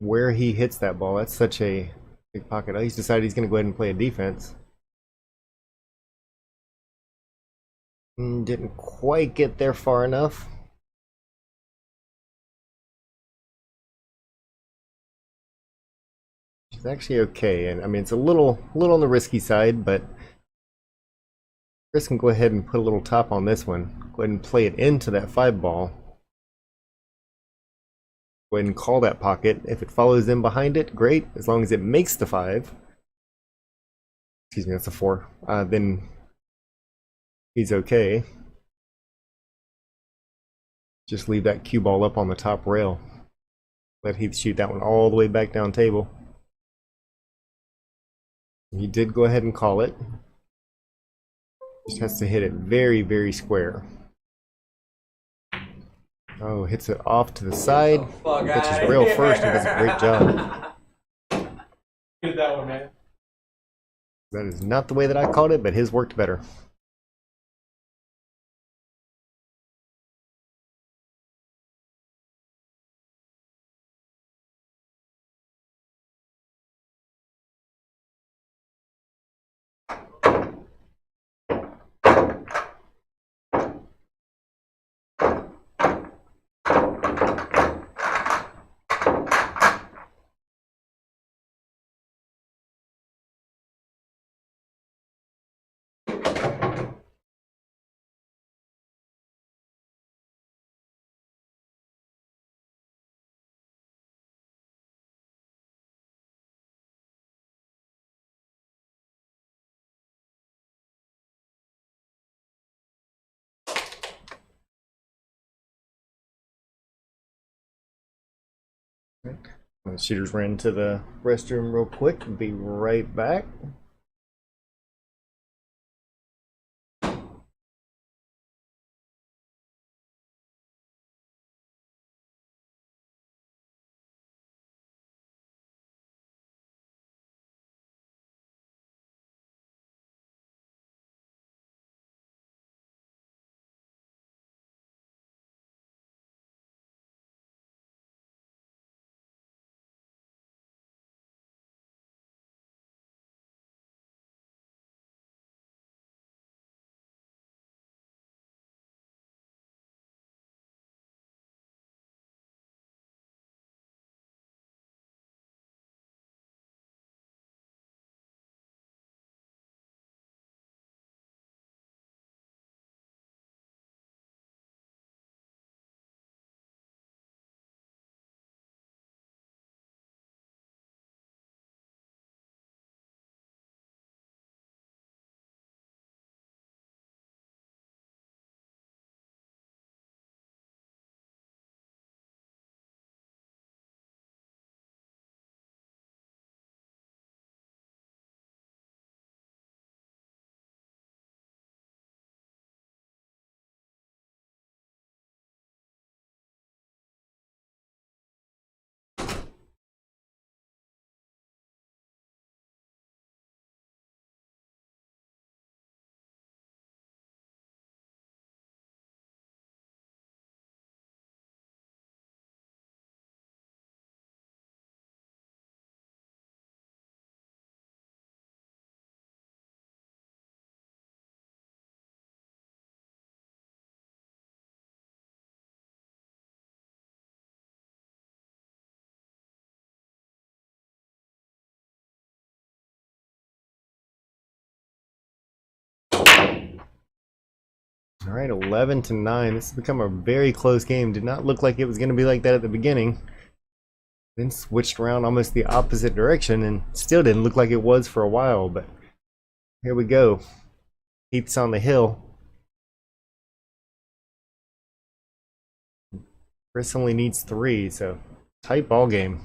where he hits that ball, that's such a big pocket. Oh, he's decided he's going to go ahead and play a defense. Didn't quite get there far enough. It's actually okay, and I mean it's a little on the risky side, but Chris can go ahead and put a little top on this one. Go ahead and play it into that 5 ball. Go ahead and call that pocket. If it follows in behind it, great. As long as it makes the 5. Excuse me, that's a 4. Then he's okay. Just leave that cue ball up on the top rail. Let Heath shoot that one all the way back down table. He did go ahead and call it. Just has to hit it very, very square. Oh, hits it off to the side. Catches rail first and does a great job. Get that one, man. That is not the way that I called it, but his worked better. The shooters ran to the restroom real quick. Be right back. All right, 11-9. This has become a very close game. Did not look like it was going to be like that at the beginning. Then switched around almost the opposite direction and still didn't look like it was for a while. But here we go. Heath's on the hill. Chris only needs 3, so tight ball game.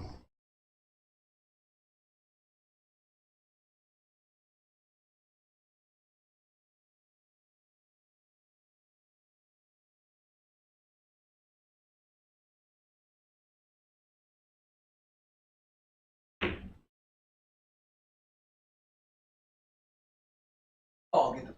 Oh, get the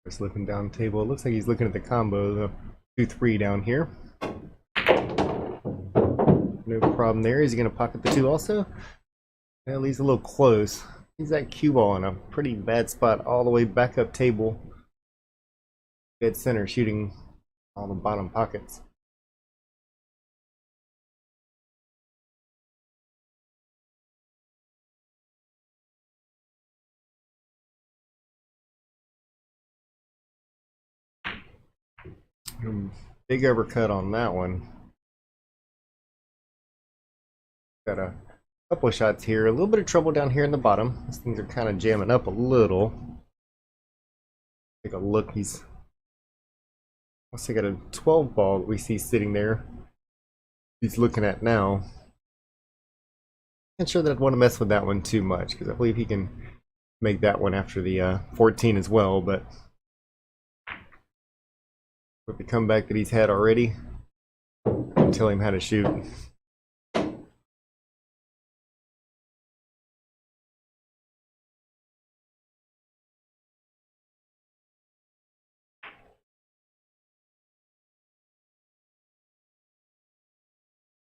Just looking down the table. It looks like he's looking at the combo, the 2-3 down here. No problem there. Is he going to pocket the 2 also? Well, he's a little close. He's that cue ball in a pretty bad spot all the way back up table. Dead center, shooting all the bottom pockets. Big overcut on that one. Got a couple of shots here. A little bit of trouble down here in the bottom. These things are kind of jamming up a little. Take a look. He's also got a 12 ball that we see sitting there. He's looking at now. Not sure that I'd want to mess with that one too much because I believe he can make that one after the 14 as well. But with the comeback that he's had already, I'll tell him how to shoot.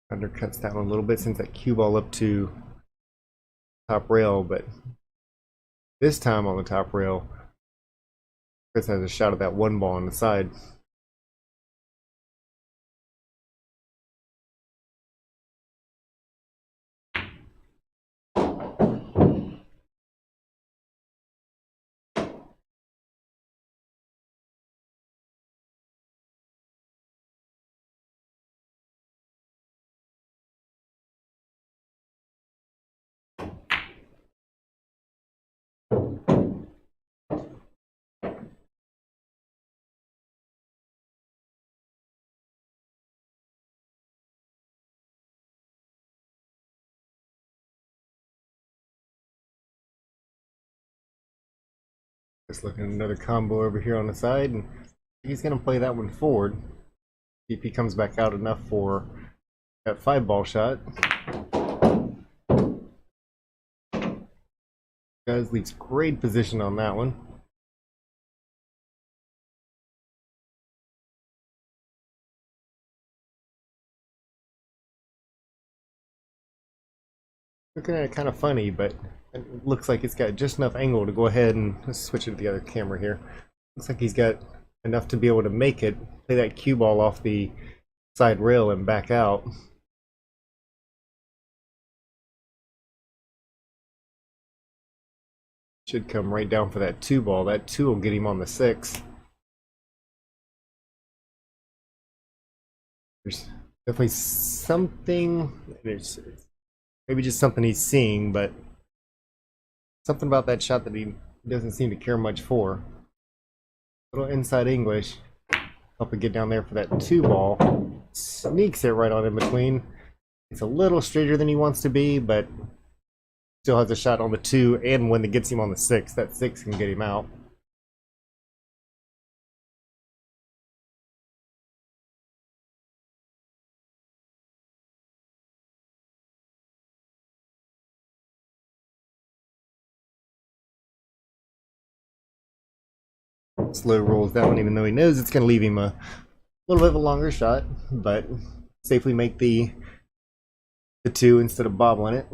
Undercuts that one a little bit, sends that cue ball up to top rail, but this time on the top rail, Chris has a shot at that 1 ball on the side. Just looking at another combo over here on the side, and he's going to play that one forward. See if he comes back out enough for that 5 ball shot. Guys, leaves great position on that one. Looking at it kind of funny, but it looks like it's got just enough angle to go ahead and let's switch it to the other camera here. Looks like he's got enough to be able to make it, play that cue ball off the side rail and back out. Should come right down for that 2 ball. That 2 will get him on the 6. There's definitely something, it's maybe just something he's seeing, but something about that shot that he doesn't seem to care much for. Little inside English. Help it get down there for that 2 ball. Sneaks it right on in between. It's a little straighter than he wants to be, but still has a shot on the 2, and when it gets him on the 6, that 6 can get him out. Slow rolls that one, even though he knows it's going to leave him a little bit of a longer shot, but safely make the 2 instead of bobbling it.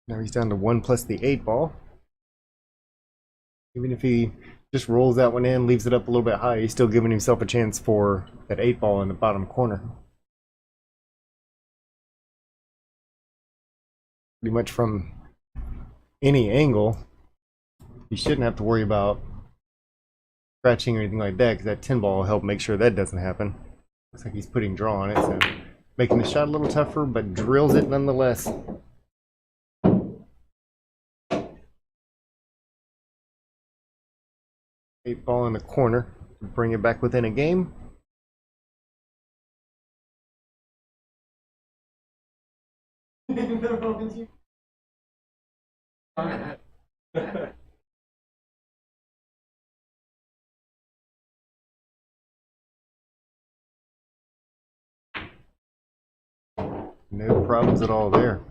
Now he's down to 1 plus the 8 ball. Even if he just rolls that one in, leaves it up a little bit high, he's still giving himself a chance for that 8 ball in the bottom corner. Pretty much from any angle, you shouldn't have to worry about scratching or anything like that, because that 10 ball will help make sure that doesn't happen. Looks like he's putting draw on it, so making the shot a little tougher, but drills it nonetheless. Eight ball in the corner to bring it back within a game. No problems at all there.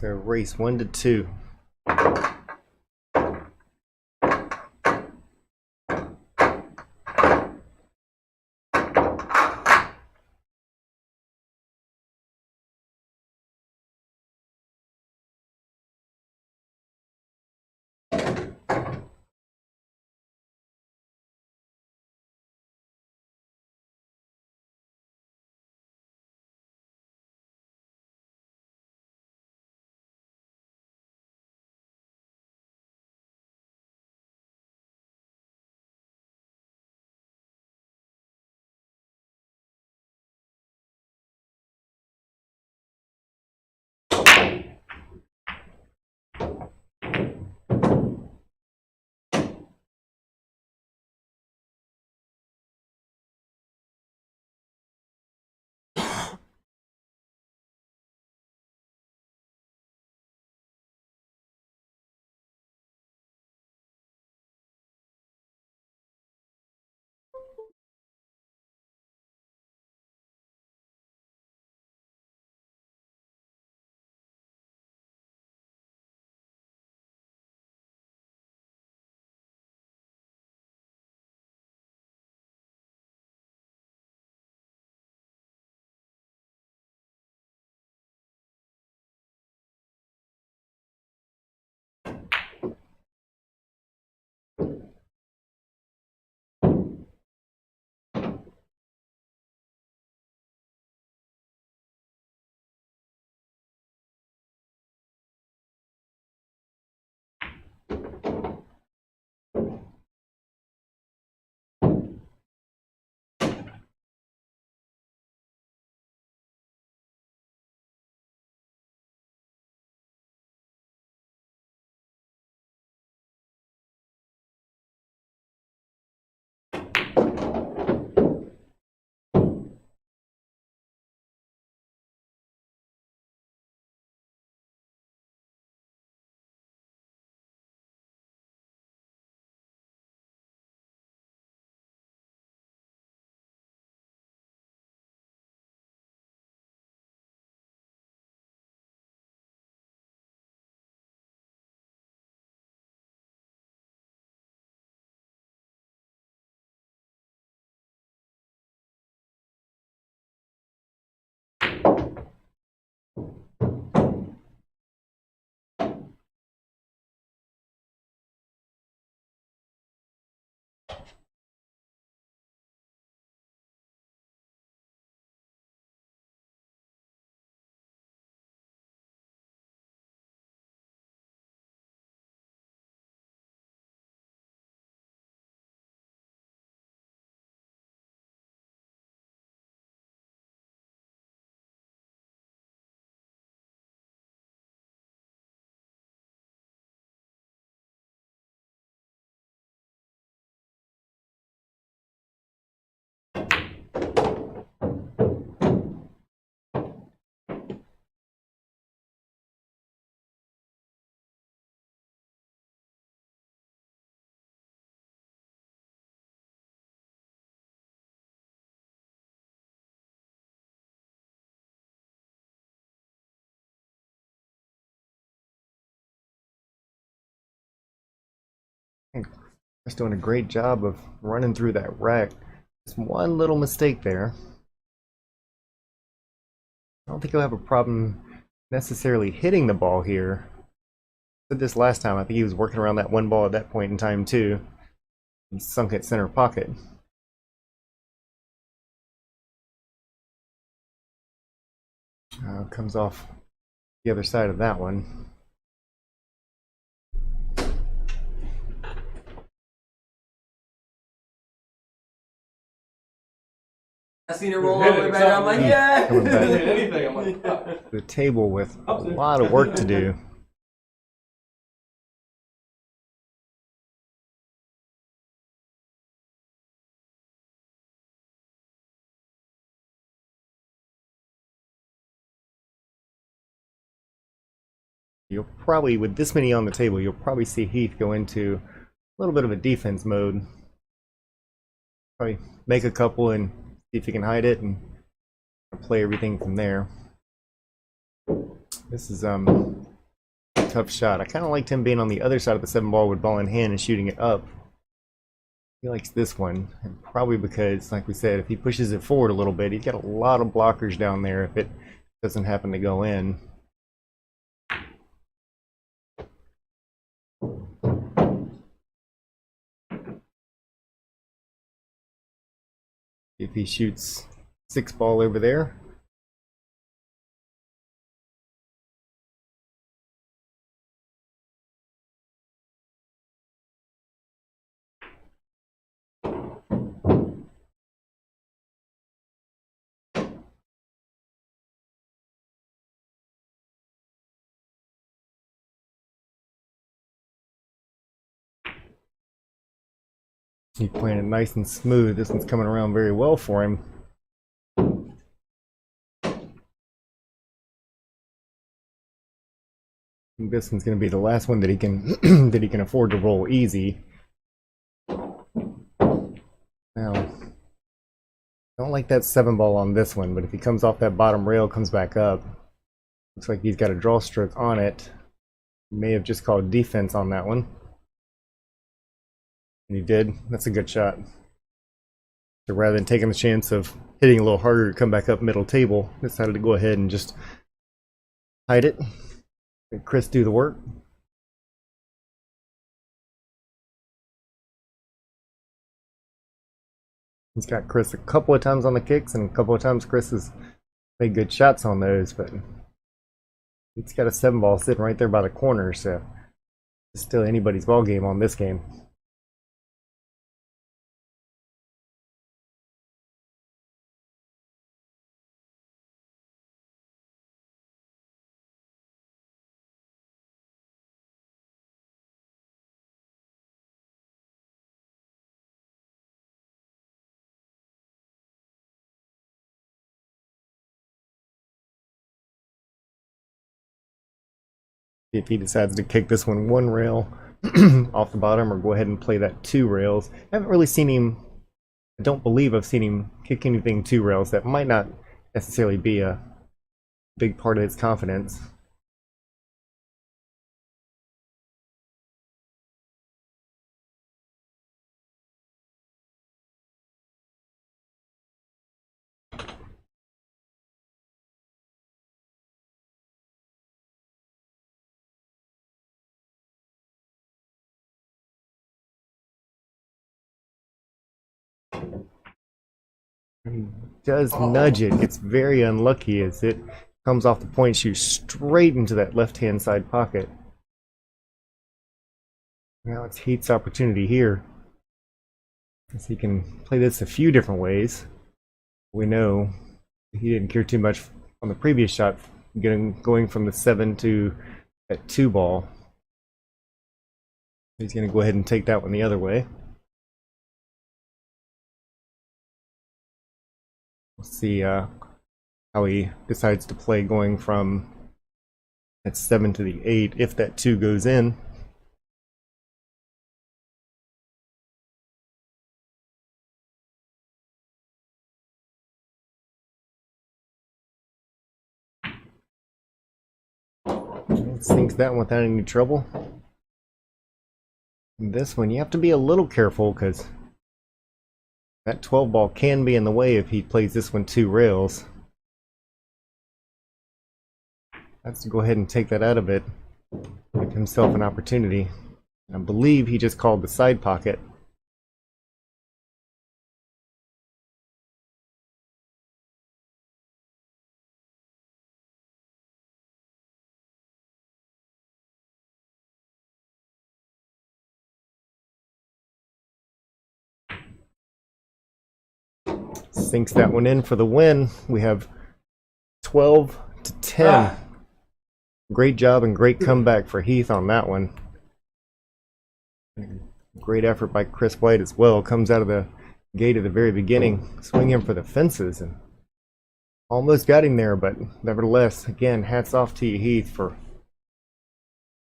So race 1-2. Just doing a great job of running through that wreck. Just one little mistake there. I don't think he'll have a problem necessarily hitting the ball here. I said this last time, I think he was working around that one ball at that point in time too. He sunk it center pocket. Comes off the other side of that one. I seen it roll all the way back. I'm like, yeah. Coming back Anything, I'm like, fuck. to the table with a lot of work to do. You'll probably, with this many on the table, you'll probably see Heath go into a little bit of a defense mode. Probably make a couple and see if he can hide it and play everything from there. This is Tough shot. I kind of liked him being on the other side of the 7-ball with ball in hand and shooting it up. He likes this one, and probably because, like we said, if he pushes it forward a little bit, he's got a lot of blockers down there if it doesn't happen to go in. If he shoots 6-ball over there. He's playing it nice and smooth. This one's coming around very well for him. This one's going to be the last one that he can that he can afford to roll easy. Now, don't like that 7-ball on this one, but if he comes off that bottom rail, comes back up, looks like he's got a draw stroke on it. May have just called defense on that one. And he did. That's a good shot. So rather than taking the chance of hitting a little harder to come back up middle table, decided to go ahead and just hide it. Let Chris do the work. He's got Chris a couple of times on the kicks, and a couple of times Chris has made good shots on those, but he's got a 7-ball sitting right there by the corner, so it's still anybody's ball game on this game. If he decides to kick this one rail off the bottom, or go ahead and play that 2 rails. I haven't really seen him, I don't believe I've seen him kick anything 2 rails. That might not necessarily be a big part of his confidence. He does nudge it. It's very unlucky as it comes off the point shoe straight into that left-hand side pocket. Now it's Heath's opportunity here, as he can play this a few different ways. We know he didn't care too much on the previous shot, going from the 7 to that 2-ball. He's going to go ahead and take that one the other way. We'll see how he decides to play going from that 7 to the 8 if that 2 goes in. Sinks that one without any trouble. And this one, you have to be a little careful because that 12-ball can be in the way if he plays this one 2 rails. That's to go ahead and take that out of it, give himself an opportunity. I believe he just called the side pocket. Sinks that one in for the win. We have 12 to 10. Great job and great comeback for Heath on that one. Great effort by Chris White as well. Comes out of the gate at the very beginning, swinging for the fences, and almost got him there, but nevertheless, again, hats off to you, Heath, for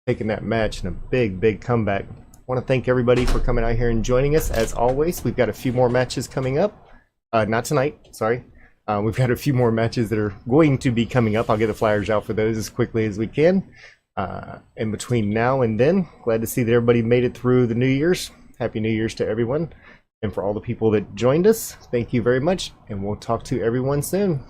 taking that match in a big comeback. I want to thank everybody for coming out here and joining us. As always, we've got a few more matches coming up. Not tonight, sorry. We've got a few more matches that are going to be coming up. I'll get the flyers out for those as quickly as we can. In between now and then, glad to see that everybody made it through the New Year's. Happy New Year's to everyone. And for all the people that joined us, thank you very much, and we'll talk to everyone soon.